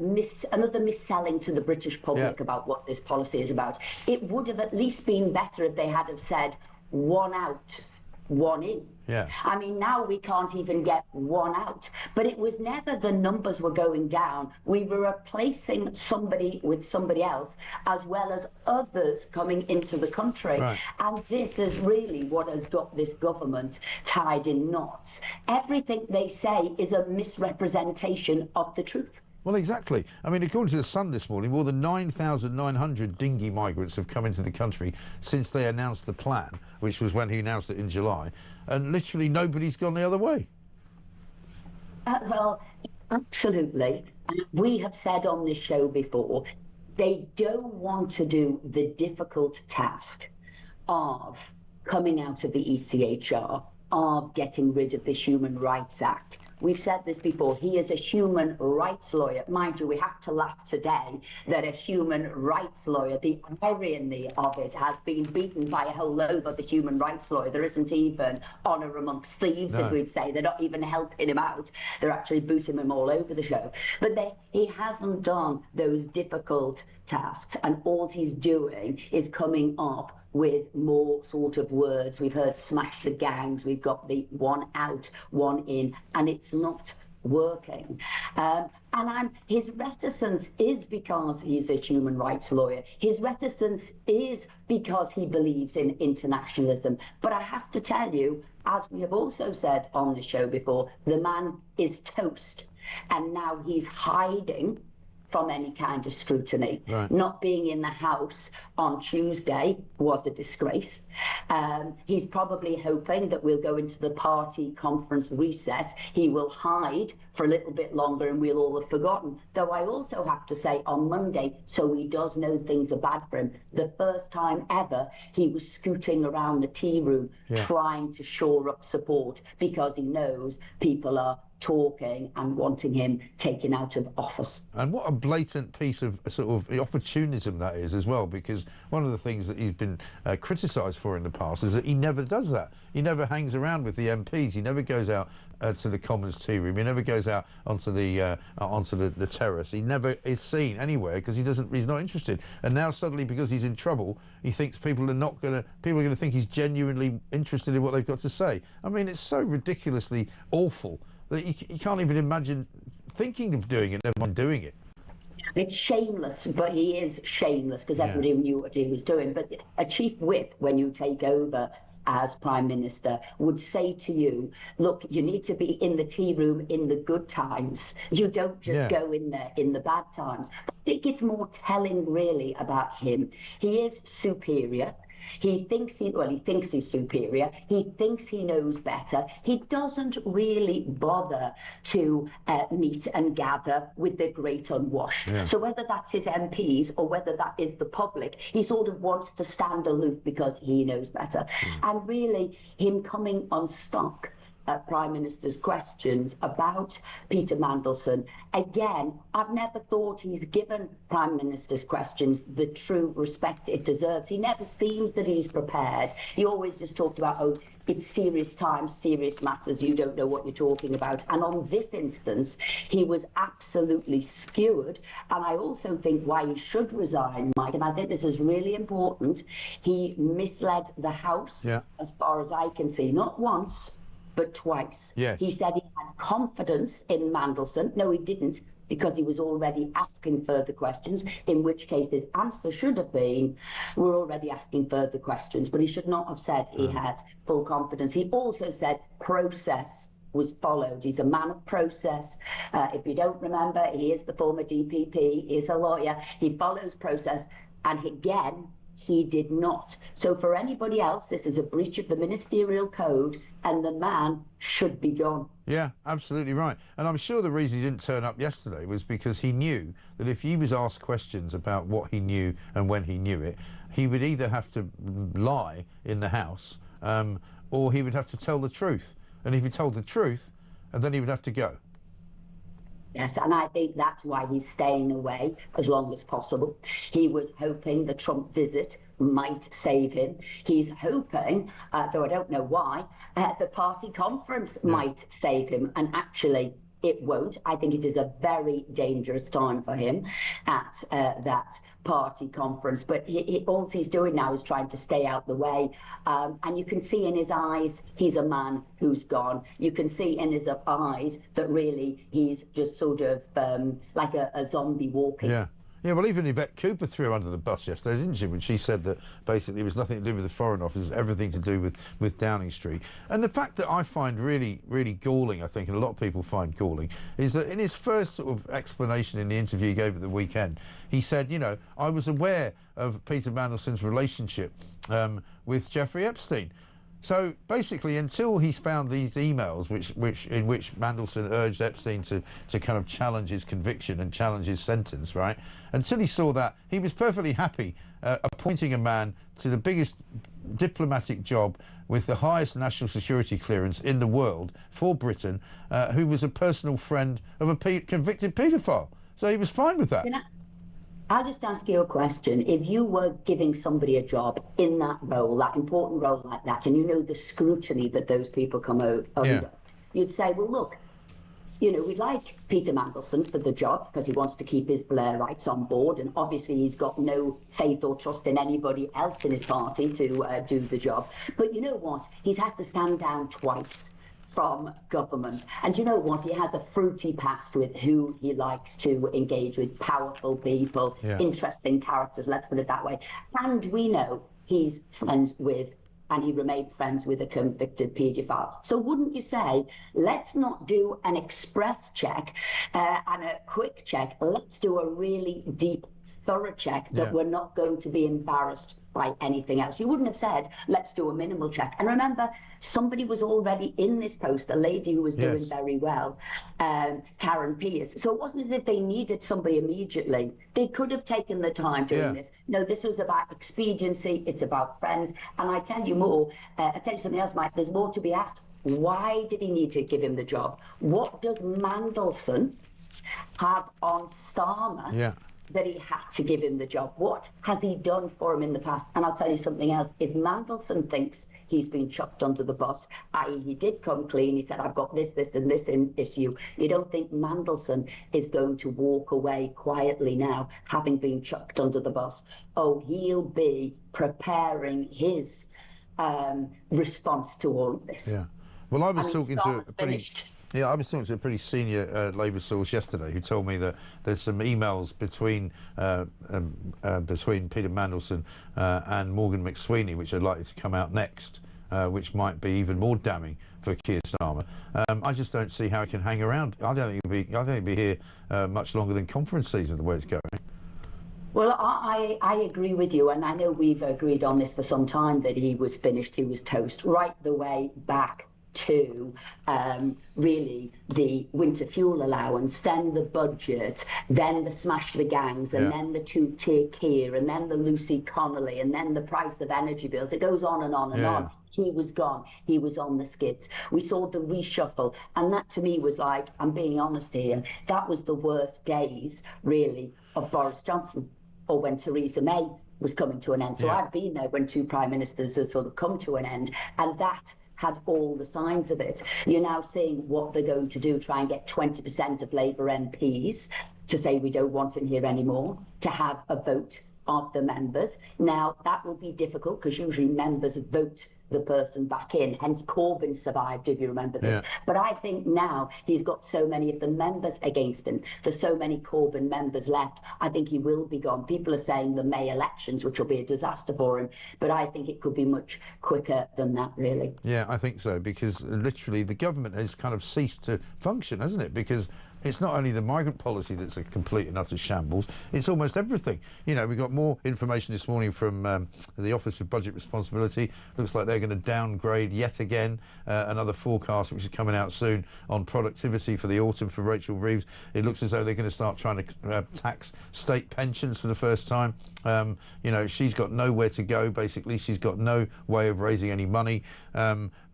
another misselling to the British public about what this policy is about. It would have at least been better if they had have said one out, one in. Yeah. I mean, now we can't even get one out. But it was never the numbers were going down. We were replacing somebody with somebody else, as well as others coming into the country. Right. And this is really what has got this government tied in knots. Everything they say is a misrepresentation of the truth. Well, exactly. I mean, according to The Sun this morning, more than 9,900 dinghy migrants have come into the country since they announced the plan, which was when he announced it in July, and literally nobody's gone the other way. Well, absolutely. We have said on this show before, they don't want to do the difficult task of coming out of the ECHR, of getting rid of the Human Rights Act. We've said this before, he is a human rights lawyer. Mind you, we have to laugh today that a human rights lawyer, the irony of it, has been beaten by a whole load of other human rights lawyers. There isn't even honour amongst thieves, as we'd say. They're not even helping him out. They're actually booting him all over the show. But he hasn't done those difficult tasks, and all he's doing is coming up with more sort of words. We've heard smash the gangs, we've got the one out, one in, and it's not working. His reticence is because he's a human rights lawyer. His reticence is because he believes in internationalism. But I have to tell you, as we have also said on the show before, the man is toast. And now he's hiding from any kind of scrutiny. Right. Not being in the House on Tuesday was a disgrace. He's probably hoping that we'll go into the party conference recess. He will hide for a little bit longer and we'll all have forgotten. Though I also have to say on Monday, so he does know things are bad for him, the first time ever he was scooting around the tea room trying to shore up support because he knows people are talking and wanting him taken out of office. And what a blatant piece of sort of opportunism that is as well, because one of the things that he's been criticised for in the past is that he never does that. He never hangs around with the MPs. He never goes out to the Commons tea room. He never goes out onto the terrace. He never is seen anywhere because he's not interested. And now suddenly, because he's in trouble, he thinks people are going to think he's genuinely interested in what they've got to say. I mean, it's so ridiculously awful that you can't even imagine thinking of doing it, never mind doing it. It's shameless, but he is shameless because everybody knew what he was doing. But a chief whip, when you take over as Prime Minister, would say to you, look, you need to be in the tea room in the good times. You don't just go in there in the bad times. I think it's more telling, really, about him. He is superior. He thinks he's superior. He thinks he knows better. He doesn't really bother to meet and gather with the great unwashed. Yeah. So whether that's his MPs or whether that is the public, he sort of wants to stand aloof because he knows better. And really, him coming unstuck Prime Minister's questions about Peter Mandelson. Again, I've never thought he's given Prime Minister's questions the true respect it deserves. He never seems that he's prepared. He always just talked about, oh, it's serious times, serious matters, you don't know what you're talking about. And on this instance, he was absolutely skewered. And I also think why he should resign, Mike, and I think this is really important, he misled the House, as far as I can see, not once, but twice. Yes. He said he had confidence in Mandelson. No, he didn't, because he was already asking further questions, in which case his answer should have been, we're already asking further questions, but he should not have said he had full confidence. He also said process was followed. He's a man of process. If you don't remember, he is the former DPP, he is a lawyer, he follows process, and again, he did not. So for anybody else, this is a breach of the ministerial code, and the man should be gone. Yeah, absolutely right. And I'm sure the reason he didn't turn up yesterday was because he knew that if he was asked questions about what he knew and when he knew it, he would either have to lie in the House or he would have to tell the truth. And if he told the truth, then he would have to go. Yes, and I think that's why he's staying away as long as possible. He was hoping the Trump visit might save him. He's hoping, though I don't know why, the party conference might save him. And actually, it won't. I think it is a very dangerous time for him at that party conference. But all he's doing now is trying to stay out the way. And you can see in his eyes, he's a man who's gone. You can see in his eyes that really he's just sort of like a zombie walking. Yeah. Yeah, well, even Yvette Cooper threw her under the bus yesterday, didn't she? When she said that basically it was nothing to do with the Foreign Office, it was everything to do with Downing Street. And the fact that I find really, really galling, I think, and a lot of people find galling, is that in his first sort of explanation in the interview he gave at the weekend, he said, you know, I was aware of Peter Mandelson's relationship with Jeffrey Epstein. So basically, until he's found these emails, in which Mandelson urged Epstein to kind of challenge his conviction and challenge his sentence, right? Until he saw that, he was perfectly happy appointing a man to the biggest diplomatic job with the highest national security clearance in the world for Britain, who was a personal friend of a convicted paedophile. So he was fine with that. I'll just ask you a question. If you were giving somebody a job in that role, that important role like that, and you know the scrutiny that those people come under, you'd say, well, look, you know, we'd like Peter Mandelson for the job because he wants to keep his Blairites on board, and obviously he's got no faith or trust in anybody else in his party to do the job. But you know what? He's had to stand down twice from government. And you know what? He has a fruity past with who he likes to engage with, powerful people, interesting characters, let's put it that way. And we know he's friends with, and he remained friends with, a convicted paedophile. So wouldn't you say, let's not do an express check and a quick check, let's do a really deep, thorough check that we're not going to be embarrassed by anything else. You wouldn't have said, let's do a minimal check. And remember, somebody was already in this post, a lady who was doing very well, Karen Pierce. So it wasn't as if they needed somebody immediately. They could have taken the time doing this. No, this was about expediency. It's about friends. And I tell you more, I tell you something else, Mike, there's more to be asked. Why did he need to give him the job? What does Mandelson have on Starmer that he had to give him the job? What has he done for him in the past? And I'll tell you something else. If Mandelson thinks he's been chucked under the bus, i.e. he did come clean, he said, I've got this, and this issue, you don't think Mandelson is going to walk away quietly now, having been chucked under the bus? Oh, he'll be preparing his response to all of this. Yeah. Well, I was talking to a pretty... Yeah, I was talking to a pretty senior Labour source yesterday who told me that there's some emails between Peter Mandelson and Morgan McSweeney, which are likely to come out next, which might be even more damning for Keir Starmer. I just don't see how it can hang around. I don't think it'll be here much longer than conference season, the way it's going. Well, I agree with you, and I know we've agreed on this for some time, that he was finished, he was toast, right the way back to really the winter fuel allowance, then the budget, then the smash the gangs, and then the two-tier Keir, and then the Lucy Connolly, and then the price of energy bills. It goes on and on and on. He was gone. He was on the skids. We saw the reshuffle, and that to me was like, I'm being honest here, that was the worst days, really, of Boris Johnson, or when Theresa May was coming to an end. So I've been there when two prime ministers have sort of come to an end, and that had all the signs of it. You're now seeing what they're going to do, try and get 20% of Labour MPs to say we don't want him here anymore, to have a vote of the members. Now, that will be difficult because usually members vote the person back in, hence Corbyn survived, if you remember this. But I think now he's got so many of the members against him, there's so many Corbyn members left, I think he will be gone. People are saying the May elections, which will be a disaster for him, but I think it could be much quicker than that, really. Yeah, I think so, because literally the government has kind of ceased to function, hasn't it? Because it's not only the migrant policy that's a complete and utter shambles, it's almost everything. You know, we got more information this morning from the Office for Budget Responsibility. Looks like they're going to downgrade yet again another forecast, which is coming out soon, on productivity for the autumn for Rachel Reeves. It looks as though they're going to start trying to tax state pensions for the first time. You know, she's got nowhere to go, basically. She's got no way of raising any money.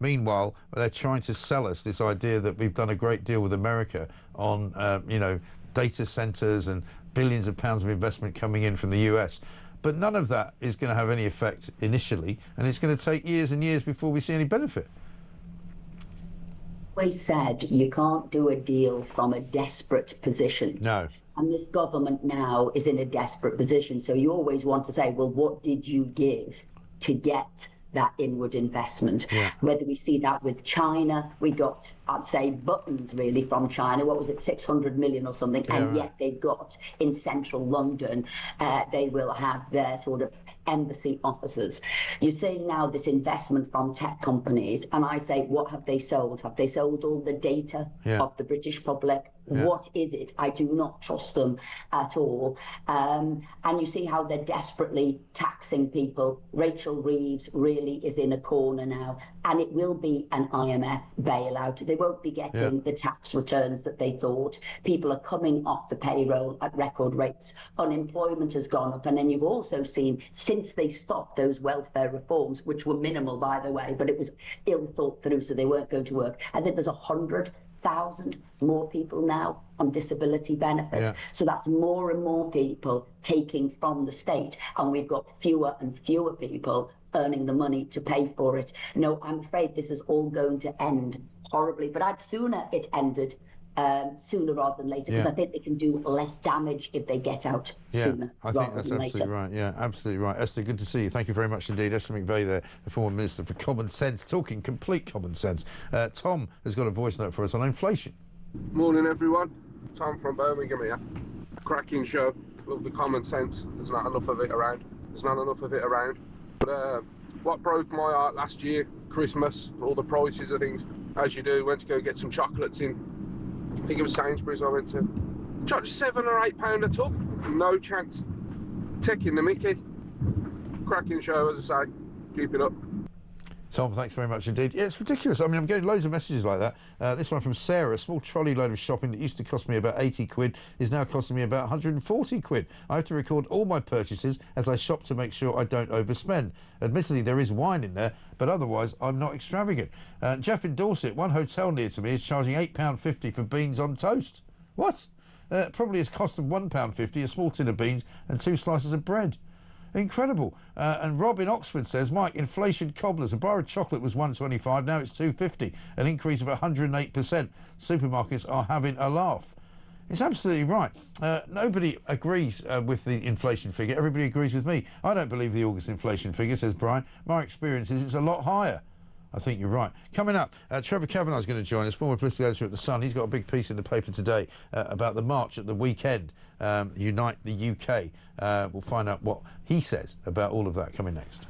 Meanwhile, they're trying to sell us this idea that we've done a great deal with America on, you know, data centres and billions of pounds of investment coming in from the US. But none of that is going to have any effect initially, and it's going to take years and years before we see any benefit. We said you can't do a deal from a desperate position. No. And this government now is in a desperate position. So you always want to say, well, what did you give to get that inward investment? Yeah. Whether we see that with China, we got, I'd say, buttons really from China. What was it, 600 million or something? Yeah, and right. yet they've got in central London, they will have their sort of embassy officers. You're seeing now this investment from tech companies, and I say, what have they sold? Have they sold all the data of the British public? Yeah. What is it? I do not trust them at all. And you see how they're desperately taxing people. Rachel Reeves really is in a corner now, and it will be an IMF bailout. They won't be getting the tax returns that they thought. People are coming off the payroll at record rates. Unemployment has gone up. And then you've also seen, since they stopped those welfare reforms, which were minimal, by the way, but it was ill thought through, so they weren't going to work. I think there's 100,000 more people now on disability benefits. Yeah. So that's more and more people taking from the state, and we've got fewer and fewer people earning the money to pay for it. No, I'm afraid this is all going to end horribly, but I'd sooner it ended sooner rather than later, because I think they can do less damage if they get out sooner I think that's absolutely right. Yeah, absolutely right. Esther, good to see you. Thank you very much indeed. Esther McVeigh there, the former Minister for Common Sense, talking complete common sense. Tom has got a voice note for us on inflation. Morning, everyone. Tom from Birmingham here. Cracking show. Love the common sense. There's not enough of it around. But what broke my heart last year, Christmas, all the prices of things, as you do, went to go get some chocolates in, I think it was Sainsbury's I went to. Charged £7 or £8 a tub. No chance. Taking the mickey. Cracking show, as I say. Keep it up. Tom, thanks very much indeed. Yeah, it's ridiculous. I mean, I'm getting loads of messages like that. This one from Sarah. A small trolley load of shopping that used to cost me about 80 quid is now costing me about 140 quid. I have to record all my purchases as I shop to make sure I don't overspend. Admittedly, there is wine in there, but otherwise, I'm not extravagant. Jeff in Dorset, one hotel near to me is charging £8.50 for beans on toast. What? Probably has cost them £1.50, a small tin of beans and 2 slices of bread. Incredible. And Rob in Oxford says, Mike, inflation cobblers. A bar of chocolate was £1.25, now it's £2.50, an increase of 108%. Supermarkets are having a laugh. It's absolutely right. Nobody agrees with the inflation figure. Everybody agrees with me. I don't believe the August inflation figure, says Brian. My experience is it's a lot higher. I think you're right. Coming up, Trevor Kavanagh is going to join us, former political editor at The Sun. He's got a big piece in the paper today about the march at the weekend, Unite the UK. We'll find out what he says about all of that coming next.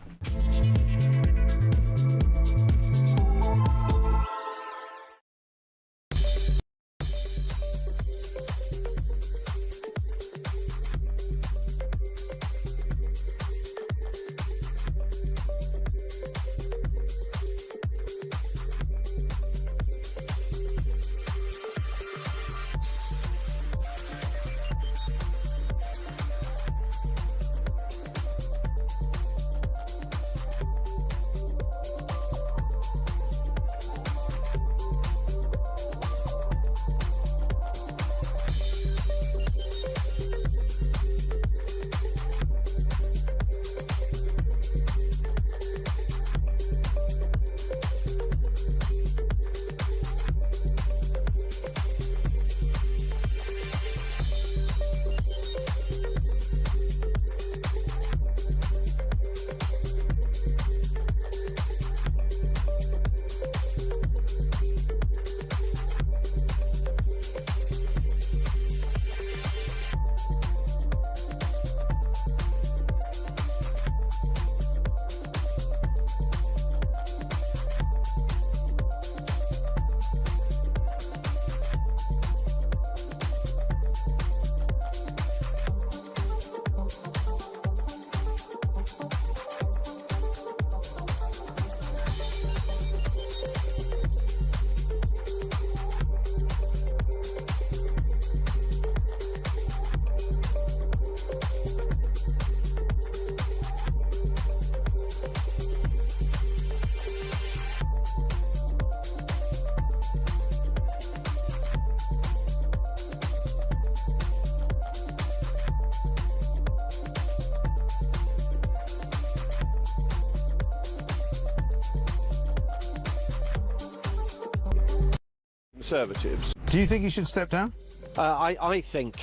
Conservatives. Do you think he should step down? I think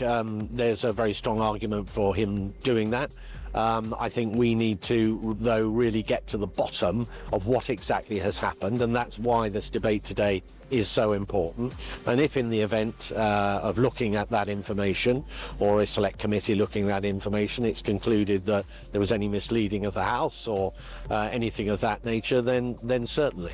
there's a very strong argument for him doing that. I think we need to, though, really get to the bottom of what exactly has happened, and that's why this debate today is so important. And if in the event of looking at that information, or a select committee looking at that information, it's concluded that there was any misleading of the House or anything of that nature, then certainly.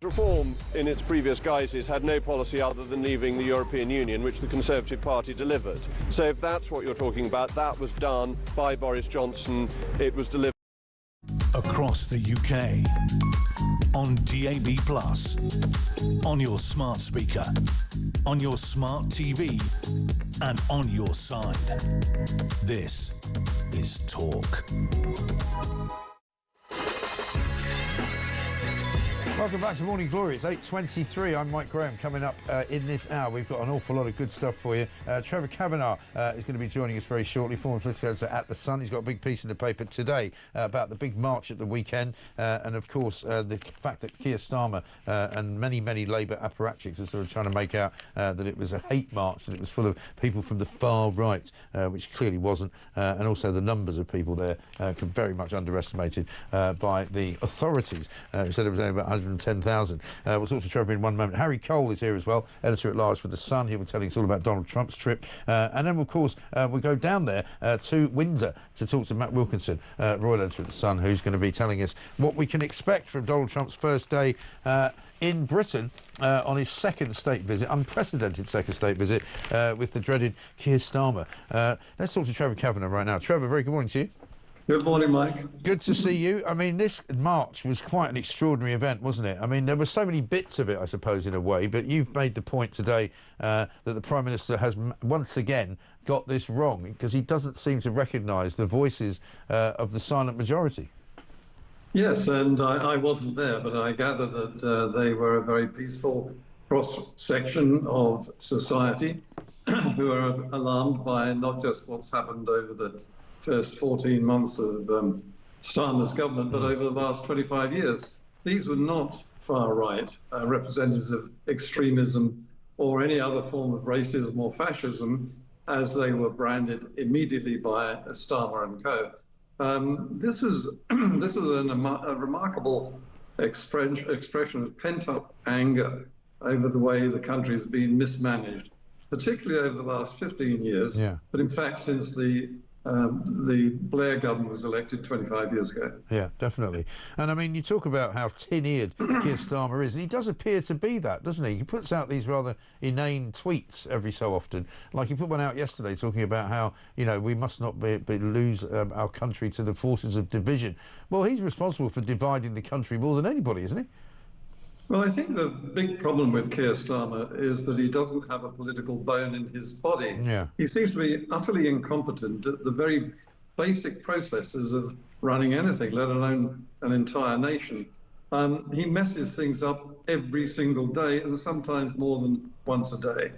Reform in its previous guises had no policy other than leaving the European Union, which the Conservative Party delivered. So if that's what you're talking about, that was done by Boris Johnson. It was delivered across the UK, on DAB+, on your smart speaker, on your smart TV, and on your side. This is Talk. Welcome back to Morning Glory. It's 8:23. I'm Mike Graham. Coming up in this hour, we've got an awful lot of good stuff for you. Trevor Kavanagh is going to be joining us very shortly, former political editor at The Sun. He's got a big piece in the paper today about the big march at the weekend, and of course the fact that Keir Starmer and many Labour apparatchiks are sort of trying to make out that it was a hate march, that it was full of people from the far right, which clearly wasn't, and also the numbers of people there very much underestimated by the authorities, who said it was only about 110,000. We'll talk to Trevor in one moment. Harry Cole is here as well, editor-at-large for The Sun. He'll be telling us all about Donald Trump's trip. And then, of course, we'll go down there to Windsor to talk to Matt Wilkinson, royal editor at The Sun, who's going to be telling us what we can expect from Donald Trump's first day in Britain on his second state visit, unprecedented second state visit, with the dreaded Keir Starmer. Let's talk to Trevor Kavanagh right now. Trevor, very good morning to you. Good morning, Mike. Good to see you. I mean, this march was quite an extraordinary event, wasn't it? I mean, there were so many bits of it, I suppose, in a way, but you've made the point today that the Prime Minister has once again got this wrong, because he doesn't seem to recognise the voices of the silent majority. Yes, and I wasn't there, but I gather that they were a very peaceful cross-section of society who are alarmed by not just what's happened over the first 14 months of Starmer's government, but over the last 25 years. These were not far-right representatives of extremism or any other form of racism or fascism, as they were branded immediately by Starmer and co. This was a remarkable expression of pent-up anger over the way the country has been mismanaged, particularly over the last 15 years, but in fact since the Blair government was elected 25 years ago. Yeah, definitely. And I mean, you talk about how tin-eared Keir Starmer is, and he does appear to be that, doesn't he? He puts out these rather inane tweets every so often. Like he put one out yesterday talking about how, you know, we must not lose our country to the forces of division. Well, he's responsible for dividing the country more than anybody, isn't he? Well, I think the big problem with Keir Starmer is that he doesn't have a political bone in his body. Yeah. He seems to be utterly incompetent at the very basic processes of running anything, let alone an entire nation. He messes things up every single day, and sometimes more than once a day.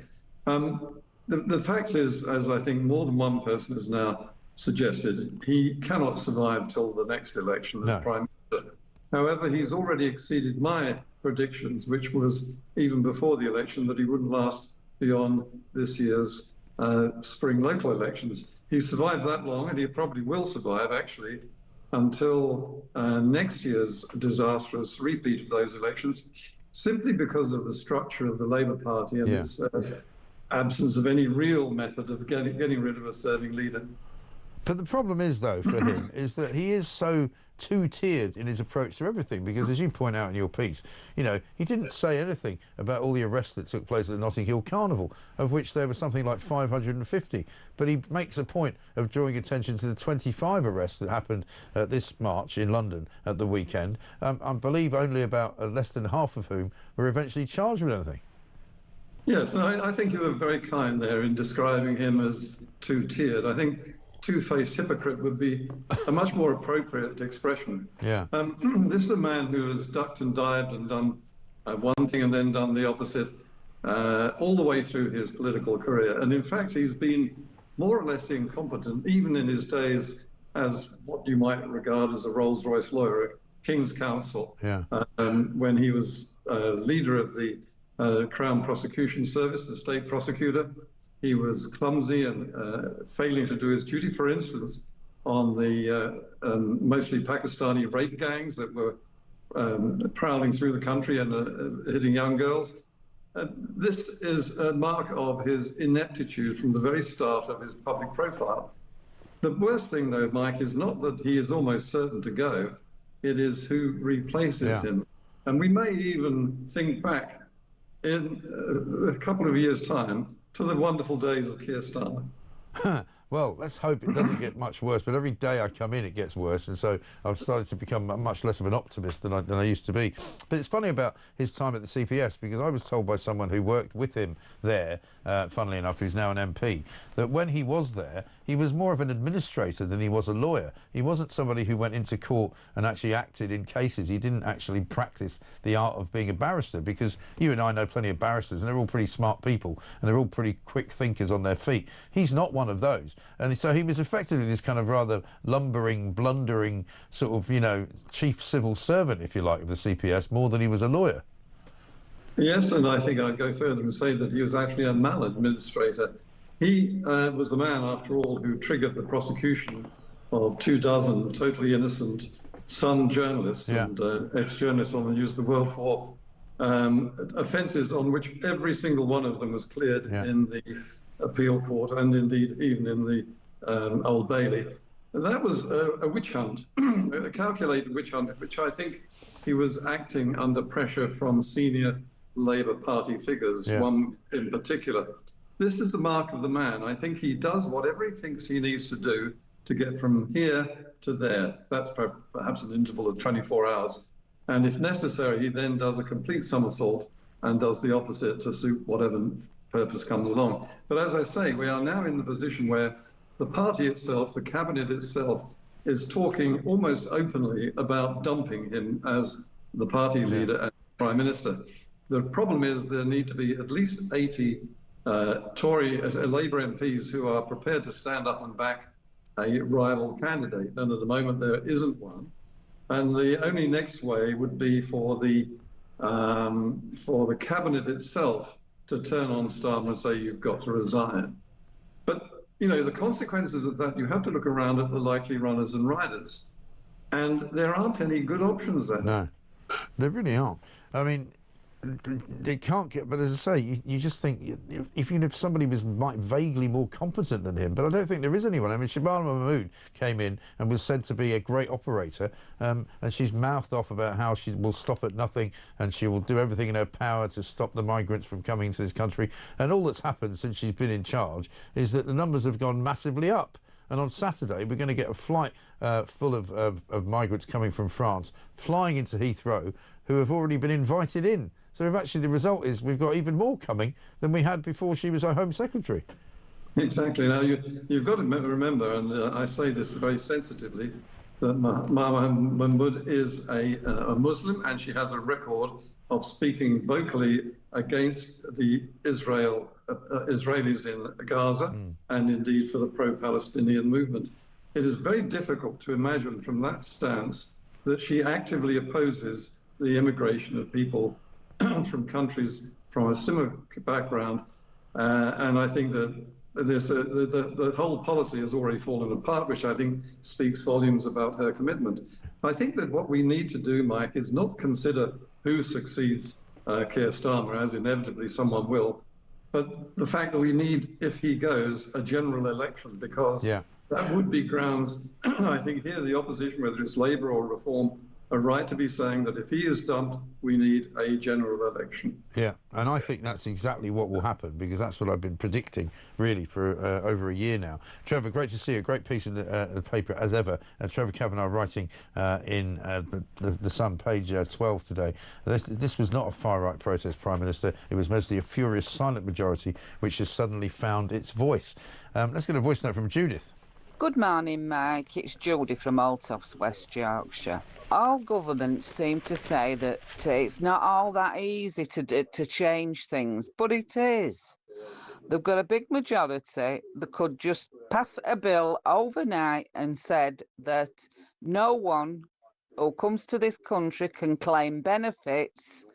The fact is, as I think more than one person has now suggested, he cannot survive till the next election as Prime Minister. However, he's already exceeded my predictions, which was even before the election, that he wouldn't last beyond this year's spring local elections. He survived that long, and he probably will survive, actually, until next year's disastrous repeat of those elections, simply because of the structure of the Labour Party and its absence of any real method of getting rid of a serving leader. But the problem is, though, for him, is that he is so two-tiered in his approach to everything, because as you point out in your piece, you know, he didn't say anything about all the arrests that took place at the Notting Hill Carnival, of which there was something like 550. But he makes a point of drawing attention to the 25 arrests that happened at this march in London at the weekend. I believe only about less than half of whom were eventually charged with anything. Yes, I think you were very kind there in describing him as two-tiered. I think two-faced hypocrite would be a much more appropriate expression. Yeah. This is a man who has ducked and dived and done one thing and then done the opposite all the way through his political career. And in fact, he's been more or less incompetent, even in his days as what you might regard as a Rolls-Royce lawyer, a King's Counsel, when he was leader of the Crown Prosecution Service, the state prosecutor. He was clumsy and failing to do his duty, for instance, on the mostly Pakistani rape gangs that were prowling through the country and hitting young girls. This is a mark of his ineptitude from the very start of his public profile. The worst thing, though, Mike, is not that he is almost certain to go. It is who replaces him. And we may even think back in a couple of years' time to the wonderful days of Keir Starmer. Well, let's hope it doesn't get much worse, but every day I come in it gets worse, and so I've started to become much less of an optimist than I used to be. But it's funny about his time at the CPS, because I was told by someone who worked with him there, funnily enough, who's now an MP, that when he was there, he was more of an administrator than he was a lawyer. He wasn't somebody who went into court and actually acted in cases. He didn't actually practice the art of being a barrister, because you and I know plenty of barristers, and they're all pretty smart people, and they're all pretty quick thinkers on their feet. He's not one of those. And so he was effectively this kind of rather lumbering, blundering sort of, you know, chief civil servant, if you like, of the CPS, more than he was a lawyer. Yes, and I think I'd go further and say that he was actually a maladministrator. He was the man, after all, who triggered the prosecution of 24 totally innocent Sun journalists and ex-journalists on the News of the World for offences on which every single one of them was cleared in the appeal court and indeed even in the Old Bailey. And that was a witch hunt, a calculated witch hunt, which I think he was acting under pressure from senior Labour Party figures, one in particular. This is the mark of the man. I think he does whatever he thinks he needs to do to get from here to there. That's perhaps an interval of 24 hours. And if necessary, he then does a complete somersault and does the opposite to suit whatever purpose comes along. But as I say, we are now in the position where the party itself, the cabinet itself, is talking almost openly about dumping him as the party leader and prime minister. The problem is there need to be at least 80 Tory Labour MPs who are prepared to stand up and back a rival candidate, and at the moment there isn't one. And the only next way would be for the cabinet itself to turn on Starmer and say you've got to resign. But you know the consequences of that. You have to look around at the likely runners and riders, and there aren't any good options there. No, there really aren't. I mean, they can't get, but as I say, you just think if somebody was vaguely more competent than him, but I don't think there is anyone. I mean, Shabana Mahmood came in and was said to be a great operator, and she's mouthed off about how she will stop at nothing and she will do everything in her power to stop the migrants from coming into this country. And all that's happened since she's been in charge is that the numbers have gone massively up. And on Saturday, we're going to get a flight full of migrants coming from France, flying into Heathrow, who have already been invited in. So actually the result is we've got even more coming than we had before she was our Home Secretary. Exactly. Now, you've got to remember, and I say this very sensitively, that Mahmoud is a Muslim, and she has a record of speaking vocally against the Israelis in Gaza and indeed for the pro-Palestinian movement. It is very difficult to imagine from that stance that she actively opposes the immigration of people from countries from a similar background, and I think that the whole policy has already fallen apart, which I think speaks volumes about her commitment. I think that what we need to do, Mike, is not consider who succeeds Keir Starmer, as inevitably someone will, but the fact that we need, if he goes, a general election, because that would be grounds, I think here the opposition, whether it's Labour or Reform, a right to be saying that if he is dumped, we need a general election. Yeah, and I think that's exactly what will happen, because that's what I've been predicting, really, for over a year now. Trevor, great to see you. Great piece in the paper, as ever. Trevor Kavanagh writing in the Sun, page 12 today. This was not a far-right protest, Prime Minister. It was mostly a furious silent majority, which has suddenly found its voice. Let's get a voice note from Judith. Good morning, Mike. It's Judy from Altoffs, West Yorkshire. All governments seem to say that it's not all that easy to change things, but it is. They've got a big majority that could just pass a bill overnight and said that no one who comes to this country can claim benefits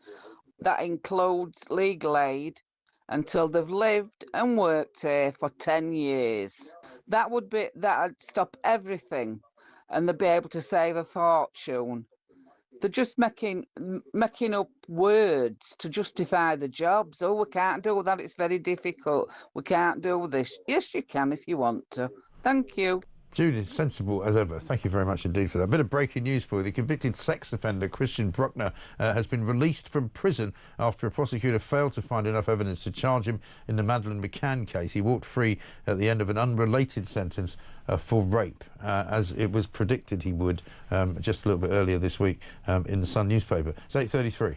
that includes legal aid until they've lived and worked here for 10 years. That'd stop everything, and they'd be able to save a fortune. They're just making up words to justify the jobs. Oh, we can't do that. It's very difficult. We can't do this. Yes, you can if you want to. Thank you. Judith, sensible as ever. Thank you very much indeed for that. A bit of breaking news for you. The convicted sex offender Christian Bruckner has been released from prison after a prosecutor failed to find enough evidence to charge him in the Madeleine McCann case. He walked free at the end of an unrelated sentence for rape, as it was predicted he would just a little bit earlier this week in the Sun newspaper. It's 8:33.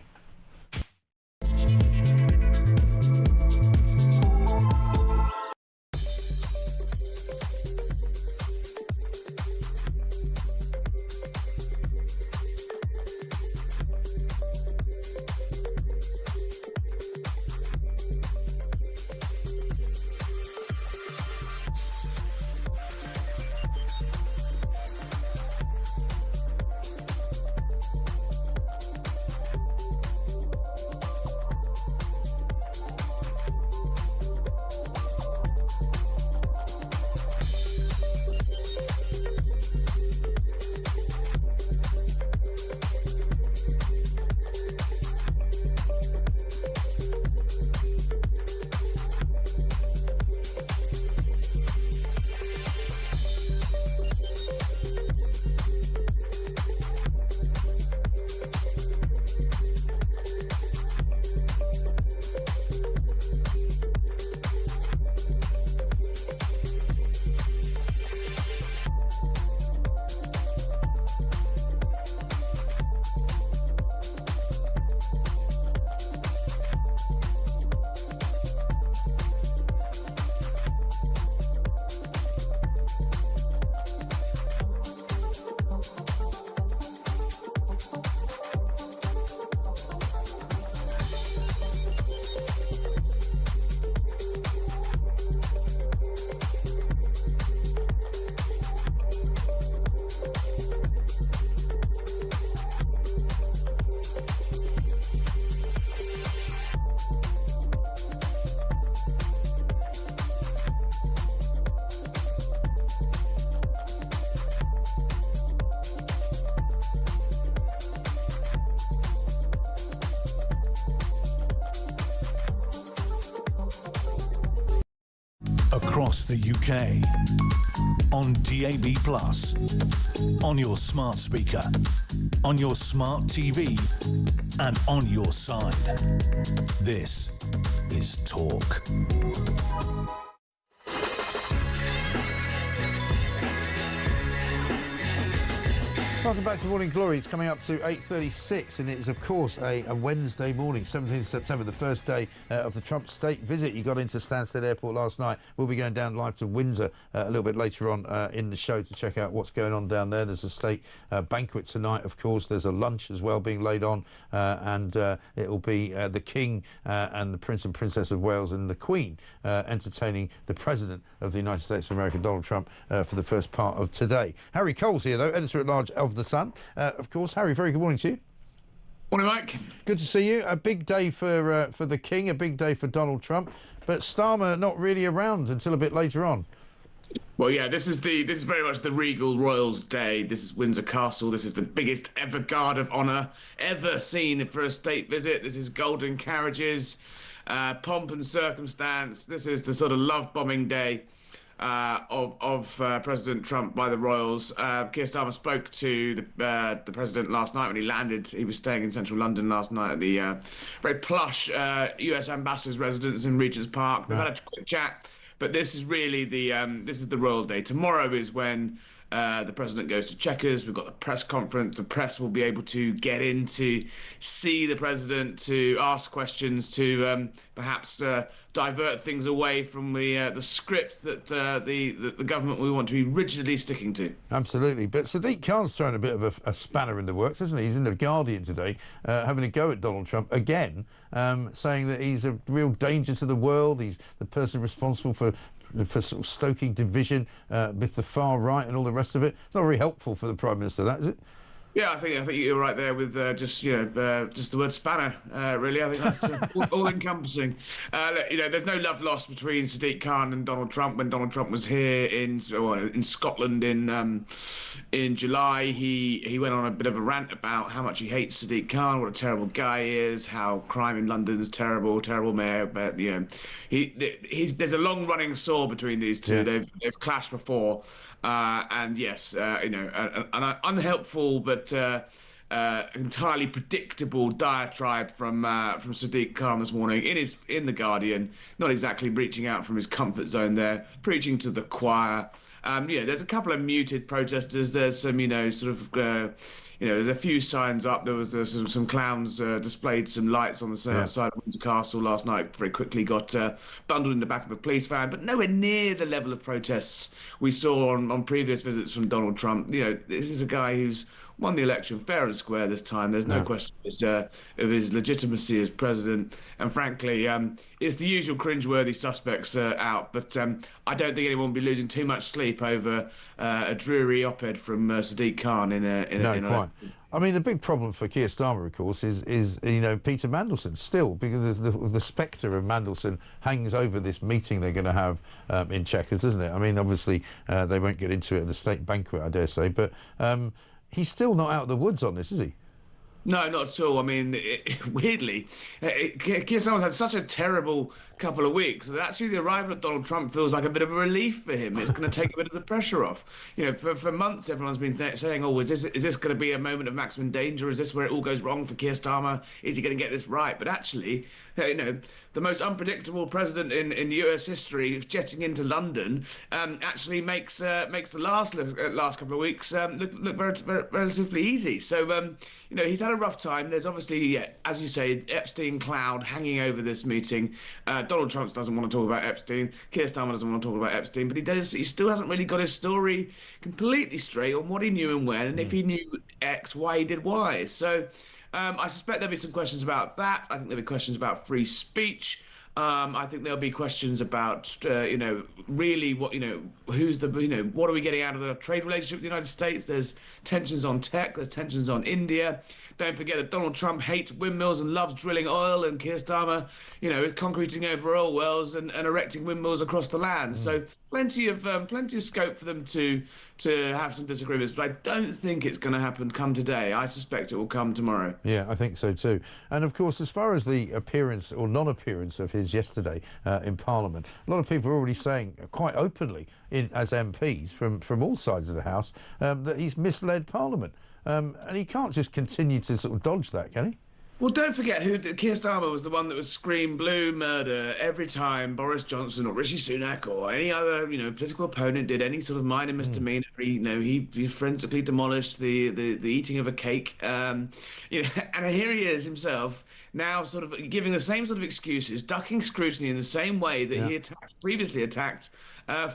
Across the UK, on DAB+, on your smart speaker, on your smart TV, and on your side. This is Talk. Welcome back to Morning Glory. It's coming up to 8:36 and it is, of course, a Wednesday morning, 17th September, the first day of the Trump state visit. You got into Stansted Airport last night. We'll be going down live to Windsor a little bit later on in the show to check out what's going on down there. There's a state banquet tonight, of course. There's a lunch as well being laid on and it will be the King and the Prince and Princess of Wales and the Queen entertaining the President of the United States of America, Donald Trump, for the first part of today. Harry Cole's here, though, Editor-at-Large of The Sun. Of course, Harry, very good morning to you. Morning, Mike. Good to see you. A big day for the King, a big day for Donald Trump, but Starmer not really around until a bit later on. Well, yeah, this is very much the regal royals' day. This is Windsor Castle. This is the biggest ever guard of honour ever seen for a state visit. This is golden carriages, pomp and circumstance. This is the sort of love-bombing day of President Trump by the royals. Keir Starmer spoke to the president last night when he landed. He was staying in central London last night at the very plush US ambassador's residence in Regent's Park. They've had a quick chat, but this is really the royal day. Tomorrow is when The president goes to Chequers. We've got the press conference. The press will be able to get in to see the president, to ask questions, to perhaps divert things away from the script that the government we want to be rigidly sticking to. Absolutely. But Sadiq Khan's thrown a bit of a spanner in the works, hasn't he? He's in The Guardian today, having a go at Donald Trump again, saying that he's a real danger to the world. He's the person responsible for sort of stoking division with the far right and all the rest of it. It's not very helpful for the Prime Minister, that, is it? Yeah, I think you're right there with just the word spanner. Really, I think that's all encompassing. There's no love lost between Sadiq Khan and Donald Trump. When Donald Trump was here in Scotland in July, he went on a bit of a rant about how much he hates Sadiq Khan, what a terrible guy he is, how crime in London is terrible mayor. But there's a long running sore between these two. Yeah. They've clashed before. And yes, an unhelpful but entirely predictable diatribe from Sadiq Khan this morning in The Guardian. Not exactly reaching out from his comfort zone there, preaching to the choir. There's a couple of muted protesters. There's some, there's a few signs up. There was some clowns displayed some lights on the side of Windsor Castle last night. Very quickly got bundled in the back of a police van, but nowhere near the level of protests we saw on previous visits from Donald Trump. This is a guy who's won the election fair and square this time. There's no question of his legitimacy as president. And frankly, it's the usual cringeworthy suspects out. But I don't think anyone will be losing too much sleep over a dreary op-ed from Sadiq Khan quite. I mean, the big problem for Keir Starmer, of course, is Peter Mandelson still, because the spectre of Mandelson hangs over this meeting they're going to have in Chequers, doesn't it? I mean, obviously, they won't get into it at the state banquet, I dare say, but he's still not out of the woods on this, is he? No, not at all. I mean, weirdly, Keir Starmer's had such a terrible couple of weeks that actually the arrival of Donald Trump feels like a bit of a relief for him. It's going to take a bit of the pressure off. For months, everyone's been saying, "Oh, is this going to be a moment of maximum danger? Is this where it all goes wrong for Keir Starmer? Is he going to get this right?" But actually, the most unpredictable president in US history, jetting into London, actually makes the last couple of weeks look relatively easy. So, he's had a rough time. There's obviously, as you say, Epstein cloud hanging over this meeting. Donald Trump doesn't want to talk about Epstein. Keir Starmer doesn't want to talk about Epstein, but he still hasn't really got his story completely straight on what he knew and when, and if he knew X, why he did Y. So I suspect there'll be some questions about that. I think there'll be questions about free speech. I think there'll be questions about, really what, what are we getting out of the trade relationship with the United States? There's tensions on tech. There's tensions on India. Don't forget that Donald Trump hates windmills and loves drilling oil, and Keir Starmer, is concreting over oil wells and erecting windmills across the land. So plenty of scope for them to have some disagreements, but I don't think it's going to happen come today. I suspect it will come tomorrow. Yeah, I think so too. And of course, as far as the appearance or non-appearance of his yesterday in Parliament, a lot of people are already saying quite openly as MPs from all sides of the House that he's misled Parliament. And he can't just continue to sort of dodge that, can he? Well, don't forget Keir Starmer was the one that would scream blue murder every time Boris Johnson or Rishi Sunak or any other, political opponent did any sort of minor misdemeanor. He forensically demolished the eating of a cake. And here he is himself now sort of giving the same sort of excuses, ducking scrutiny in the same way that he previously attacked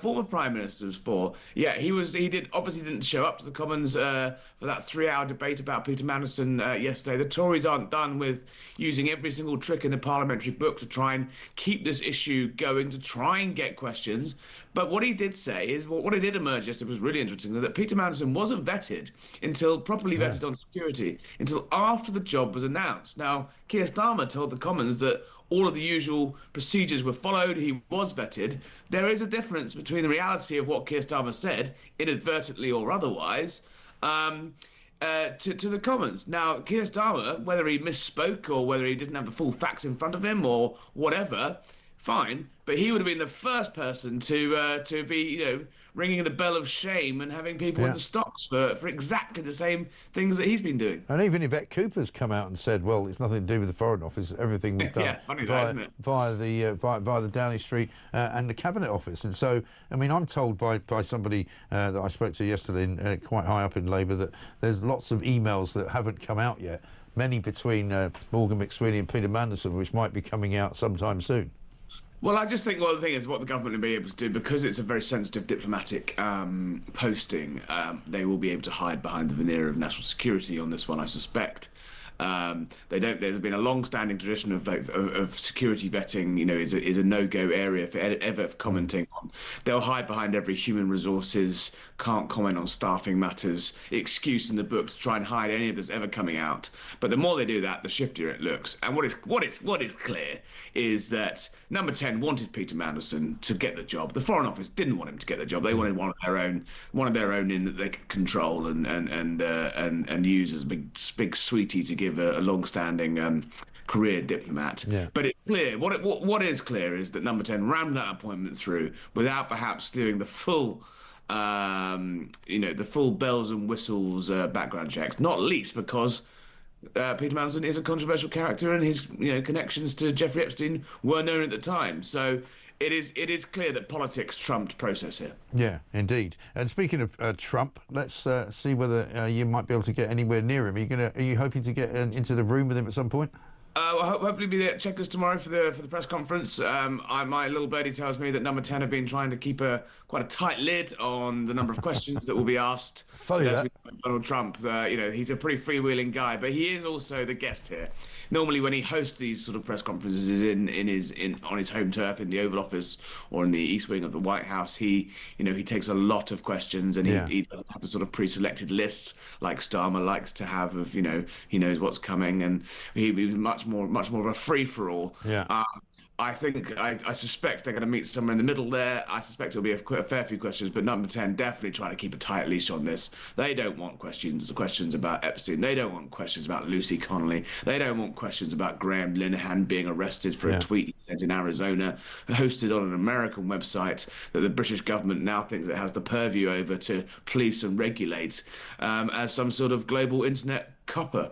former prime ministers for. Yeah, he obviously didn't show up to the Commons for that 3-hour debate about Peter Mandelson yesterday. The Tories aren't done with using every single trick in the parliamentary book to try and keep this issue going, to try and get questions. But what he did say is, what did emerge yesterday was really interesting, that Peter Mandelson wasn't vetted properly vetted on security until after the job was announced. Now, Keir Starmer told the Commons that all of the usual procedures were followed, he was vetted. There is a difference between the reality of what Keir Starmer said, inadvertently or otherwise, to the Commons. Now, Keir Starmer, whether he misspoke or whether he didn't have the full facts in front of him or whatever, fine, but he would have been the first person to be, ringing the bell of shame and having people in the stocks for exactly the same things that he's been doing. And even Yvette Cooper's come out and said, well, it's nothing to do with the Foreign Office. Everything was done funny that, isn't it? via the Downing Street and the Cabinet Office. And so, I mean, I'm told by somebody that I spoke to yesterday, quite high up in Labour, that there's lots of emails that haven't come out yet, many between Morgan McSweeney and Peter Mandelson, which might be coming out sometime soon. Well, I just think, the thing is, what the government will be able to do, because it's a very sensitive diplomatic posting, they will be able to hide behind the veneer of national security on this one, I suspect. There's been a long-standing tradition of security vetting, is a no-go area for ever commenting on. They'll hide behind every human resources, can't comment on staffing matters, excuse in the book to try and hide any of this ever coming out. But the more they do that, the shiftier it looks. And what is clear is that Number 10 wanted Peter Mandelson to get the job. The Foreign Office didn't want him to get the job. They wanted one of their own in that they could control and use as a big sweetie to give a long-standing career diplomat. Yeah. But it's clear. What is clear is that Number 10 rammed that appointment through without perhaps doing the full, the full bells and whistles background checks. Not least because Peter Mandelson is a controversial character, and his connections to Jeffrey Epstein were known at the time. So it is clear that politics trumped process here. Yeah, indeed. And speaking of Trump, let's see whether you might be able to get anywhere near him. Are you hoping to get into the room with him at some point? I'll hopefully be there at Chequers tomorrow for the press conference. My little birdie tells me that Number 10 have been trying to keep quite a tight lid on the number of questions that will be asked. Funny that. Donald Trump, he's a pretty freewheeling guy, but he is also the guest here. Normally, when he hosts these sort of press conferences on his home turf in the Oval Office or in the East Wing of the White House, he takes a lot of questions, and he doesn't have a sort of pre-selected list like Starmer likes to have of he knows what's coming, and he's much more of a free for all. Yeah. I suspect they're going to meet somewhere in the middle there. I suspect it'll be a fair few questions, but Number 10 definitely trying to keep a tight leash on this. They don't want questions about Epstein. They don't want questions about Lucy Connolly. They don't want questions about Graham Linehan being arrested for a tweet he sent in Arizona, hosted on an American website that the British government now thinks it has the purview over to police and regulate as some sort of global internet copper.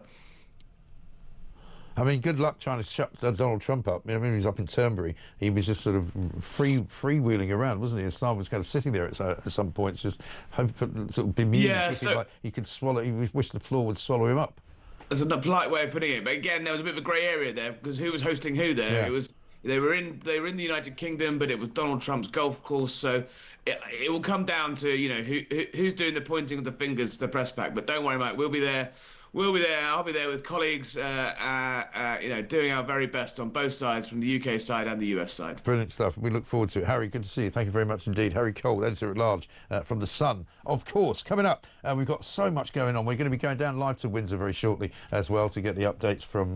I mean, good luck trying to shut Donald Trump up. I mean, he was up in Turnberry. He was just sort of freewheeling around, wasn't he? And Starmer was kind of sitting there at some points, just sort of bemused, looking like he could swallow. He wished the floor would swallow him up. That's a polite way of putting it. But again, there was a bit of a grey area there because who was hosting who there? Yeah. They were in the United Kingdom, but it was Donald Trump's golf course. So it will come down to who's doing the pointing of the fingers to the press pack. But don't worry, Mike. We'll be there. I'll be there with colleagues, doing our very best on both sides, from the UK side and the US side. Brilliant stuff. We look forward to it. Harry, good to see you. Thank you very much indeed. Harry Cole, editor-at-large from The Sun. Of course, coming up, we've got so much going on. We're going to be going down live to Windsor very shortly as well to get the updates from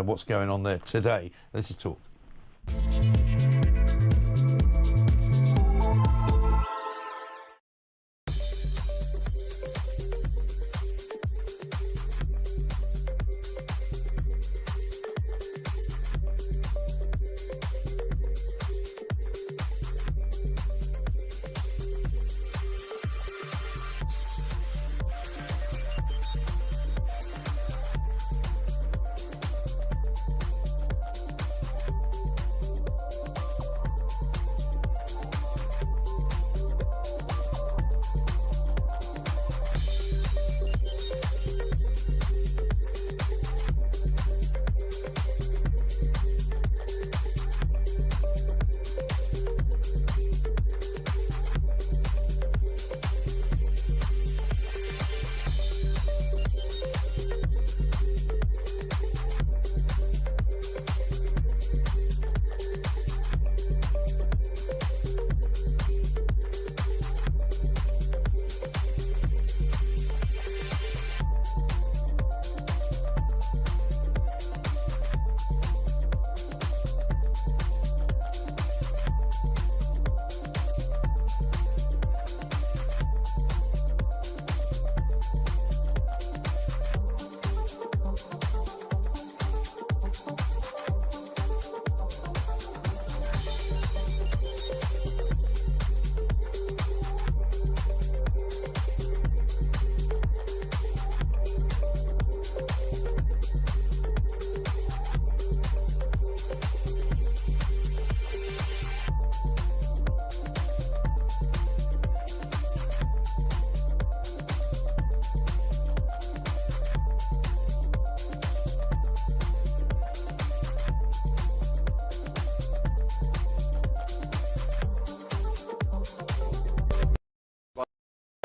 what's going on there today. This is Talk.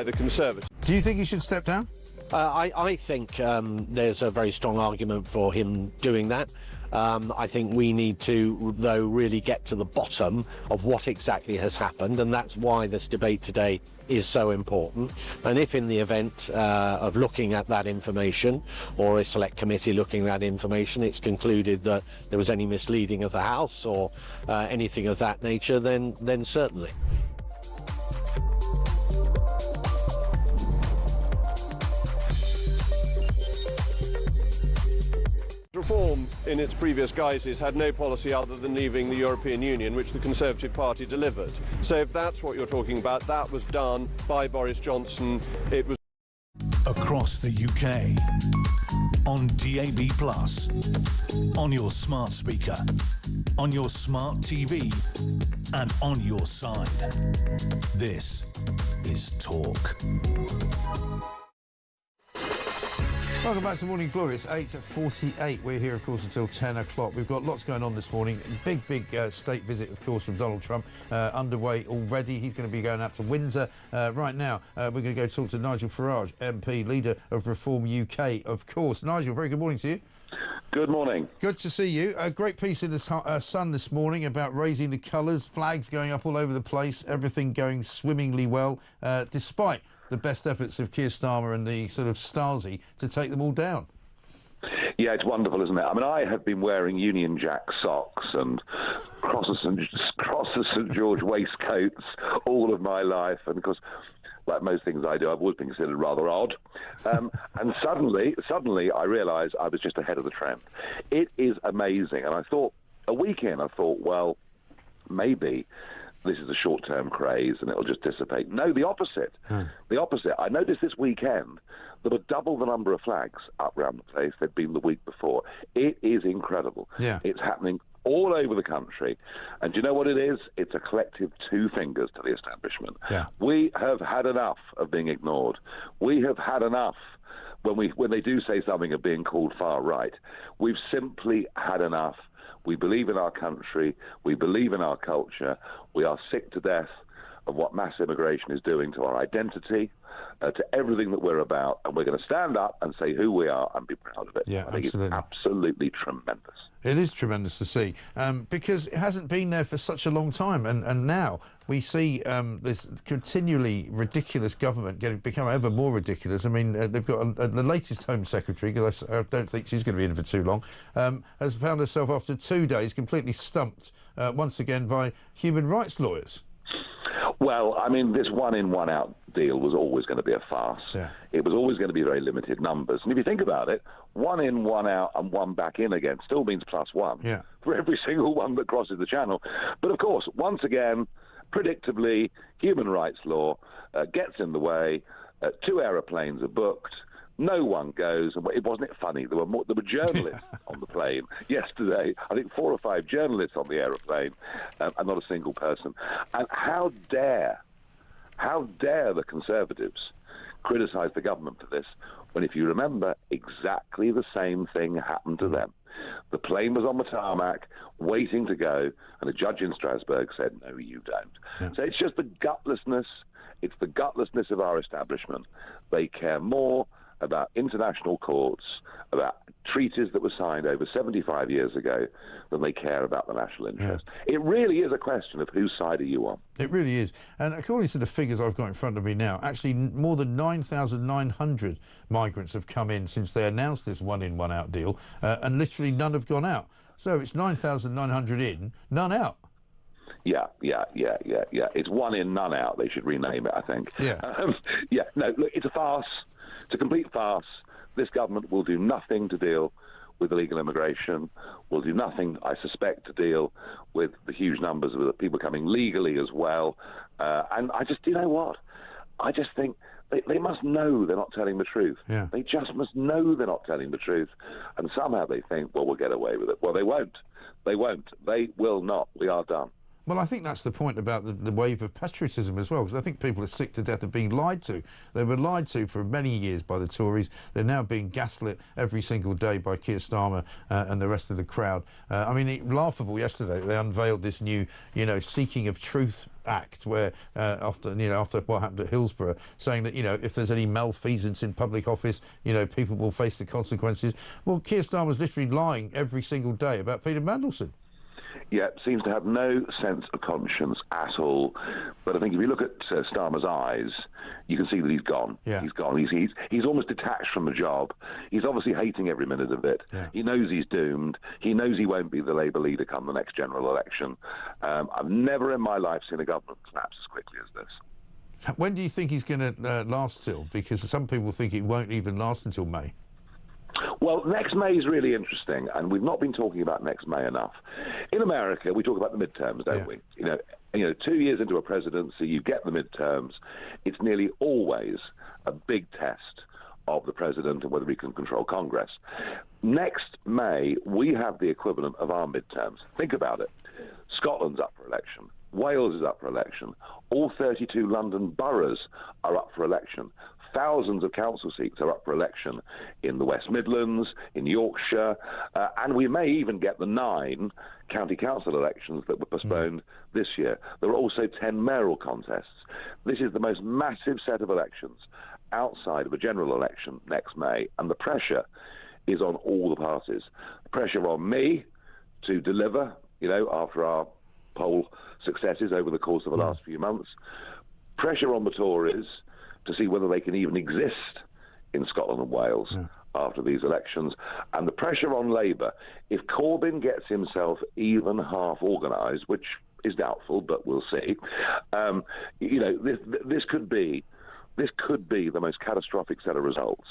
The Conservatives. Do you think he should step down? I think there's a very strong argument for him doing that. I think we need to, though, really get to the bottom of what exactly has happened, and that's why this debate today is so important. And if in the event of looking at that information, or a select committee looking at that information, it's concluded that there was any misleading of the House or anything of that nature, then certainly. Reform in its previous guises had no policy other than leaving the European Union, which the Conservative Party delivered. So if that's what you're talking about, that was done by Boris Johnson. It was across the UK, on DAB+, on your smart speaker, on your smart TV, and on your side. This is Talk. Welcome back to Morning Glory. It's 8:48. We're here, of course, until 10 o'clock. We've got lots going on this morning. Big state visit, of course, from Donald Trump underway already. He's going to be going out to Windsor. Right now, we're going to go talk to Nigel Farage, MP, leader of Reform UK, of course. Nigel, very good morning to you. Good morning. Good to see you. A great piece in the Sun this morning about raising the colours, flags going up all over the place, everything going swimmingly well, despite the best efforts of Keir Starmer and the sort of Stasi to take them all down. Yeah, it's wonderful, isn't it? I mean, I have been wearing Union Jack socks and Crosses St George waistcoats all of my life, and of course, like most things I do, I've always been considered rather odd. And suddenly, I realised I was just ahead of the trend. It is amazing. And I thought, a week in, I thought, well, maybe this is a short-term craze and it'll just dissipate. No, the opposite. The opposite. I noticed this weekend there were double the number of flags up around the place there'd been the week before. It is incredible. Yeah. It's happening all over the country. And do you know what it is? It's a collective two fingers to the establishment. Yeah. We have had enough of being ignored. We have had enough when they do say something of being called far right. We've simply had enough. We believe in our country. We believe in our culture. We are sick to death of what mass immigration is doing to our identity, to everything that we're about, and we're going to stand up and say who we are and be proud of it. Yeah, I think absolutely. it's absolutely tremendous. It is tremendous to see, because it hasn't been there for such a long time, and now we see this continually ridiculous government become ever more ridiculous. I mean, they've got the latest Home Secretary, because I don't think she's going to be in for too long, has found herself after 2 days completely stumped once again by human rights lawyers. Well, I mean, this one-in, one-out deal was always going to be a farce. Yeah. It was always going to be very limited numbers. And if you think about it, one in, one out, and one back in again still means +1 for every single one that crosses the channel. But, of course, once again, predictably, human rights law gets in the way. 2 aeroplanes are booked. No one goes. And it wasn't it funny? There were journalists on the plane yesterday. I think 4 or 5 journalists on the aeroplane, and not a single person. And how dare the Conservatives criticise the government for this, when, if you remember, exactly the same thing happened to them. The plane was on the tarmac, waiting to go, and a judge in Strasbourg said, no, you don't. Yeah. So it's just the gutlessness. It's the gutlessness of our establishment. They care more about international courts, about treaties that were signed over 75 years ago, than they care about the national interest. Yeah. It really is a question of whose side are you on. It really is. And according to the figures I've got in front of me now, actually more than 9,900 migrants have come in since they announced this one-in, one-out deal, and literally none have gone out. So it's 9,900 in, none out. Yeah. It's one in, none out. They should rename it, I think. Yeah. No, look, it's a farce. It's a complete farce. This government will do nothing to deal with illegal immigration, will do nothing, I suspect, to deal with the huge numbers of people coming legally as well. And I just, you know what? I just think they must know they're not telling the truth. Yeah. They just must know they're not telling the truth. And somehow they think, well, we'll get away with it. Well, they won't. They won't. They will not. We are done. Well, I think that's the point about the wave of patriotism as well, because I think people are sick to death of being lied to. They were lied to for many years by the Tories. They're now being gaslit every single day by Keir Starmer and the rest of the crowd. I mean, laughable yesterday, they unveiled this new, Seeking of Truth Act, where after what happened at Hillsborough, saying that if there's any malfeasance in public office, people will face the consequences. Well, Keir Starmer's literally lying every single day about Peter Mandelson. Yeah, seems to have no sense of conscience at all. But I think if you look at Starmer's eyes, you can see that he's gone. Yeah. He's gone. He's almost detached from the job. He's obviously hating every minute of it. Yeah. He knows he's doomed. He knows he won't be the Labour leader come the next general election. I've never in my life seen a government collapse as quickly as this. When do you think he's going to last till? Because some people think it won't even last until May. Well, next May is really interesting, and we've not been talking about next May enough. In America, we talk about the midterms, don't we? 2 years into a presidency, you get the midterms. It's nearly always a big test of the president and whether he can control Congress. Next May, we have the equivalent of our midterms. Think about it. Scotland's up for election. Wales is up for election. All 32 London boroughs are up for election. Thousands of council seats are up for election in the West Midlands, in Yorkshire, and we may even get the 9 county council elections that were postponed this year. There are also 10 mayoral contests. This is the most massive set of elections outside of a general election next May, and the pressure is on all the parties. Pressure on me to deliver, after our poll successes over the course of the last few months. Pressure on the Tories to see whether they can even exist in Scotland and Wales after these elections. And the pressure on Labour, if Corbyn gets himself even half organised, which is doubtful, but we'll see, this could be the most catastrophic set of results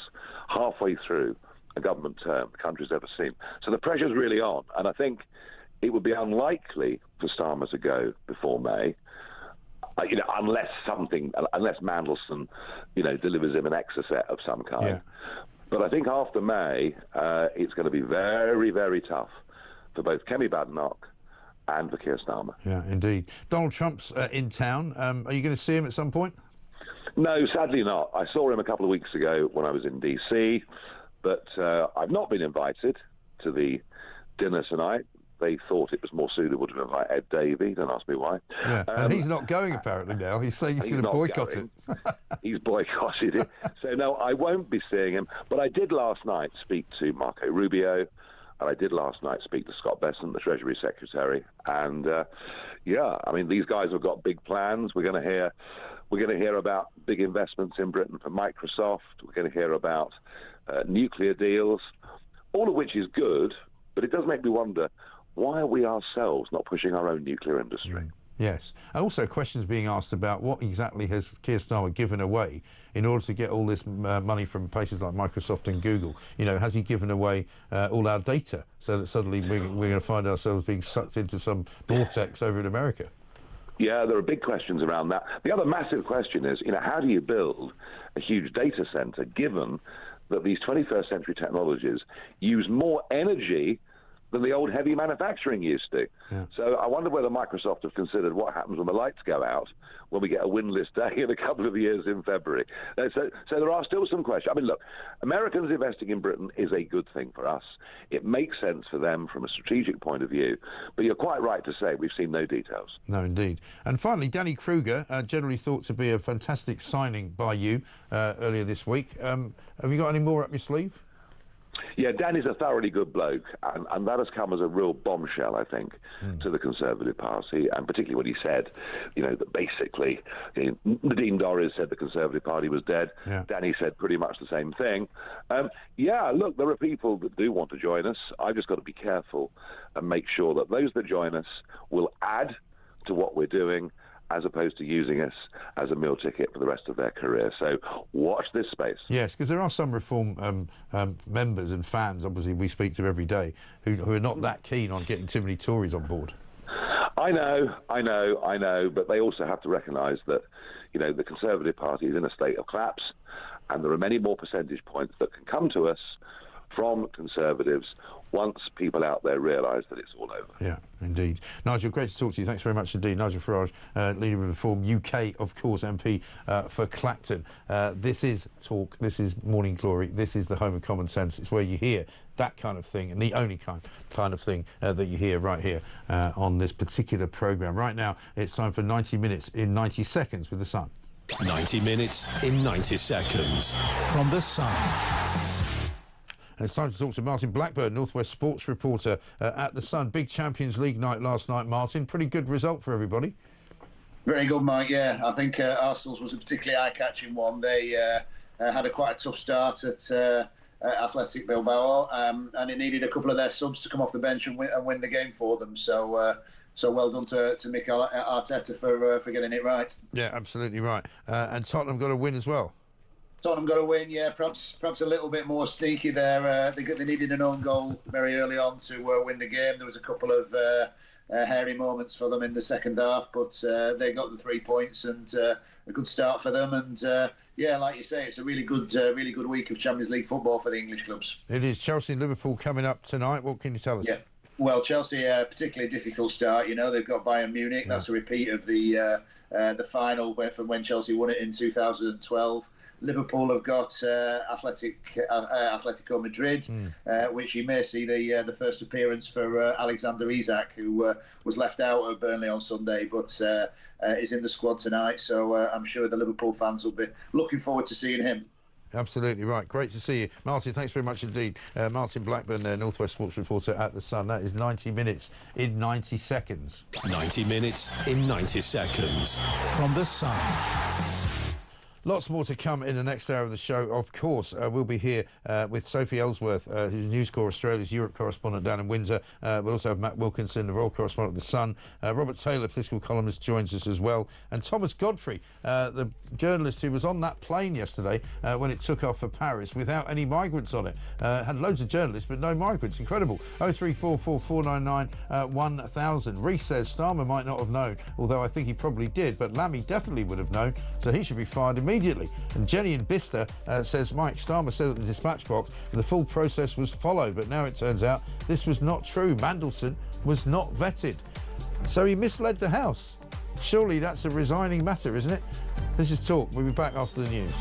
halfway through a government term the country's ever seen. So the pressure's really on, and I think it would be unlikely for Starmer to go before May. Unless Mandelson, delivers him an exocet of some kind. Yeah. But I think after May, it's going to be very, very tough for both Kemi Badenoch and for Keir Starmer. Yeah, indeed. Donald Trump's in town. Are you going to see him at some point? No, sadly not. I saw him a couple of weeks ago when I was in D.C., but I've not been invited to the dinner tonight. They thought it was more suitable to invite Ed Davey. Don't ask me why. Yeah, and he's not going apparently now. He's saying he's going to boycott it. He's boycotted it. So no, I won't be seeing him. But I did last night speak to Marco Rubio, and I did last night speak to Scott Bessent, the Treasury Secretary. And these guys have got big plans. We're going to hear about big investments in Britain for Microsoft. We're going to hear about nuclear deals, all of which is good. But it does make me wonder, why are we ourselves not pushing our own nuclear industry? Yes. And also questions being asked about what exactly has Keir Starmer given away in order to get all this money from places like Microsoft and Google. Has he given away all our data so that suddenly we're going to find ourselves being sucked into some vortex over in America? Yeah, there are big questions around that. The other massive question is, how do you build a huge data centre given that these 21st century technologies use more energy than the old heavy manufacturing used to. Yeah. So I wonder whether Microsoft have considered what happens when the lights go out, when we get a windless day in a couple of years in February. So there are still some questions. I mean, look, Americans investing in Britain is a good thing for us. It makes sense for them from a strategic point of view. But you're quite right to say we've seen no details. No, indeed. And finally, Danny Kruger, generally thought to be a fantastic signing by you earlier this week. Have you got any more up your sleeve? Yeah, Danny's a thoroughly good bloke, and that has come as a real bombshell, I think, to the Conservative Party, and particularly when he said, that basically Nadine Dorries said the Conservative Party was dead. Yeah. Danny said pretty much the same thing. Look, there are people that do want to join us. I've just got to be careful and make sure that those that join us will add to what we're doing, as opposed to using us as a meal ticket for the rest of their career. So watch this space. Yes, because there are some Reform members and fans, obviously, we speak to every day, who are not that keen on getting too many Tories on board. I know, but they also have to recognise that, the Conservative Party is in a state of collapse, and there are many more percentage points that can come to us from Conservatives once people out there realise that it's all over. Yeah, indeed. Nigel, great to talk to you. Thanks very much indeed. Nigel Farage, Leader of Reform UK, of course, MP for Clacton. This is Talk, this is Morning Glory, this is the home of common sense. It's where you hear that kind of thing, and the only kind of thing that you hear right here on this particular programme. Right now, it's time for 90 minutes in 90 seconds with The Sun. 90 minutes in 90 seconds from The Sun. It's time to talk to Martin Blackburn, Northwest sports reporter at The Sun. Big Champions League night last night, Martin. Pretty good result for everybody. Very good, Mike, yeah. I think Arsenal's was a particularly eye-catching one. They had quite a tough start at Athletic Bilbao, and it needed a couple of their subs to come off the bench and win the game for them. So well done to Mikel Arteta for getting it right. Yeah, absolutely right. And Tottenham got a win as well. Tottenham got a win, yeah. Perhaps a little bit more sneaky there. They needed an own goal very early on to win the game. There was a couple of hairy moments for them in the second half, but they got the 3 points and a good start for them. And yeah, like you say, it's a really good week of Champions League football for the English clubs. It is. Chelsea and Liverpool coming up tonight. What can you tell us? Yeah. Well, Chelsea, particularly difficult start. You know, they've got Bayern Munich. Yeah. That's a repeat of the final from when Chelsea won it in 2012. Liverpool have got Atletico Madrid, which you may see the first appearance for Alexander Isak, who was left out of Burnley on Sunday, but is in the squad tonight. So I'm sure the Liverpool fans will be looking forward to seeing him. Absolutely right. Great to see you. Martin, thanks very much indeed. Martin Blackburn, Northwest sports reporter at The Sun. That is 90 minutes in 90 seconds. 90 minutes in 90 seconds from The Sun. Lots more to come in the next hour of the show. Of course, we'll be here with Sophie Ellsworth, who's News Corps Australia's Europe correspondent down in Windsor. We'll also have Matt Wilkinson, the Royal correspondent of The Sun. Robert Taylor, political columnist, joins us as well. And Thomas Godfrey, the journalist who was on that plane yesterday when it took off for Paris without any migrants on it. Had loads of journalists, but no migrants. Incredible. 0344 499 1000. Reece says Starmer might not have known, although I think he probably did, but Lammy definitely would have known, so he should be fired immediately. And Jenny in Bicester says Mike Starmer said at the dispatch box the full process was followed, but now it turns out this was not true. Mandelson was not vetted, so he misled the House. Surely that's a resigning matter, isn't it? This is Talk. We'll be back after the news.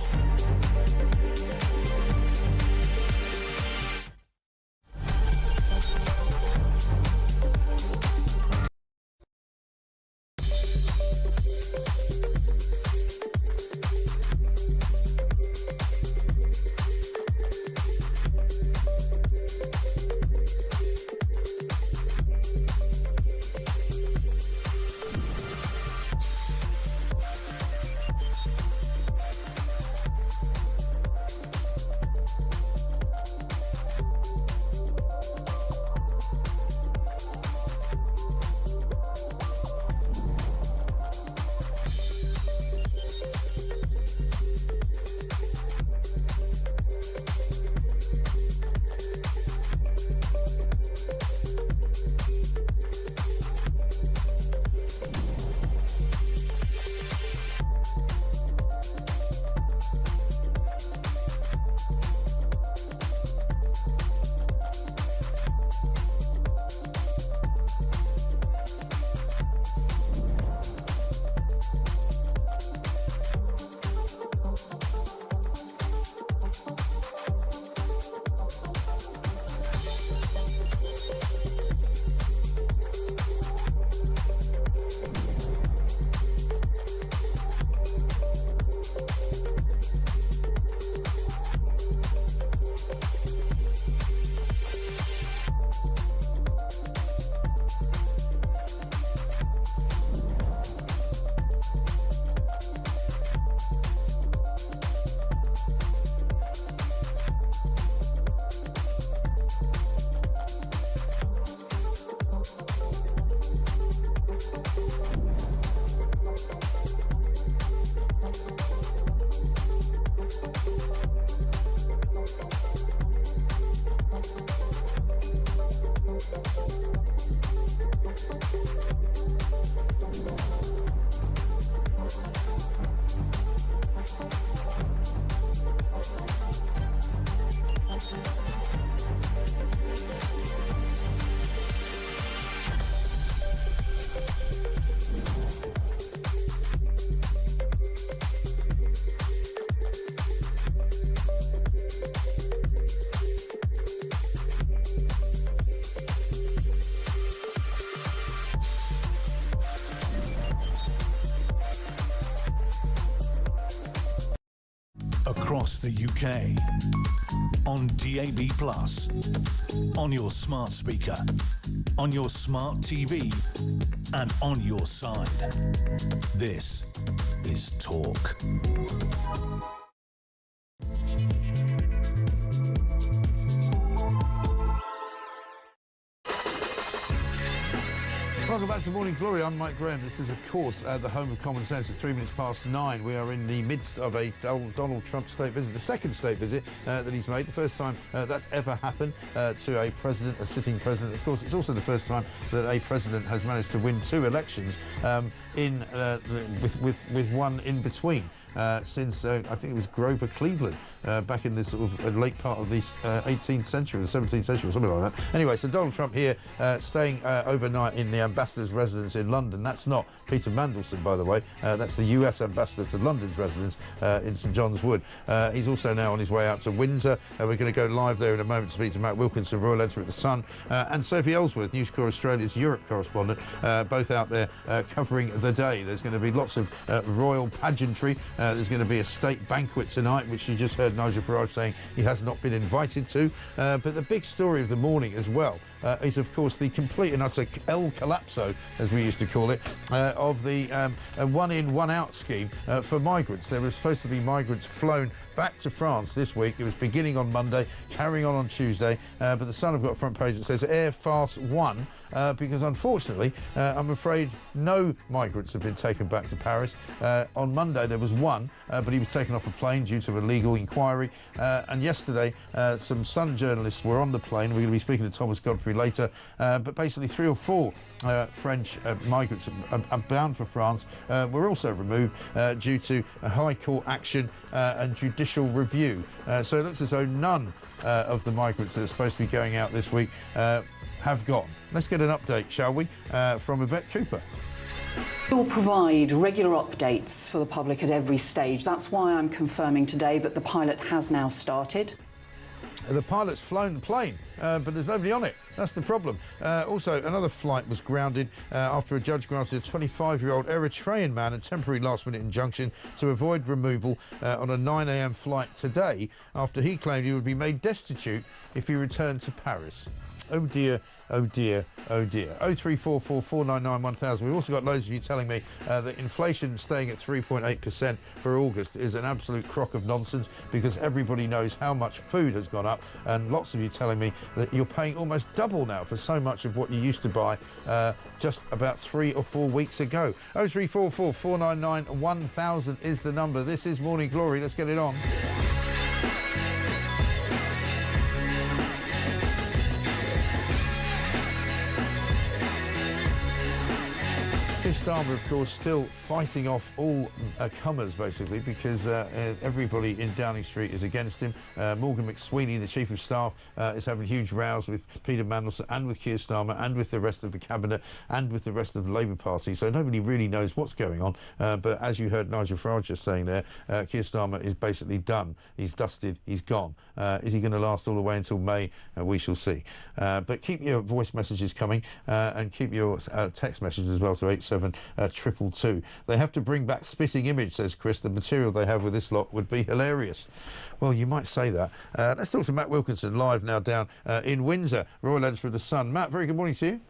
across the UK, on DAB+, on your smart speaker, on your smart TV, and on your side. This is Talk. Welcome back to Morning Glory. I'm Mike Graham. This is, of course, the home of common sense. It's 3 minutes past 9. We are in the midst of a Donald Trump state visit, the second state visit that he's made. The first time that's ever happened to a president, a sitting president. Of course, it's also the first time that a president has managed to win 2 elections with one in between. Since I think it was Grover Cleveland back in this sort of late part of the 18th century, the 17th century or something like that. Anyway, so Donald Trump here staying overnight in the ambassador's residence in London. That's not Peter Mandelson, by the way. That's the US ambassador to London's residence in St John's Wood. He's also now on his way out to Windsor. We're going to go live there in a moment to speak to Matt Wilkinson, royal editor at The Sun, and Sophie Ellsworth, News Corp Australia's Europe correspondent, both out there covering the day. There's going to be lots of royal pageantry. There's going to be a state banquet tonight, which you just heard Nigel Farage saying he has not been invited to. But the big story of the morning as well is, of course, the complete and utter El Collapso, as we used to call it, of the one-in, one-out scheme for migrants. There were supposed to be migrants flown back to France this week. It was beginning on Monday, carrying on Tuesday. But The Sun have got a front page that says Air Farce 1, because unfortunately, I'm afraid no migrants have been taken back to Paris. On Monday, there was one, but he was taken off a plane due to a legal inquiry. And yesterday, some Sun journalists were on the plane. We're going to be speaking to Thomas Godfrey later. But basically, 3 or 4 French migrants are bound for France were also removed due to a High Court action and judicial review. So it looks as though none of the migrants that are supposed to be going out this week have gone. Let's get an update, shall we, from Yvette Cooper. We'll provide regular updates for the public at every stage. That's why I'm confirming today that the pilot has now started. The pilot's flown the plane, but there's nobody on it. That's the problem. Also, another flight was grounded after a judge granted a 25-year-old Eritrean man a temporary last-minute injunction to avoid removal on a 9 a.m. flight today after he claimed he would be made destitute if he returned to Paris. Oh dear, oh dear, oh dear. 0344 499 1000. We've also got loads of you telling me that inflation staying at 3.8% for August is an absolute crock of nonsense because everybody knows how much food has gone up, and lots of you telling me that you're paying almost double now for so much of what you used to buy just about 3 or 4 weeks ago. 0344 499 1000 is the number. This is Morning Glory. Let's get it on. Keir Starmer, of course, still fighting off all comers, basically, because everybody in Downing Street is against him. Morgan McSweeney, the Chief of Staff, is having huge rows with Peter Mandelson and with Keir Starmer and with the rest of the Cabinet and with the rest of the Labour Party. So nobody really knows what's going on. But as you heard Nigel Farage just saying there, Keir Starmer is basically done. He's dusted. He's gone. Is he going to last all the way until May? We shall see. But keep your voice messages coming and keep your text messages as well to 87222. They have to bring back Spitting Image, says Chris. The material they have with this lot would be hilarious. Well, you might say that. Let's talk to Matt Wilkinson live now down in Windsor, royal editor of The Sun. Matt, very good morning to you.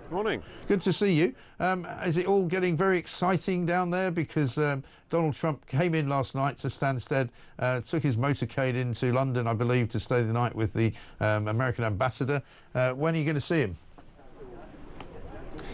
Morning. Good to see you. Is it all getting very exciting down there? Because Donald Trump came in last night to Stansted, took his motorcade into London, I believe, to stay the night with the American ambassador. When are you going to see him?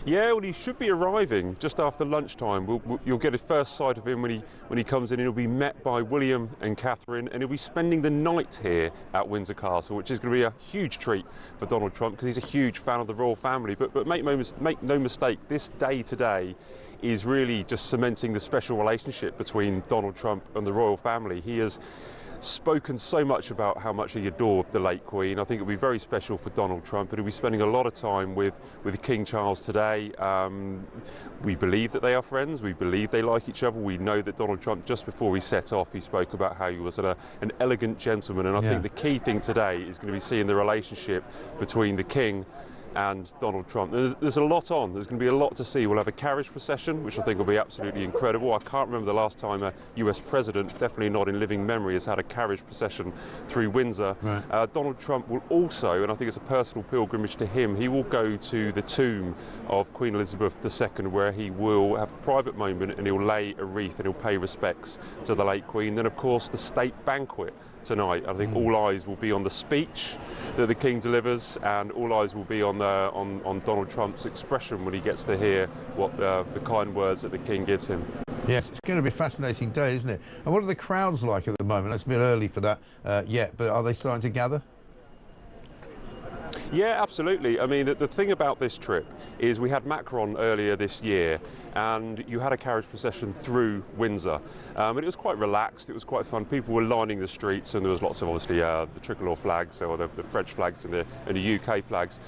Yeah, well, he should be arriving just after lunchtime. You'll get a first sight of him when he comes in. He'll be met by William and Catherine, and he'll be spending the night here at Windsor Castle, which is going to be a huge treat for Donald Trump because he's a huge fan of the royal family. But make no mistake, this day today is really just cementing the special relationship between Donald Trump and the royal family. He has spoken so much about how much he adored the late Queen. I think it'll be very special for Donald Trump, and he'll be spending a lot of time with King Charles today. We believe that they are friends. We believe they like each other. We know that Donald Trump, just before he set off, he spoke about how he was an elegant gentleman, and I think the key thing today is going to be seeing the relationship between the King and Donald Trump. There's a lot on. There's going to be a lot to see. We'll have a carriage procession, which I think will be absolutely incredible. I can't remember the last time a US president, definitely not in living memory, has had a carriage procession through Windsor. Right. Donald Trump will also, and I think it's a personal pilgrimage to him, he will go to the tomb of Queen Elizabeth II, where he will have a private moment and he'll lay a wreath and he'll pay respects to the late Queen. Then, of course, the state banquet tonight. I think all eyes will be on the speech that the King delivers, and all eyes will be on Donald Trump's expression when he gets to hear what the kind words that the King gives him. Yes, it's going to be a fascinating day, isn't it? And what are the crowds like at the moment? It's a bit early for that yet, but are they starting to gather? Yeah, absolutely. I mean, the thing about this trip is we had Macron earlier this year, and you had a carriage procession through Windsor. And it was quite relaxed, it was quite fun. People were lining the streets, and there was lots of, obviously, the tricolour flags, or the French flags and the UK flags.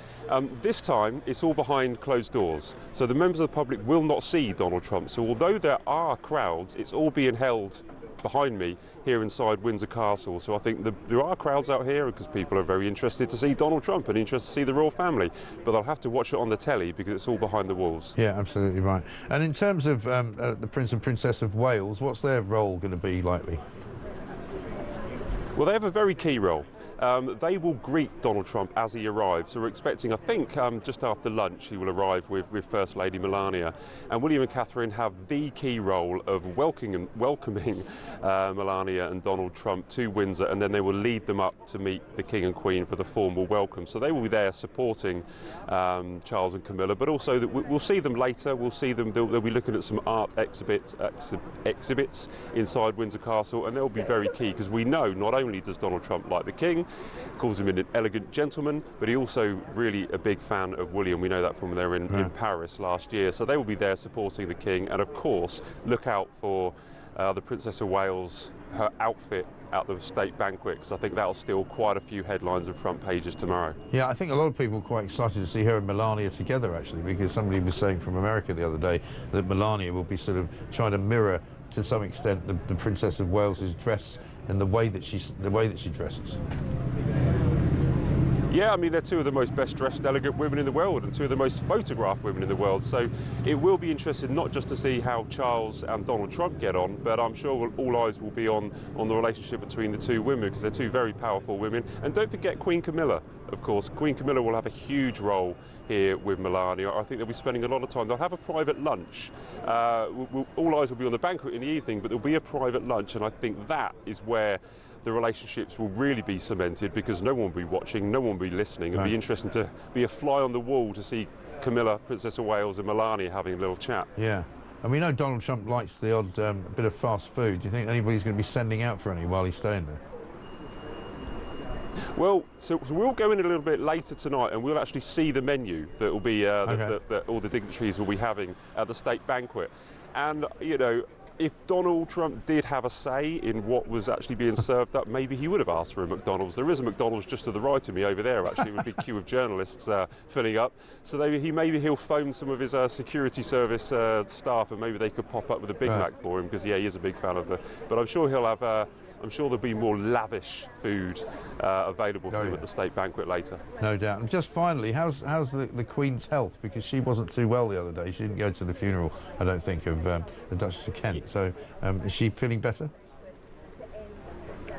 This time, it's all behind closed doors. So the members of the public will not see Donald Trump. So although there are crowds, it's all being held behind me here inside Windsor Castle. So I think there are crowds out here because people are very interested to see Donald Trump and interested to see the royal family, but they'll have to watch it on the telly because it's all behind the walls. Yeah, absolutely right. And in terms of the Prince and Princess of Wales, what's their role going to be likely? Well, they have a very key role. They will greet Donald Trump as he arrives. So we're expecting, I think, just after lunch, he will arrive with First Lady Melania. And William and Catherine have the key role of welcoming Melania and Donald Trump to Windsor, and then they will lead them up to meet the King and Queen for the formal welcome. So they will be there supporting Charles and Camilla, but also we'll see them later. We'll see them, they'll be looking at some art exhibits inside Windsor Castle, and they'll be very key because we know not only does Donald Trump like the King, calls him an elegant gentleman, but he also really a big fan of William. We know that from when they were in Paris last year. So they will be there supporting the King, and of course look out for the Princess of Wales, her outfit at the state banquet, because I think that'll steal quite a few headlines and front pages tomorrow. Yeah, I think a lot of people are quite excited to see her and Melania together, actually, because somebody was saying from America the other day that Melania will be sort of trying to mirror to some extent the Princess of Wales's dress and the way that she dresses. Yeah, I mean, they're two of the most best-dressed, elegant women in the world and two of the most photographed women in the world. So it will be interesting not just to see how Charles and Donald Trump get on, but I'm sure all eyes will be on the relationship between the two women, because they're two very powerful women. And don't forget Queen Camilla, of course. Queen Camilla will have a huge role here with Melania. I think they'll be spending a lot of time. They'll have a private lunch. All eyes will be on the banquet in the evening, but there'll be a private lunch, and I think that is where the relationships will really be cemented, because no one will be watching, no one will be listening. It'll be interesting to be a fly on the wall to see Camilla, Princess of Wales, and Melania having a little chat. Yeah. And we know Donald Trump likes the odd bit of fast food. Do you think anybody's going to be sending out for any while he's staying there? Well, so we'll go in a little bit later tonight, and we'll actually see the menu that will be that all the dignitaries will be having at the state banquet. And you know, if Donald Trump did have a say in what was actually being served up, maybe he would have asked for a McDonald's. There is a McDonald's just to the right of me over there, actually, with a big queue of journalists filling up. So maybe he'll phone some of his security service staff, and maybe they could pop up with a Big Mac for him, because yeah, he is a big fan of but I'm sure he'll have. I'm sure there'll be more lavish food available for him at the state banquet later. No doubt. And just finally, how's the Queen's health? Because she wasn't too well the other day. She didn't go to the funeral, I don't think, of the Duchess of Kent. So is she feeling better?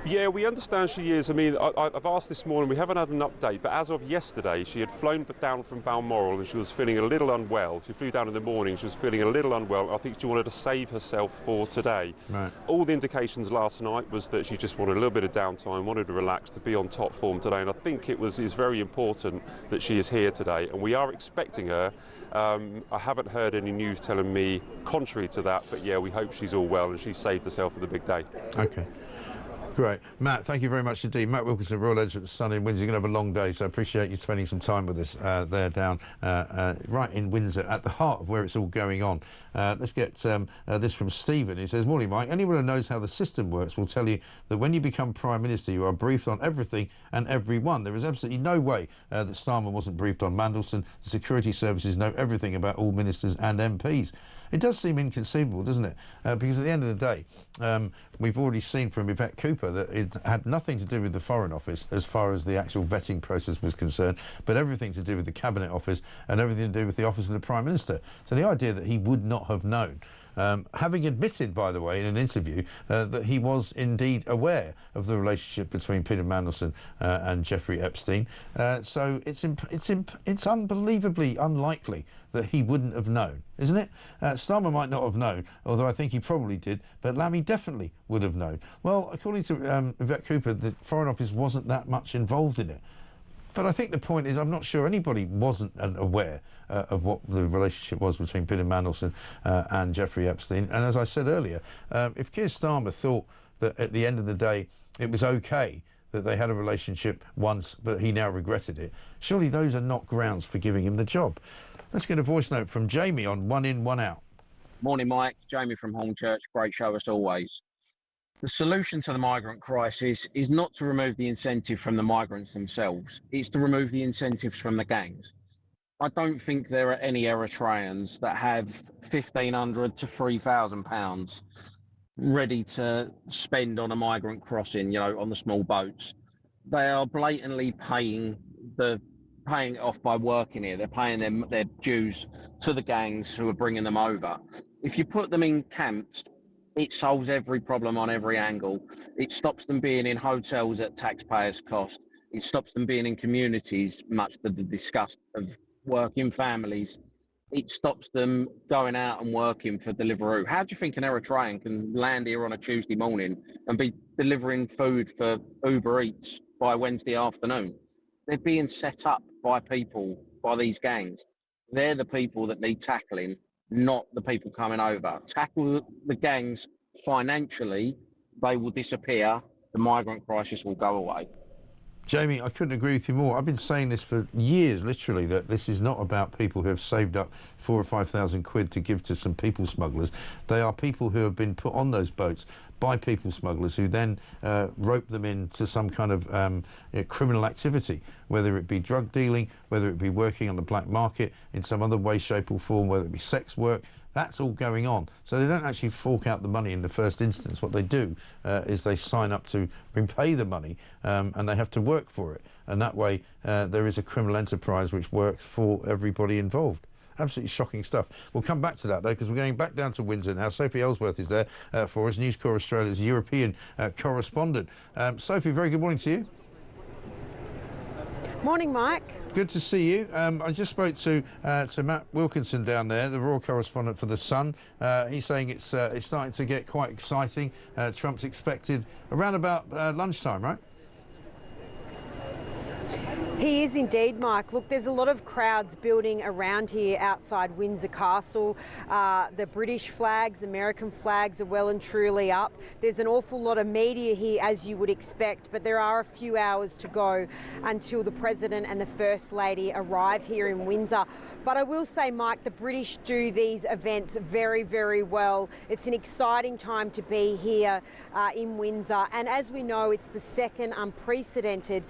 Yeah, we understand she is. I mean, I've asked this morning, we haven't had an update, but as of yesterday, she had flown down from Balmoral and she was feeling a little unwell. She flew down in the morning, she was feeling a little unwell. I think she wanted to save herself for today. Right. All the indications last night was that she just wanted a little bit of downtime, wanted to relax, to be on top form today, and I think it's very important that she is here today, and we are expecting her. I haven't heard any news telling me contrary to that, but yeah, we hope she's all well and she's saved herself for the big day. Okay. Great. Matt, thank you very much indeed. Matt Wilkinson, Royal Editor at the Sun in Windsor. You're going to have a long day, so I appreciate you spending some time with us there down right in Windsor, at the heart of where it's all going on. Let's get this from Stephen. He says, "Morning, Mike. Anyone who knows how the system works will tell you that when you become Prime Minister, you are briefed on everything and everyone. There is absolutely no way that Starmer wasn't briefed on Mandelson. The security services know everything about all ministers and MPs. It does seem inconceivable, doesn't it? Because at the end of the day, we've already seen from Yvette Cooper that it had nothing to do with the Foreign Office as far as the actual vetting process was concerned, but everything to do with the Cabinet Office and everything to do with the Office of the Prime Minister. So the idea that he would not have known, having admitted, by the way, in an interview that he was indeed aware of the relationship between Peter Mandelson and Jeffrey Epstein. So it's unbelievably unlikely that he wouldn't have known, isn't it? Starmer might not have known, although I think he probably did, but Lammy definitely would have known. Well, according to Yvette Cooper, the Foreign Office wasn't that much involved in it. But I think the point is, I'm not sure anybody wasn't aware of what the relationship was between Peter Mandelson and Jeffrey Epstein. And as I said earlier, if Keir Starmer thought that at the end of the day it was okay that they had a relationship once, but he now regretted it, surely those are not grounds for giving him the job. Let's get a voice note from Jamie on One In, One Out. Morning, Mike. Jamie from Hornchurch. Great show as always. The solution to the migrant crisis is not to remove the incentive from the migrants themselves. It's to remove the incentives from the gangs. I don't think there are any Eritreans that have £1,500 to £3,000 ready to spend on a migrant crossing, you know, on the small boats. They are blatantly paying it off by working here. They're paying their dues to the gangs who are bringing them over. If you put them in camps, it solves every problem on every angle. It stops them being in hotels at taxpayers' cost. It stops them being in communities, much to the disgust of working families. It stops them going out and working for Deliveroo. How do you think an Eritrean can land here on a Tuesday morning and be delivering food for Uber Eats by Wednesday afternoon? They're being set up by people, by these gangs. They're the people that need tackling, not the people coming over. Tackle the gangs financially, they will disappear, the migrant crisis will go away. Jamie, I couldn't agree with you more. I've been saying this for years, literally, that this is not about people who have saved up 4,000 or 5,000 quid to give to some people smugglers. They are people who have been put on those boats by people smugglers who then rope them into some kind of criminal activity, whether it be drug dealing, whether it be working on the black market in some other way, shape or form, whether it be sex work. That's all going on. So they don't actually fork out the money in the first instance. What they do is they sign up to repay the money and they have to work for it. And that way there is a criminal enterprise which works for everybody involved. Absolutely shocking stuff. We'll come back to that, though, because we're going back down to Windsor now. Sophie Ellsworth is there for us, News Corps Australia's European correspondent. Sophie, very good morning to you. Morning, Mike. Good to see you. I just spoke to Matt Wilkinson down there, the Royal correspondent for The Sun. He's saying it's starting to get quite exciting. Trump's expected around about lunchtime, right? He is indeed, Mike. Look, there's a lot of crowds building around here outside Windsor Castle. The British flags, American flags are well and truly up. There's an awful lot of media here, as you would expect, but there are a few hours to go until the President and the First Lady arrive here in Windsor. But I will say, Mike, the British do these events very, very well. It's an exciting time to be here in Windsor. And as we know, it's the second unprecedented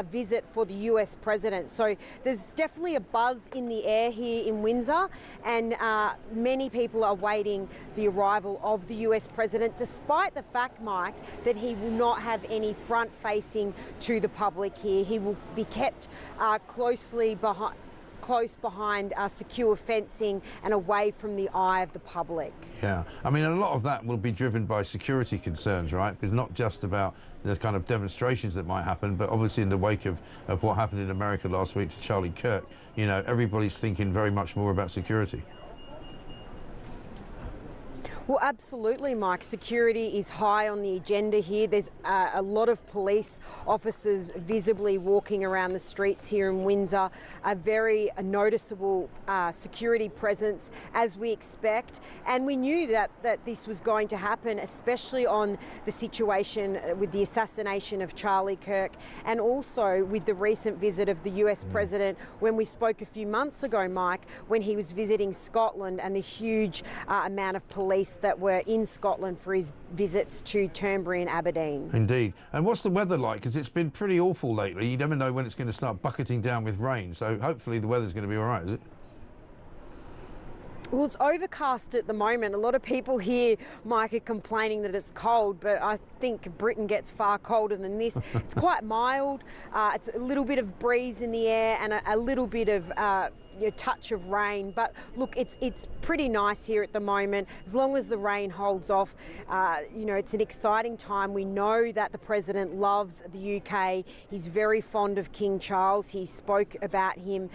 visit for the US President. So there's definitely a buzz in the air here in Windsor, and many people are awaiting the arrival of the US President, despite the fact, Mike, that he will not have any front facing to the public here. He will be kept close behind secure fencing and away from the eye of the public. Yeah, I mean, a lot of that will be driven by security concerns, right? Because not just about the kind of demonstrations that might happen, but obviously in the wake of what happened in America last week to Charlie Kirk, you know, everybody's thinking very much more about security. Well, absolutely, Mike. Security is high on the agenda here. There's a lot of police officers visibly walking around the streets here in Windsor. A very noticeable security presence, as we expect. And we knew that this was going to happen, especially on the situation with the assassination of Charlie Kirk, and also with the recent visit of the US President when we spoke a few months ago, Mike, when he was visiting Scotland, and the huge amount of police that were in Scotland for his visits to Turnberry and Aberdeen. Indeed. And what's the weather like? Because it's been pretty awful lately. You never know when it's going to start bucketing down with rain. So hopefully the weather's going to be all right, is it? Well, it's overcast at the moment. A lot of people here, Mike, are complaining that it's cold, but I think Britain gets far colder than this. It's quite mild. It's a little bit of breeze in the air and a little bit of touch of rain. But look, it's pretty nice here at the moment. As long as the rain holds off, it's an exciting time. We know that the President loves the UK. He's very fond of King Charles. He spoke about him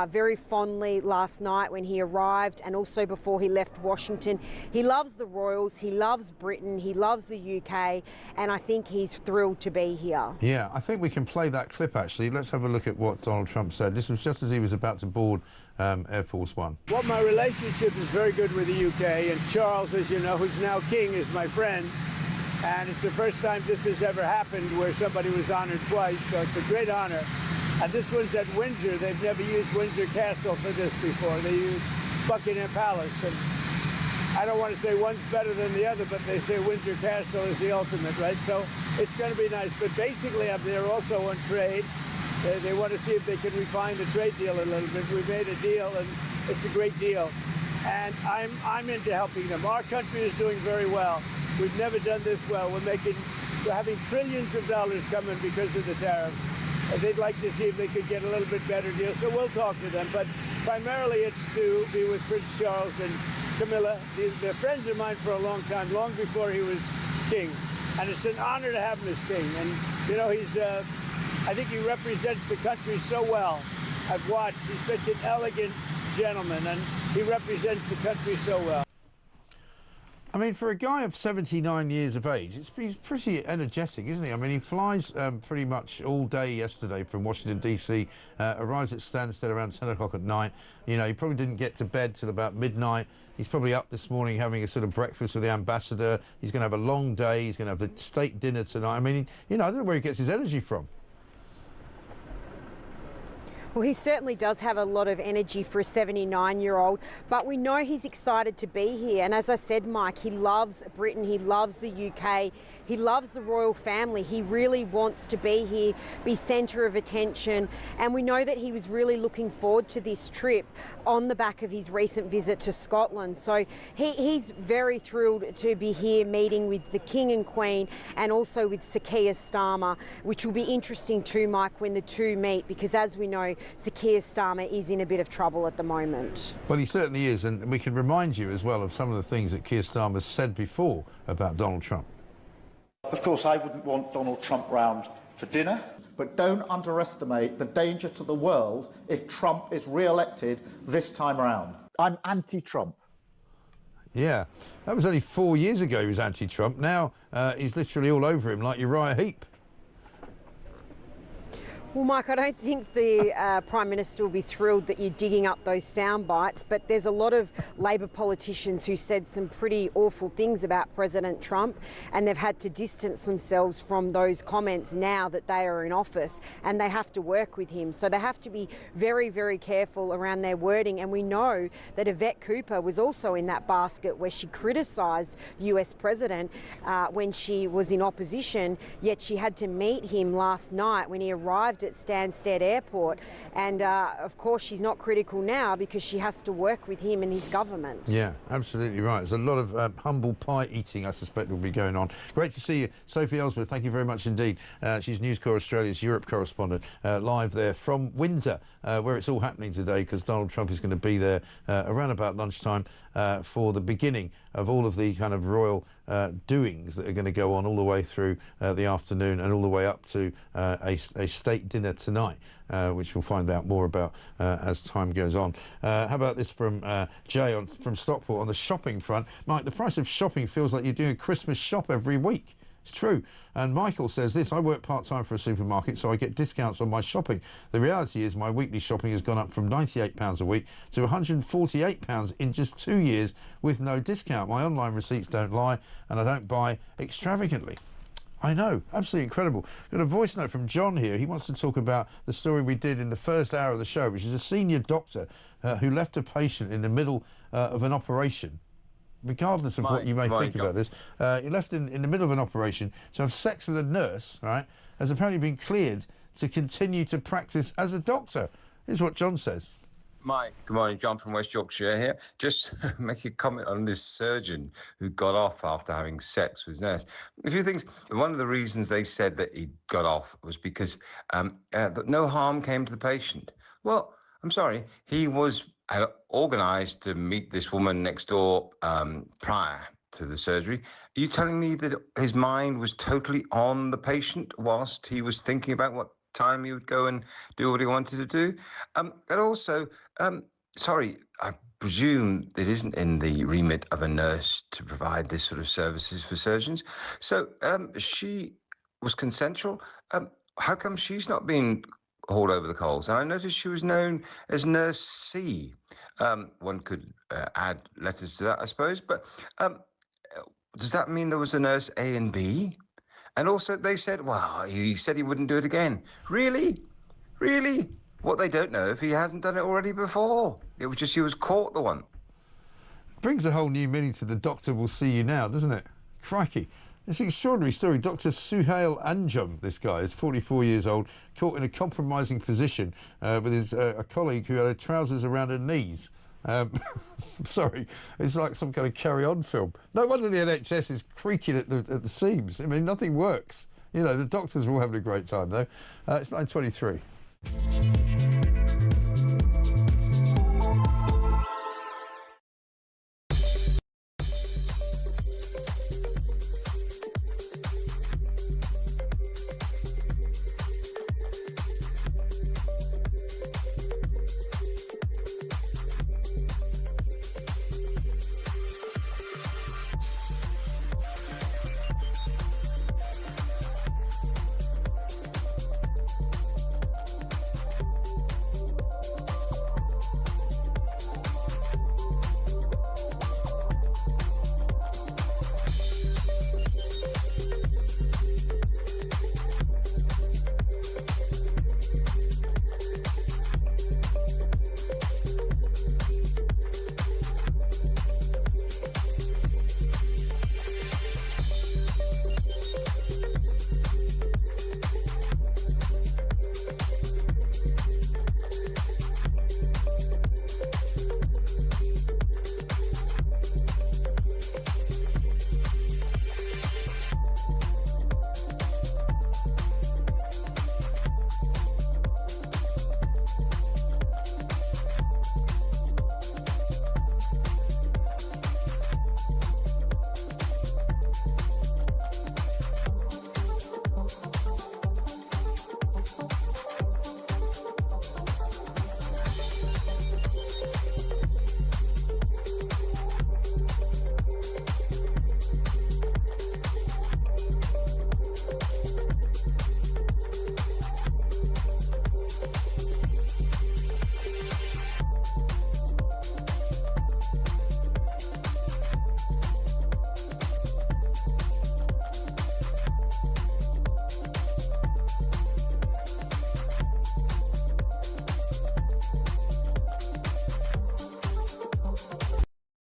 very fondly last night when he arrived and also before he left Washington. He loves the Royals, he loves Britain, he loves the UK, and I think he's thrilled to be here. Yeah, I think we can play that clip actually. Let's have a look at what Donald Trump said. This was just as he was about to board Air Force One. Well, my relationship is very good with the UK, and Charles, as you know, who's now king, is my friend. And it's the first time this has ever happened where somebody was honored twice, so it's a great honor. And this one's at Windsor. They've never used Windsor Castle for this before. They used Buckingham Palace. And I don't want to say one's better than the other, but they say Windsor Castle is the ultimate, right? So it's going to be nice. But basically up there also on trade, they want to see if they can refine the trade deal a little bit. We made a deal, and it's a great deal. And I'm into helping them. Our country is doing very well. We've never done this well. We're having trillions of dollars coming because of the tariffs. And they'd like to see if they could get a little bit better deal. So we'll talk to them. But primarily it's to be with Prince Charles and Camilla. They're friends of mine for a long time, long before he was king. And it's an honor to have him as king. And, I think he represents the country so well. I've watched. He's such an elegant gentleman, and he represents the country so well. I mean, for a guy of 79 years of age, he's pretty energetic, isn't he? I mean, he flies pretty much all day yesterday from Washington, D.C., arrives at Stansted around 10 o'clock at night. You know, he probably didn't get to bed till about midnight. He's probably up this morning having a sort of breakfast with the ambassador. He's going to have a long day. He's going to have the state dinner tonight. I mean, I don't know where he gets his energy from. Well, he certainly does have a lot of energy for a 79-year-old, but we know he's excited to be here. And as I said, Mike, he loves Britain, he loves the UK, he loves the royal family. He really wants to be here, be centre of attention. And we know that he was really looking forward to this trip on the back of his recent visit to Scotland. So he's very thrilled to be here meeting with the King and Queen and also with Sir Keir Starmer, which will be interesting too, Mike, when the two meet, because as we know, Sir Keir Starmer is in a bit of trouble at the moment. Well, he certainly is, and we can remind you as well of some of the things that Keir Starmer said before about Donald Trump. Of course, I wouldn't want Donald Trump round for dinner, but don't underestimate the danger to the world if Trump is re-elected this time around. I'm anti-Trump. Yeah, that was only 4 years ago he was anti-Trump. Now he's literally all over him like Uriah Heep. Well, Mike, I don't think the Prime Minister will be thrilled that you're digging up those sound bites, but there's a lot of Labor politicians who said some pretty awful things about President Trump, and they've had to distance themselves from those comments now that they are in office, and they have to work with him. So they have to be very, very careful around their wording, and we know that Yvette Cooper was also in that basket where she criticised the US President when she was in opposition, yet she had to meet him last night when he arrived at Stansted Airport, and of course she's not critical now because she has to work with him and his government. Yeah, absolutely right. There's a lot of humble pie eating, I suspect, will be going on. Great to see you, Sophie Ellsworth. Thank you very much indeed. She's News Corps Australia's Europe correspondent, live there from Windsor, where it's all happening today, because Donald Trump is going to be there around about lunchtime for the beginning of all of the kind of royal doings that are going to go on all the way through the afternoon and all the way up to a state dinner tonight, which we'll find out more about as time goes on. How about this from Jay from Stockport on the shopping front? Mike, the price of shopping feels like you're doing a Christmas shop every week. It's true. And Michael says this: I work part-time for a supermarket, so I get discounts on my shopping. The reality is my weekly shopping has gone up from £98 a week to £148 in just 2 years with no discount. My online receipts don't lie, and I don't buy extravagantly. I know, absolutely incredible. Got a voice note from John here. He wants to talk about the story we did in the first hour of the show, which is a senior doctor who left a patient in the middle of an operation. Regardless of what you may think about this, he left in the middle of an operation to have sex with a nurse, right, has apparently been cleared to continue to practice as a doctor. Here's what John says. Mike, good morning. John from West Yorkshire here. Just make a comment on this surgeon who got off after having sex with his nurse. A few things. One of the reasons they said that he got off was because no harm came to the patient. Well, I'm sorry. He was organised to meet this woman next door prior to the surgery. Are you telling me that his mind was totally on the patient whilst he was thinking about what time he would go and do what he wanted to do? And also, sorry, I presume it isn't in the remit of a nurse to provide this sort of services for surgeons. So she was consensual. How come she's not being hauled over the coals? And I noticed she was known as Nurse C. One could add letters to that, I suppose. But does that mean there was a Nurse A and B? And also they said, well, he said he wouldn't do it again. Really? Really? What they don't know if he hasn't done it already before. It was just he was caught the one. Brings a whole new meaning to the doctor will see you now, doesn't it? Crikey. It's an extraordinary story. Dr. Suhail Anjum, this guy, is 44 years old, caught in a compromising position with his a colleague who had her trousers around her knees. Sorry, it's like some kind of carry-on film. No wonder the NHS is creaking at the seams. I mean, nothing works. You know, the doctors are all having a great time, though. It's 9:23.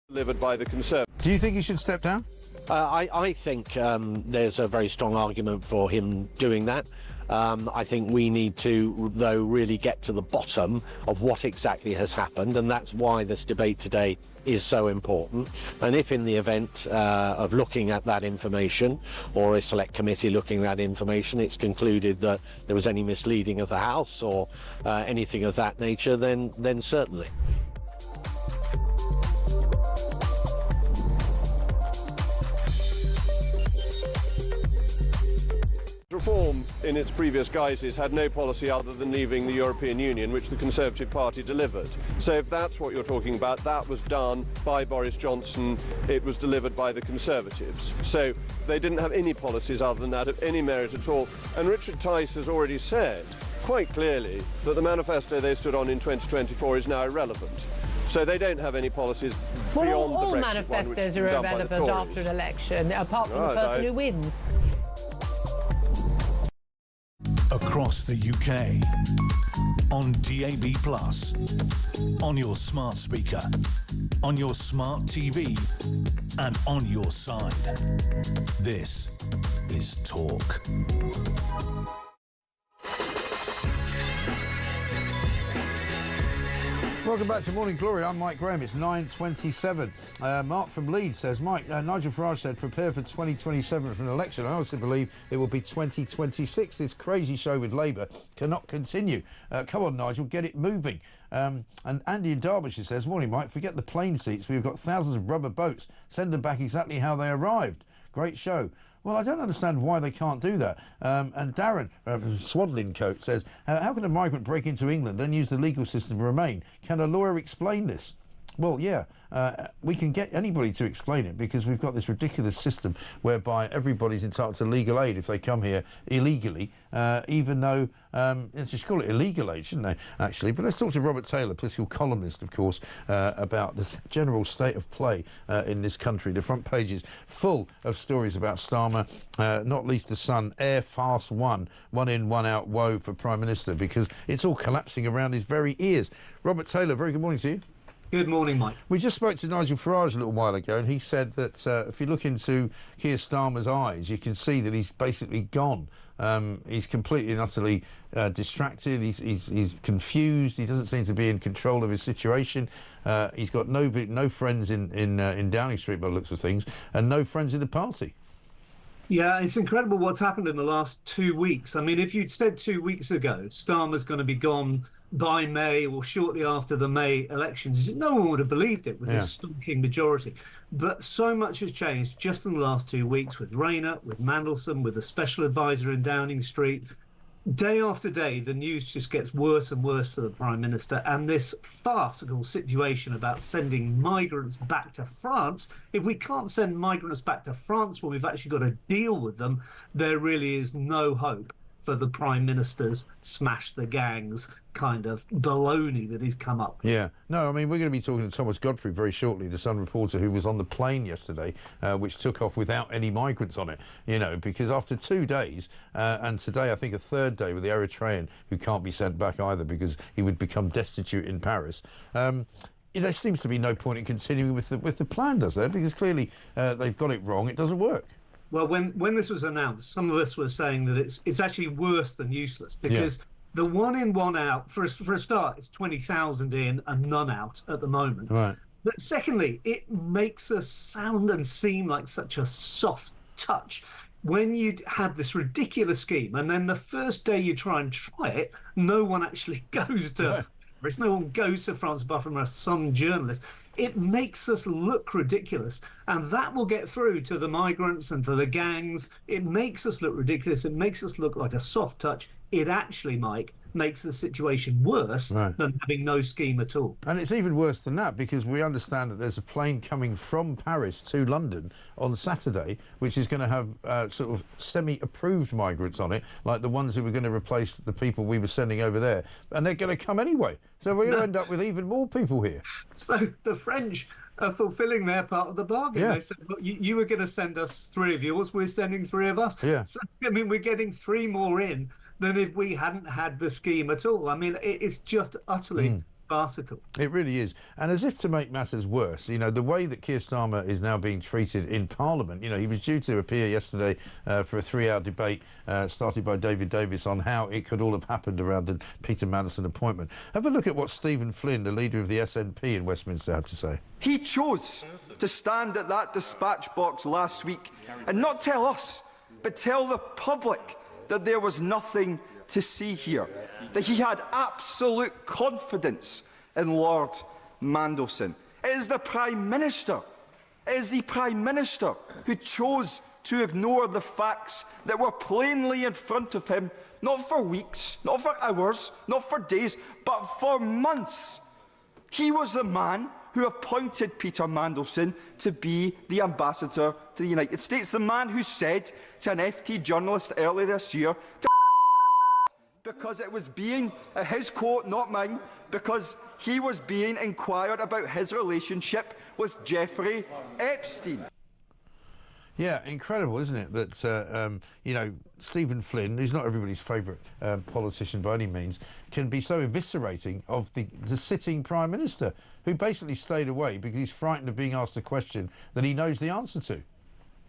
Delivered by the Conservatives. Do you think he should step down? I think there's a very strong argument for him doing that. I think we need to, though, really get to the bottom of what exactly has happened, and that's why this debate today is so important. And if in the event of looking at that information, or a select committee looking at that information, it's concluded that there was any misleading of the House or anything of that nature, then certainly. Reform in its previous guises had no policy other than leaving the European Union, which the Conservative Party delivered. So if that's what you're talking about, that was done by Boris Johnson. It was delivered by the Conservatives. So they didn't have any policies other than that of any merit at all. And Richard Tice has already said quite clearly that the manifesto they stood on in 2024 is now irrelevant. So they don't have any policies beyond all the Brexit manifestos one, which is are done by the irrelevant Tories. after an election, apart from the person who wins. Across the UK, on DAB+, on your smart speaker, on your smart TV, and on your side. This is Talk. Welcome back to Morning Glory. I'm Mike Graham. It's 9:27. Mark from Leeds says, Mike, Nigel Farage said, prepare for 2027 for an election. I honestly believe it will be 2026. This crazy show with Labour cannot continue. Come on, Nigel, get it moving. And Andy in Derbyshire says, morning, Mike, forget the plane seats. We've got thousands of rubber boats. Send them back exactly how they arrived. Great show. Well, I don't understand why they can't do that. And Darren from Swaddling Coat says, how can a migrant break into England and use the legal system to remain? Can a lawyer explain this? Well, yeah, we can get anybody to explain it because we've got this ridiculous system whereby everybody's entitled to legal aid if they come here illegally, even though, let's just call it illegal aid, shouldn't they, actually? But let's talk to Robert Taylor, political columnist, of course, about the general state of play in this country. The front page is full of stories about Starmer, not least the Sun, Air Fast One in, one out woe for Prime Minister, because it's all collapsing around his very ears. Robert Taylor, very good morning to you. Good morning, Mike. We just spoke to Nigel Farage a little while ago, and he said that if you look into Keir Starmer's eyes, you can see that he's basically gone. He's completely and utterly distracted. He's confused. He doesn't seem to be in control of his situation. He's got no friends in Downing Street by the looks of things, and no friends in the party. Yeah, it's incredible what's happened in the last 2 weeks. I mean, if you'd said 2 weeks ago Starmer's going to be gone by May or shortly after the May elections, no one would have believed it with this stonking majority. But so much has changed just in the last 2 weeks with Rayner, with Mandelson, with a special advisor in Downing Street. Day after day, the news just gets worse and worse for the Prime Minister, and this farcical situation about sending migrants back to France. If we can't send migrants back to France when we've actually got to deal with them, there really is no hope for the Prime Minister's smash the gangs kind of baloney that he's come up with. Yeah. No, I mean, we're going to be talking to Thomas Godfrey very shortly, the Sun reporter who was on the plane yesterday, which took off without any migrants on it, you know, because after 2 days, and today I think a third day with the Eritrean, who can't be sent back either because he would become destitute in Paris, there seems to be no point in continuing with the plan, does there? Because clearly they've got it wrong. It doesn't work. Well, when this was announced, some of us were saying that it's actually worse than useless because the one in, one out, for a start, it's 20,000 in and none out at the moment. Right. But secondly, it makes us sound and seem like such a soft touch. When you have this ridiculous scheme and then the first day you try it, no one actually goes to Paris, no one goes to France apart from a Sun journalist. It makes us look ridiculous, and that will get through to the migrants and to the gangs. It makes us look ridiculous. It makes us look like a soft touch. It actually, Mike, makes the situation worse than having no scheme at all. And it's even worse than that because we understand that there's a plane coming from Paris to London on Saturday, which is going to have sort of semi-approved migrants on it, like the ones who were going to replace the people we were sending over there. And they're going to come anyway. So we're going to end up with even more people here. So the French are fulfilling their part of the bargain. Yeah. They said, look, you were going to send us 3 of yours, we're sending 3 of us. Yeah. So, I mean, we're getting 3 more in than if we hadn't had the scheme at all. I mean, it's just utterly farcical. It really is. And as if to make matters worse, you know, the way that Keir Starmer is now being treated in Parliament, you know, he was due to appear yesterday for a 3-hour debate started by David Davis on how it could all have happened around the Peter Mandelson appointment. Have a look at what Stephen Flynn, the leader of the SNP in Westminster, had to say. He chose to stand at that dispatch box last week and not tell us, but tell the public that there was nothing to see here, that he had absolute confidence in Lord Mandelson. It is the Prime Minister, who chose to ignore the facts that were plainly in front of him, not for weeks, not for hours, not for days, but for months. He was the man who appointed Peter Mandelson to be the ambassador to the United States, the man who said to an FT journalist earlier this year, because it was being, his quote, not mine, because he was being inquired about his relationship with Jeffrey Epstein. Yeah, incredible, isn't it, that, you know, Stephen Flynn, who's not everybody's favourite politician by any means, can be so eviscerating of the sitting Prime Minister, who basically stayed away because he's frightened of being asked a question that he knows the answer to.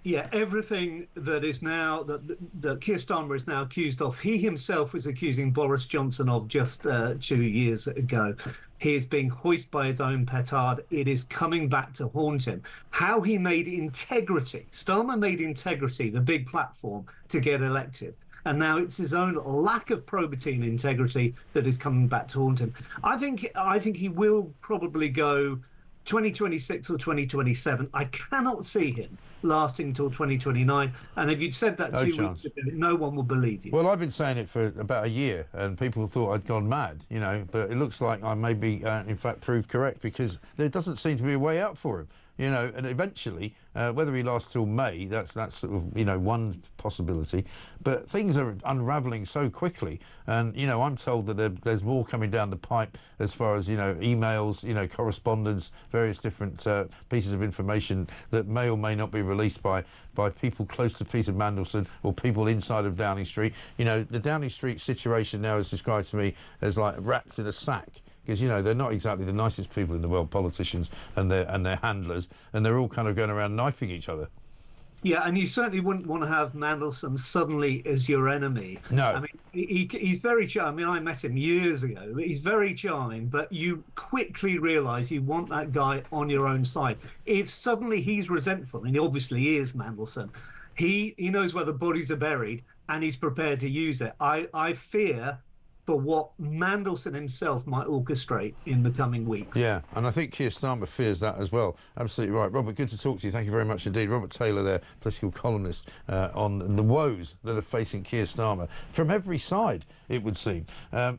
Yeah, everything that is now, that Keir Starmer is now accused of, he himself was accusing Boris Johnson of just 2 years ago. He is being hoisted by his own petard. It is coming back to haunt him. How he made integrity, Starmer made integrity the big platform to get elected. And now it's his own lack of probity and integrity that is coming back to haunt him. I think he will probably go 2026 or 2027. I cannot see him lasting until 2029. And if you'd said that No 2 chance. weeks ago, no one will believe you. Well, I've been saying it for about a year, and people thought I'd gone mad, you know, but it looks like I may be, in fact, proved correct, because there doesn't seem to be a way out for him. You know, and eventually, whether he lasts till May, that's sort of, you know, one possibility. But things are unravelling so quickly, and, you know, I'm told that there's more coming down the pipe as far as, you know, emails, you know, correspondence, various different pieces of information that may or may not be released by people close to Peter Mandelson or people inside of Downing Street. You know, the Downing Street situation now is described to me as like rats in a sack. Because, you know, they're not exactly the nicest people in the world, politicians and their handlers, and they're all kind of going around knifing each other. Yeah, and you certainly wouldn't want to have Mandelson suddenly as your enemy. No. I mean, he's very charming. I mean, I met him years ago. He's very charming, but you quickly realise you want that guy on your own side. If suddenly he's resentful, and he obviously is, Mandelson, he knows where the bodies are buried, and he's prepared to use it. I fear for what Mandelson himself might orchestrate in the coming weeks. Yeah, and I think Keir Starmer fears that as well. Absolutely right. Robert, good to talk to you. Thank you very much indeed. Robert Taylor there, political columnist, on the woes that are facing Keir Starmer from every side, it would seem.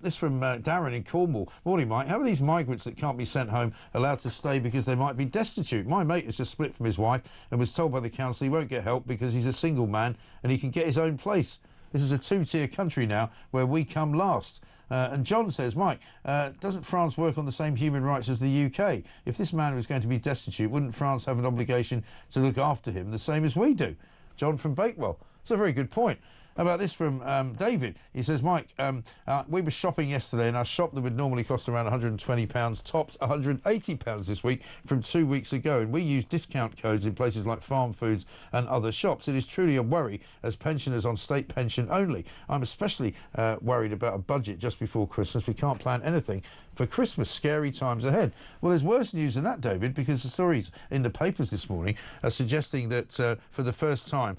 This from Darren in Cornwall. Morning, Mike. How are these migrants that can't be sent home allowed to stay because they might be destitute? My mate has just split from his wife and was told by the council he won't get help because he's a single man and he can get his own place. This is a two-tier country now where we come last. And John says, Mike, doesn't France work on the same human rights as the UK? If this man was going to be destitute, wouldn't France have an obligation to look after him the same as we do? John from Bakewell. It's a very good point. How about this from David? He says, Mike, we were shopping yesterday and our shop that would normally cost around £120 topped £180 this week from 2 weeks ago. And we use discount codes in places like Farm Foods and other shops. It is truly a worry as pensioners on state pension only. I'm especially worried about a budget just before Christmas. We can't plan anything for Christmas. Scary times ahead. Well, there's worse news than that, David, because the stories in the papers this morning are suggesting that for the first time,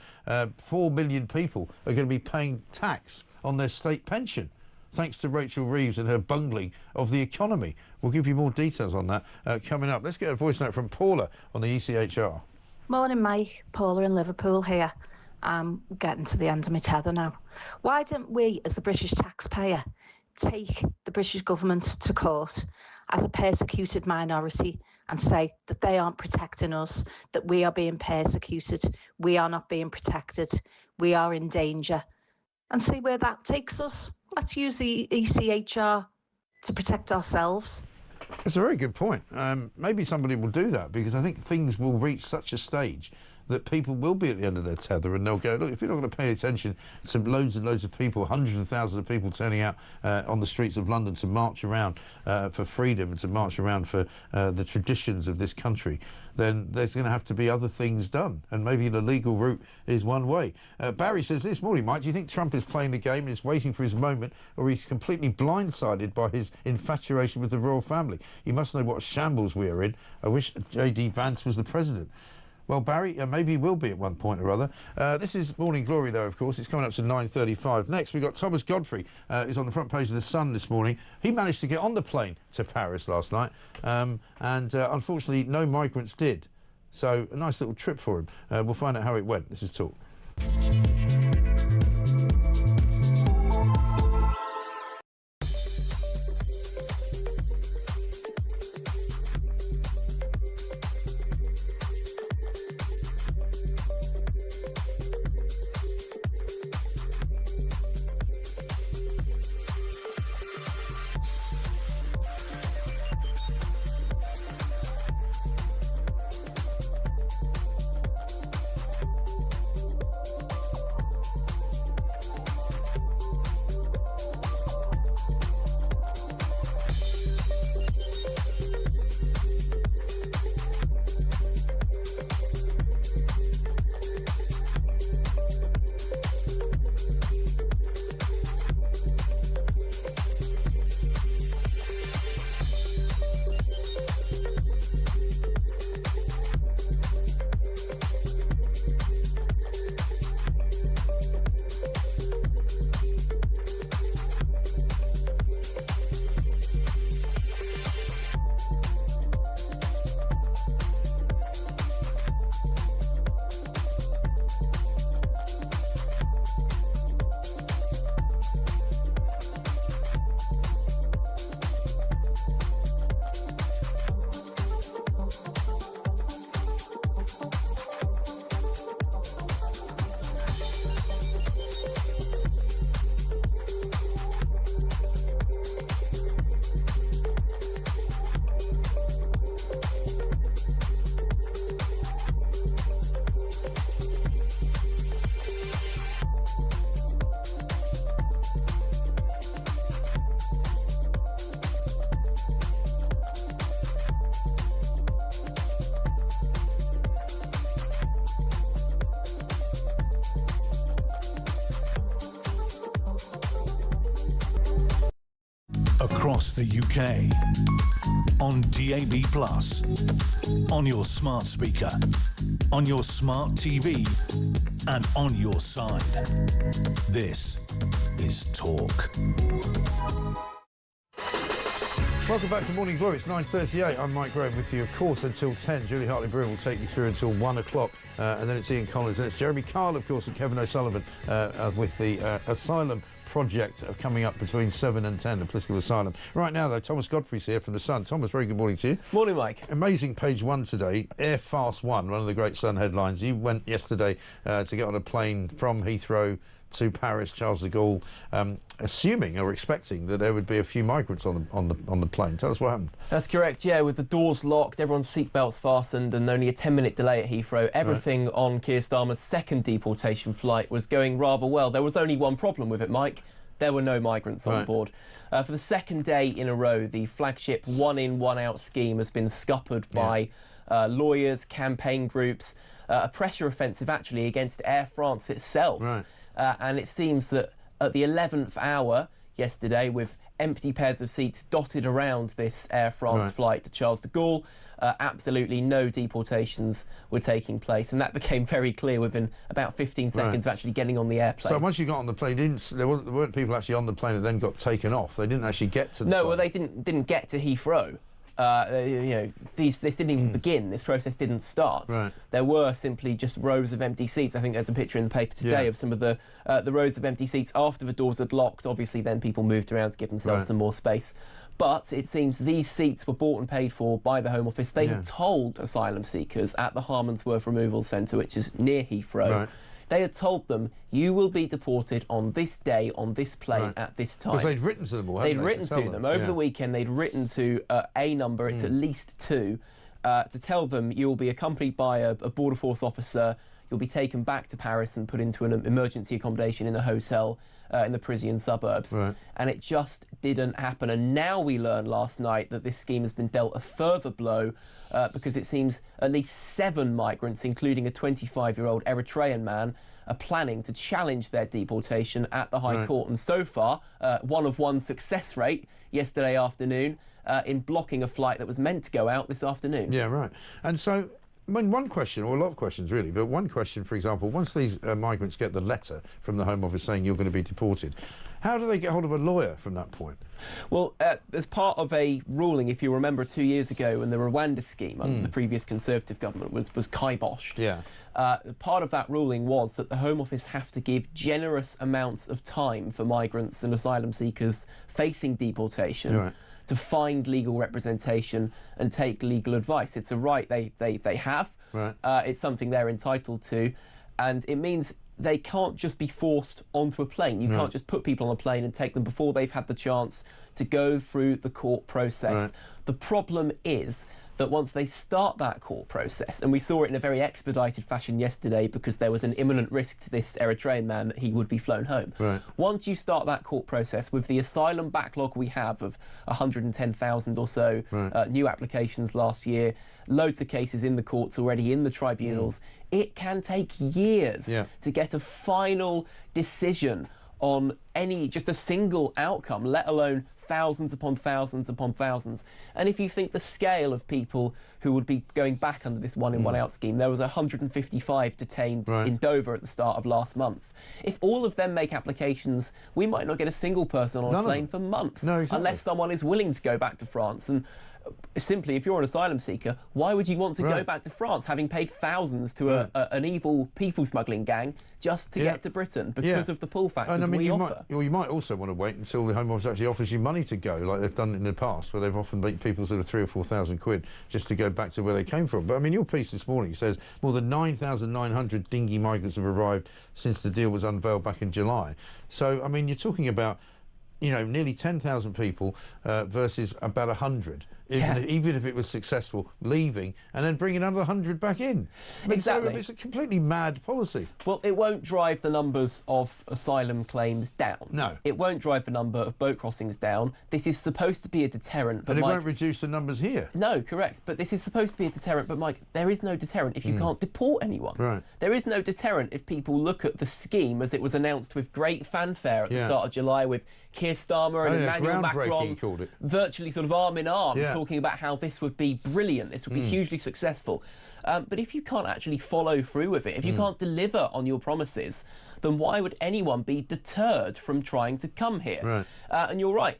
4 million people are going to be paying tax on their state pension, thanks to Rachel Reeves and her bungling of the economy. We'll give you more details on that coming up. Let's get a voice note from Paula on the ECHR. Morning, Mike. Paula in Liverpool here. I'm getting to the end of my tether now. Why don't we, as the British taxpayer, take the British government to court as a persecuted minority and say that they aren't protecting us, that we are being persecuted, we are not being protected, we are in danger, and see where that takes us? Let's use the ECHR to protect ourselves. That's a very good point. Maybe somebody will do that, because I think things will reach such a stage that people will be at the end of their tether and they'll go, look, if you're not going to pay attention to loads and loads of people, hundreds of thousands of people turning out on the streets of London to march around for freedom and to march around for the traditions of this country, then there's going to have to be other things done. And maybe the legal route is one way. Barry says, this morning, Mike, do you think Trump is playing the game and is waiting for his moment, or he's completely blindsided by his infatuation with the royal family? He must know what shambles we are in. I wish J.D. Vance was the president. Well, Barry, maybe he will be at one point or other. This is Morning Glory, though, of course. It's coming up to 9:35. Next, we've got Thomas Godfrey, who's on the front page of The Sun this morning. He managed to get on the plane to Paris last night, and unfortunately, no migrants did. So, a nice little trip for him. We'll find out how it went. This is Talk. across the UK, on DAB+, on your smart speaker, on your smart TV, and on your side. This is Talk. Welcome back to Morning Glory. It's 9:38. I'm Mike Graham with you, of course, until 10. Julie Hartley-Brewer will take you through until 1 o'clock. And then it's Ian Collins. And it's Jeremy Kyle, of course, and Kevin O'Sullivan with the Asylum Project coming up between 7 and 10, the political asylum. Right now, though, Thomas Godfrey's here from The Sun. Thomas, very good morning to you. Morning, Mike. Amazing page one today. Air Fast One, one of the great Sun headlines. You went yesterday to get on a plane from Heathrow to Paris, Charles de Gaulle, assuming or expecting that there would be a few migrants on the plane. Tell us what happened. That's correct, yeah, with the doors locked, everyone's seatbelts fastened and only a 10-minute delay at Heathrow, everything on Keir Starmer's second deportation flight was going rather well. There was only one problem with it, Mike. There were no migrants on board. For the second day in a row, the flagship one-in, one-out scheme has been scuppered by lawyers, campaign groups, a pressure offensive actually against Air France itself. And it seems that at the 11th hour yesterday, with empty pairs of seats dotted around this Air France flight to Charles de Gaulle, absolutely no deportations were taking place, and that became very clear within about 15 seconds of actually getting on the airplane. So once you got on the plane, there weren't people actually on the plane that then got taken off. They didn't actually get to the plane. Well, they didn't get to Heathrow. This didn't even begin. This process didn't start. There were simply just rows of empty seats. I think there's a picture in the paper today of some of the rows of empty seats after the doors had locked. Obviously, then people moved around to give themselves some more space. But it seems these seats were bought and paid for by the Home Office. They had told asylum seekers at the Harmondsworth Removal Centre, which is near Heathrow, they had told them, you will be deported on this day, on this plane, at this time. Because they'd written to them all, hadn't they? They'd written to them. Over the weekend, they'd written to a number, it's at least two, to tell them you'll be accompanied by a Border Force officer, you'll be taken back to Paris and put into an emergency accommodation in a hotel in the Parisian suburbs. And it just didn't happen. And now we learned last night that this scheme has been dealt a further blow because it seems at least 7 migrants, including a 25-year-old Eritrean man, are planning to challenge their deportation at the High Court. And so far, 1 success rate yesterday afternoon in blocking a flight that was meant to go out this afternoon. And so, I mean, one question, or a lot of questions really, but one question, for example, once these migrants get the letter from the Home Office saying you're going to be deported, how do they get hold of a lawyer from that point? Well, as part of a ruling, if you remember 2 years ago, when the Rwanda scheme under the previous Conservative government was kiboshed, part of that ruling was that the Home Office have to give generous amounts of time for migrants and asylum seekers facing deportation to find legal representation and take legal advice. It's a right they have. It's something they're entitled to, and it means they can't just be forced onto a plane. You can't just put people on a plane and take them before they've had the chance to go through the court process. The problem is that once they start that court process, and we saw it in a very expedited fashion yesterday because there was an imminent risk to this Eritrean man that he would be flown home. Once you start that court process, with the asylum backlog we have of 110,000 or so new applications last year, loads of cases in the courts already, in the tribunals, it can take years to get a final decision on just a single outcome, let alone thousands upon thousands upon thousands. And if you think the scale of people who would be going back under this one-in, one-out scheme, there was 155 detained in Dover at the start of last month. If all of them make applications, we might not get a single person on a plane for months, unless someone is willing to go back to France. And simply, if you're an asylum seeker, why would you want to go back to France, having paid thousands to an evil people smuggling gang just to get to Britain because of the pull factors we offer? You might also want to wait until the Home Office actually offers you money to go, like they've done in the past, where they've often made people sort of 3,000 or 4,000 quid just to go back to where they came from. But I mean, your piece this morning says more than 9,900 dinghy migrants have arrived since the deal was unveiled back in July. So, I mean, you're talking about, you know, nearly 10,000 people versus about 100 even if it was successful, leaving and then bringing another 100 back in. Exactly. So it's a completely mad policy. Well, it won't drive the numbers of asylum claims down. No. It won't drive the number of boat crossings down. This is supposed to be a deterrent. But it won't reduce the numbers here. No, correct. But this is supposed to be a deterrent. But, Mike, there is no deterrent if you can't deport anyone. Right. There is no deterrent if people look at the scheme as it was announced with great fanfare at the start of July with Keir Starmer and Emmanuel Macron called it. virtually sort of arm in arm Yeah. talking about how this would be brilliant, this would be hugely successful. But if you can't actually follow through with it, if you can't deliver on your promises, then why would anyone be deterred from trying to come here? Right. And you're right.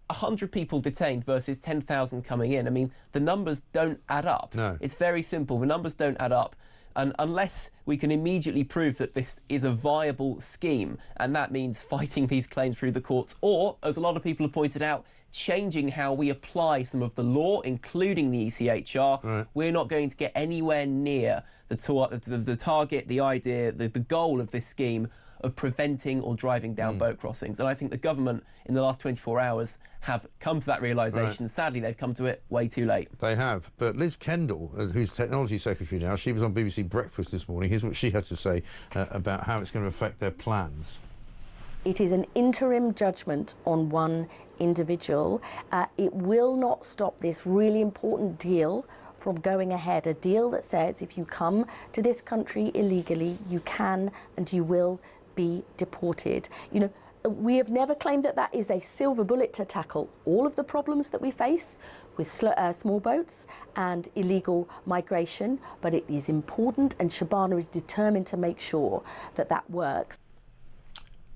100 people detained versus 10,000 coming in. I mean, the numbers don't add up. No. It's very simple. The numbers don't add up. And unless we can immediately prove that this is a viable scheme, and that means fighting these claims through the courts, or, as a lot of people have pointed out, changing how we apply some of the law, including the ECHR, we're not going to get anywhere near the target, the idea, the goal of this scheme of preventing or driving down boat crossings. And I think the government in the last 24 hours have come to that realisation. Right. Sadly, they've come to it way too late. They have. But Liz Kendall, who's Technology Secretary now, she was on BBC Breakfast this morning. Here's what she had to say about how it's going to affect their plans. It is an interim judgment on one individual. It will not stop this really important deal from going ahead, a deal that says if you come to this country illegally, you can and you will be deported. You know, we have never claimed that that is a silver bullet to tackle all of the problems that we face with small boats and illegal migration, but it is important, and Shabana is determined to make sure that that works.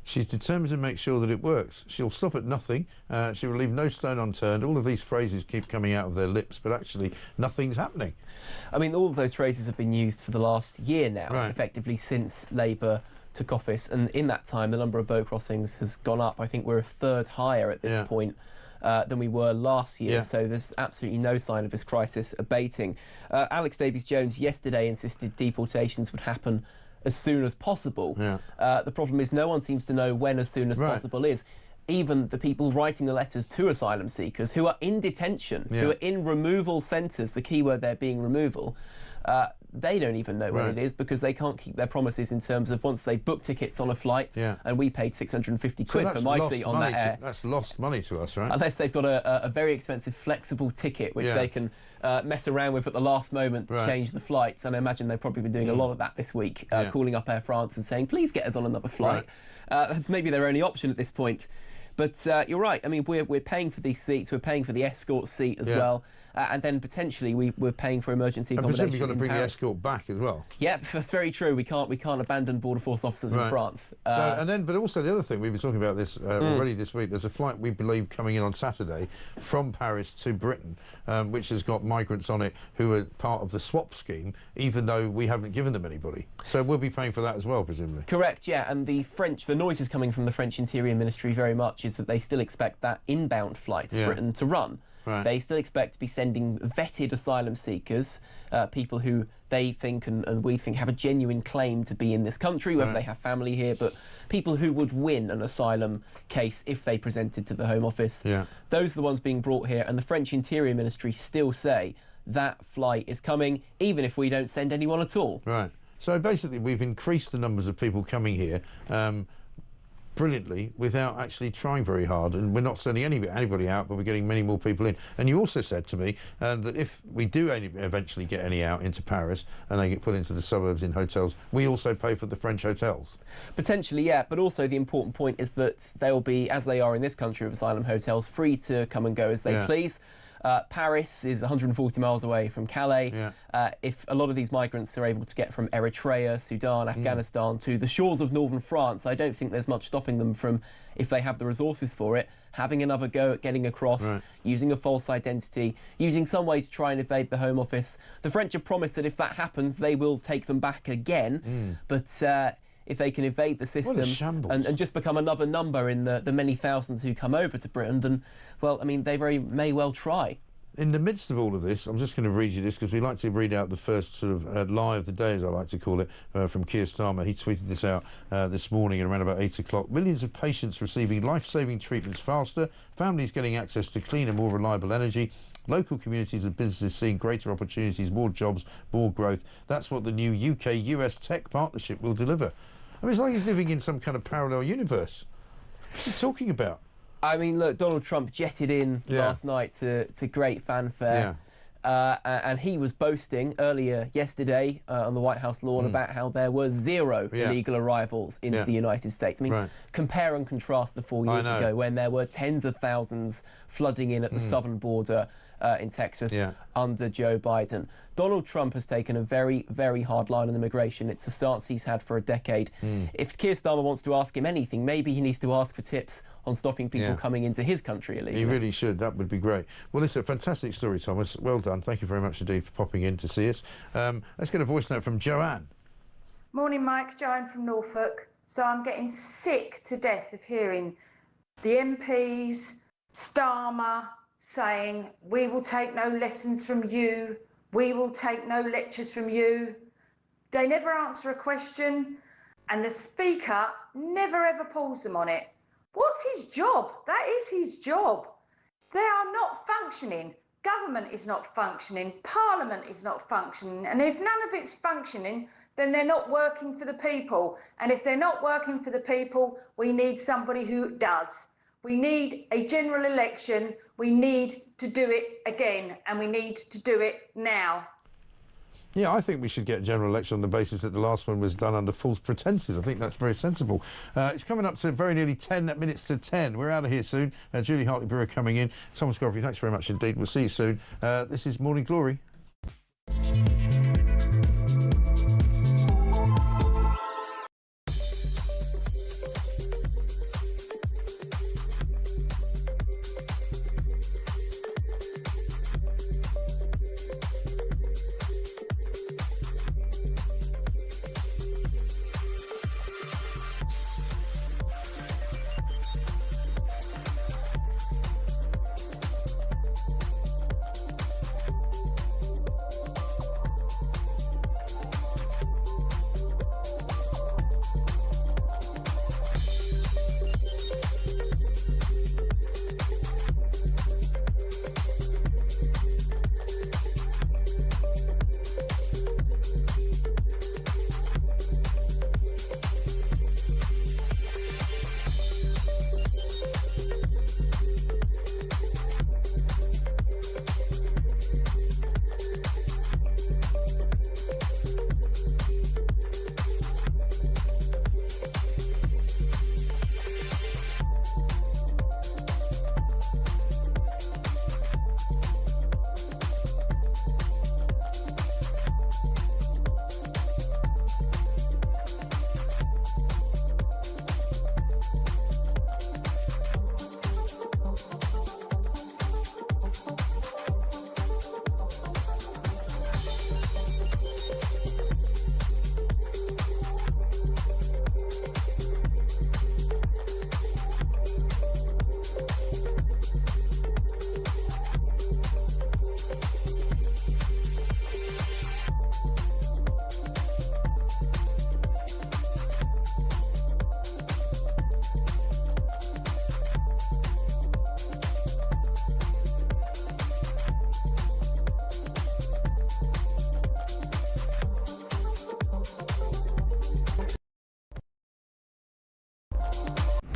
She's determined to make sure that it works. She'll stop at nothing. She will leave no stone unturned. All of these phrases keep coming out of their lips, but actually nothing's happening. I mean, all of those phrases have been used for the last year now, effectively since Labour took office. And in that time, the number of boat crossings has gone up. I think we're a third higher at this point than we were last year. So there's absolutely no sign of this crisis abating. Alex Davies-Jones yesterday insisted deportations would happen as soon as possible. The problem is no one seems to know when as soon as possible is. Even the people writing the letters to asylum seekers who are in detention, who are in removal centres, the key word there being removal, they don't even know when it is, because they can't keep their promises in terms of once they've booked tickets on a flight, and we paid 650 quid for my seat on that air. That's lost money to us, right? Unless they've got a very expensive flexible ticket, which they can mess around with at the last moment to change the flights. And I imagine they've probably been doing a lot of that this week, calling up Air France and saying, please get us on another flight. That's maybe their only option at this point. But you're right. I mean, we're paying for these seats. We're paying for the escort seat as well. And then potentially we're paying for emergency accommodation. And presumably you've got to bring the escort back as well. Yep, that's very true. We can't abandon Border Force officers in France. But also the other thing, we've been talking about this already this week. There's a flight we believe coming in on Saturday from Paris to Britain, which has got migrants on it who are part of the swap scheme, even though we haven't given them anybody. So we'll be paying for that as well, presumably. Correct. Yeah, and the noises coming from the French Interior Ministry very much is that they still expect that inbound flight to Britain to run. They still expect to be sending vetted asylum seekers, people who they think and we think have a genuine claim to be in this country, whether they have family here, but people who would win an asylum case if they presented to the Home Office. Those are the ones being brought here, and the French Interior Ministry still say that flight is coming, even if we don't send anyone at all. Right. So basically we've increased the numbers of people coming here brilliantly without actually trying very hard, and we're not sending anybody out, but we're getting many more people in. And you also said to me that if we do eventually get any out into Paris and they get put into the suburbs in hotels, we also pay for the French hotels. Potentially, yeah, but also the important point is that they'll be, as they are in this country with asylum hotels, free to come and go as they please. Paris is 140 miles away from Calais. If a lot of these migrants are able to get from Eritrea, Sudan, Afghanistan to the shores of northern France, I don't think there's much stopping them from, if they have the resources for it, having another go at getting across, using a false identity, using some way to try and evade the Home Office. The French have promised that if that happens, they will take them back again. But if they can evade the system and just become another number in the many thousands who come over to Britain, then, well, I mean, they may well try. In the midst of all of this, I'm just going to read you this because we like to read out the first sort of lie of the day, as I like to call it, from Keir Starmer. He tweeted this out this morning at around about 8 o'clock. Millions of patients receiving life-saving treatments faster, families getting access to cleaner, more reliable energy, local communities and businesses seeing greater opportunities, more jobs, more growth. That's what the new UK-US tech partnership will deliver. I mean, it's like he's living in some kind of parallel universe. What's he talking about? I mean, look, Donald Trump jetted in last night to great fanfare. And he was boasting earlier yesterday on the White House lawn about how there were zero illegal arrivals into the United States. I mean, compare and contrast to 4 years ago when there were tens of thousands flooding in at the southern border in Texas under Joe Biden. Donald Trump has taken a very, very hard line on immigration. It's a stance he's had for a decade. If Keir Starmer wants to ask him anything, maybe he needs to ask for tips on stopping people coming into his country illegally. He really should. That would be great. Well, it's a fantastic story, Thomas. Well done. Thank you very much indeed for popping in to see us. Let's get a voice note from Joanne. Morning, Mike. Joanne from Norfolk. So I'm getting sick to death of hearing the MPs, Starmer, saying, we will take no lessons from you, we will take no lectures from you. They never answer a question, and the Speaker never ever pulls them on it. What's his job? That is his job. They are not functioning. Government is not functioning. Parliament is not functioning. And if none of it's functioning, then they're not working for the people. And if they're not working for the people, we need somebody who does. We need a general election. We need to do it again, and we need to do it now. Yeah, I think we should get a general election on the basis that the last one was done under false pretences. I think that's very sensible. It's coming up to very nearly 10 minutes to 10. We're out of here soon. Julie Hartley-Brewer coming in. Thomas Godfrey, thanks very much indeed. We'll see you soon. This is Morning Glory.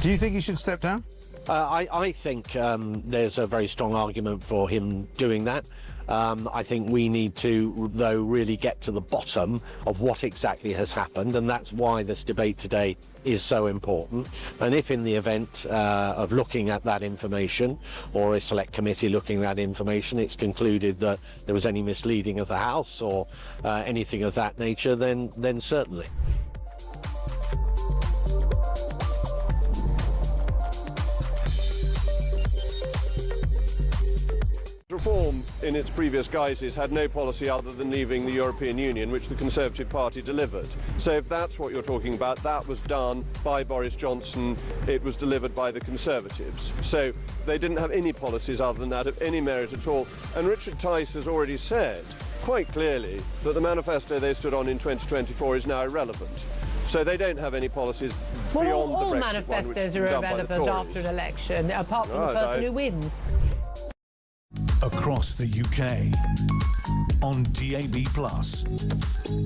Do you think he should step down? I think there's a very strong argument for him doing that. I think we need to, though, really get to the bottom of what exactly has happened, and that's why this debate today is so important. And if in the event of looking at that information, or a select committee looking at that information, it's concluded that there was any misleading of the House or anything of that nature, then certainly. Reform in its previous guises had no policy other than leaving the European Union, which the Conservative Party delivered. So So if that's what you're talking about, that was done by Boris Johnson. It was delivered by the Conservatives. So they didn't have any policies other than that of any merit at all. And Richard Tice has already said quite clearly that the manifesto they stood on in 2024 is now irrelevant. So they don't have any policies beyond all the Brexit manifestos one, are which is done by the irrelevant Tories. after an election, apart from the person who wins. Across the UK, on DAB+,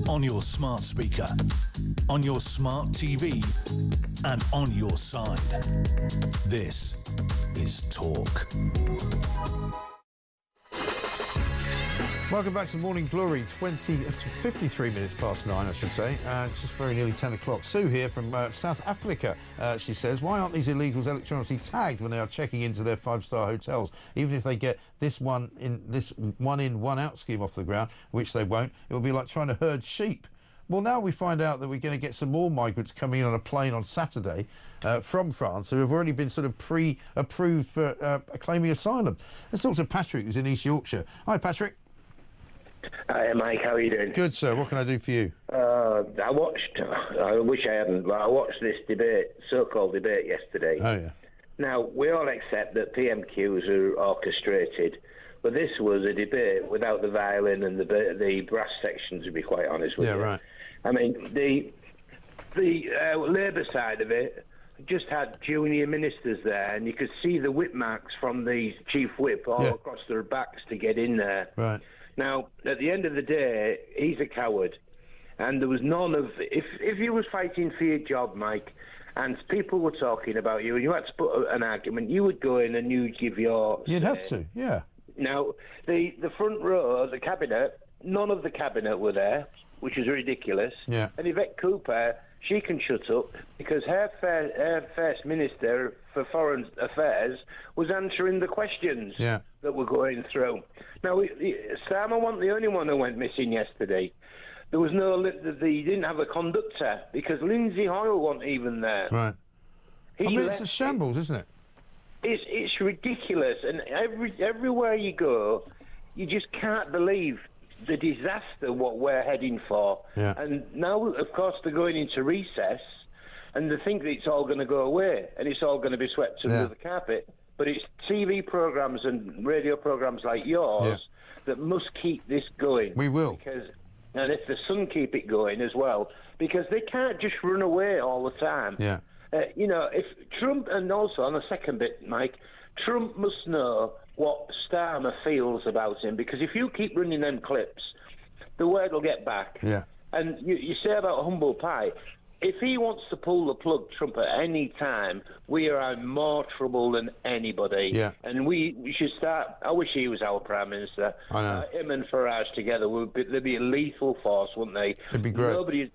on your smart speaker, on your smart TV, and on your side. This is Talk. Welcome back to Morning Glory. 53 minutes past 9, I should say. It's just very nearly 10 o'clock. Sue here from South Africa. She says, why aren't these illegals electronically tagged when they are checking into their five-star hotels? Even if they get this one in, one out scheme off the ground, which they won't, it will be like trying to herd sheep. Well, now we find out that we're going to get some more migrants coming in on a plane on Saturday from France who have already been sort of pre-approved for claiming asylum. Let's talk to Patrick, who's in East Yorkshire. Hi, Patrick. Hi, Mike. How are you doing? Good, sir. What can I do for you? I wish I hadn't, but I watched this debate, so-called debate yesterday. Oh, yeah. Now, we all accept that PMQs are orchestrated, but this was a debate without the violin and the brass section, to be quite honest with you. Yeah, right. I mean, the Labour side of it just had junior ministers there, and you could see the whip marks from the chief whip all across their backs to get in there. Right. Now, at the end of the day, he's a coward. And there was none of... If you was fighting for your job, Mike, and people were talking about you, and you had to put an argument, you would go in and you'd give your... You'd have to, yeah. Now, the front row, the cabinet, none of the cabinet were there, which is ridiculous. Yeah. And Yvette Cooper, she can shut up, because her first minister for foreign affairs was answering the questions that were going through. Now, Starmer wasn't the only one who went missing yesterday. There was he didn't have a conductor, because Lindsay Hoyle wasn't even there. Right. It's a shambles, isn't it? It's ridiculous, and everywhere you go, you just can't believe the disaster what we're heading for. Yeah. And now, of course, they're going into recess, and they think that it's all going to go away, and it's all going to be swept under the carpet. But it's TV programmes and radio programmes like yours that must keep this going. We will. And if the Sun keep it going as well, because they can't just run away all the time. Yeah. If Trump, and also on the second bit, Mike, Trump must know what Starmer feels about him, because if you keep running them clips, the word will get back. Yeah. And you say about humble pie, if he wants to pull the plug, Trump, at any time, we are in more trouble than anybody. Yeah. And we should start... I wish he was our Prime Minister. I know. Him and Farage together, they'd be a lethal force, wouldn't they? It'd be great.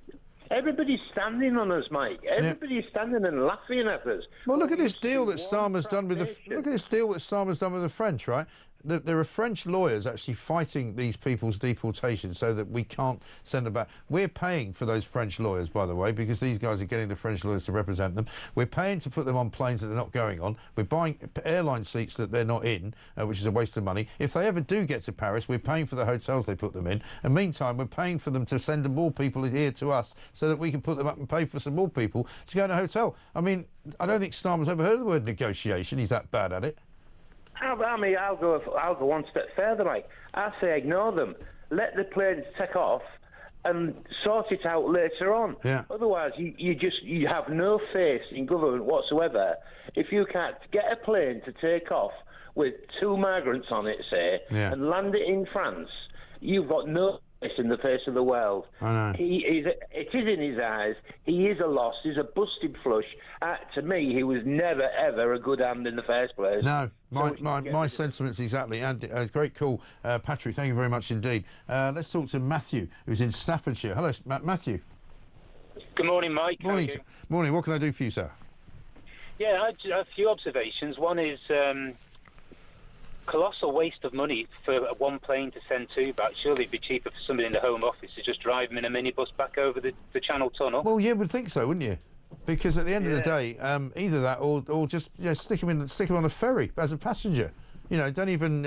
Everybody's standing on us, Mike. Everybody's standing and laughing at us. Well, look at this deal that Starmer's done with the French, right? There are French lawyers actually fighting these people's deportation so that we can't send them back. We're paying for those French lawyers, by the way, because these guys are getting the French lawyers to represent them. We're paying to put them on planes that they're not going on. We're buying airline seats that they're not in, which is a waste of money. If they ever do get to Paris, we're paying for the hotels they put them in. And meantime, we're paying for them to send more people here to us so that we can put them up and pay for some more people to go in a hotel. I mean, I don't think Starmer's ever heard of the word negotiation. He's that bad at it. I mean, I'll go one step further, Mike. I say ignore them. Let the planes take off and sort it out later on. Yeah. Otherwise, you have no faith in government whatsoever if you can't get a plane to take off with 2 migrants on it, say, and land it in France. You've got no face in the face of the world. I know. It is in his eyes. He is a loss. He's a busted flush. To me, he was never, ever a good hand in the first place. No, my sentiments exactly. And great call, Patrick. Thank you very much indeed. Let's talk to Matthew, who's in Staffordshire. Hello, Matthew. Good morning, Mike. Morning. Morning. What can I do for you, sir? Yeah, I had a few observations. One is colossal waste of money for one plane to send 2 back. Surely it'd be cheaper for somebody in the Home Office to just drive them in a minibus back over the Channel Tunnel. Well, you would think so, wouldn't you? Because at the end of the day, either that or just stick him on a ferry as a passenger. You know, don't even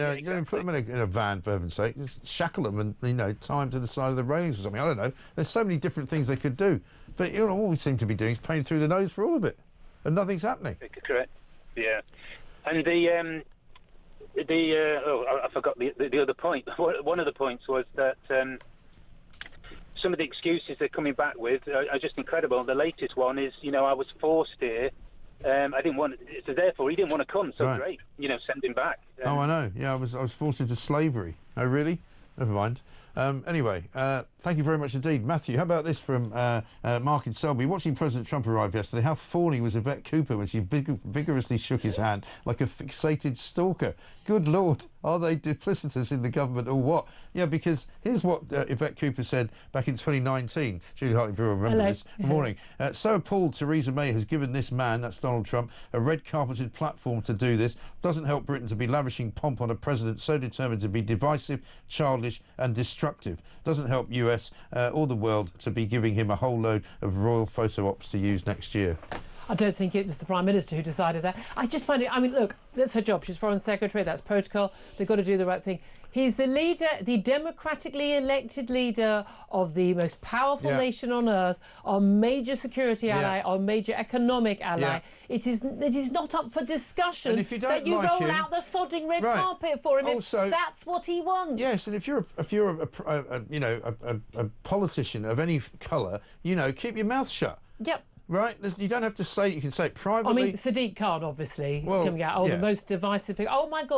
put them in a van, for heaven's sake. Just shackle them and, tie them to the side of the railings or something. I don't know. There's so many different things they could do. But, all we seem to be doing is paying through the nose for all of it. And nothing's happening. Correct. Yeah. And I forgot the other point. One of the points was that some of the excuses they're coming back with are just incredible. The latest one is, I was forced here. I didn't want, so therefore he didn't want to come. So great, send him back. I know. Yeah, I was forced into slavery. Oh, really? Never mind. Anyway, thank you very much indeed. Matthew, how about this from Mark in Selby? Watching President Trump arrive yesterday, how fawny was Yvette Cooper when she vigorously shook his hand like a fixated stalker. Good Lord, are they duplicitous in the government or what? Yeah, because here's what Yvette Cooper said back in 2019. Julie Hartley-Brewer will remember this. Good morning. So appalled Theresa May has given this man, that's Donald Trump, a red-carpeted platform to do this. Doesn't help Britain to be lavishing pomp on a president so determined to be divisive, childish and destructive. Doesn't help US or the world to be giving him a whole load of royal photo ops to use next year. I don't think it was the Prime Minister who decided that. I just find it, look, that's her job. She's Foreign Secretary, that's protocol. They've got to do the right thing. He's the leader, the democratically elected leader of the most powerful nation on earth, our major security ally, our major economic ally. It is not up for discussion that you roll out the sodding red carpet for him if that's what he wants. Yes, and if you're a politician of any colour, keep your mouth shut. Yep. Right? You don't have to say it. You can say it privately. Sadiq Khan, obviously, coming out. The most divisive thing. Oh, my God.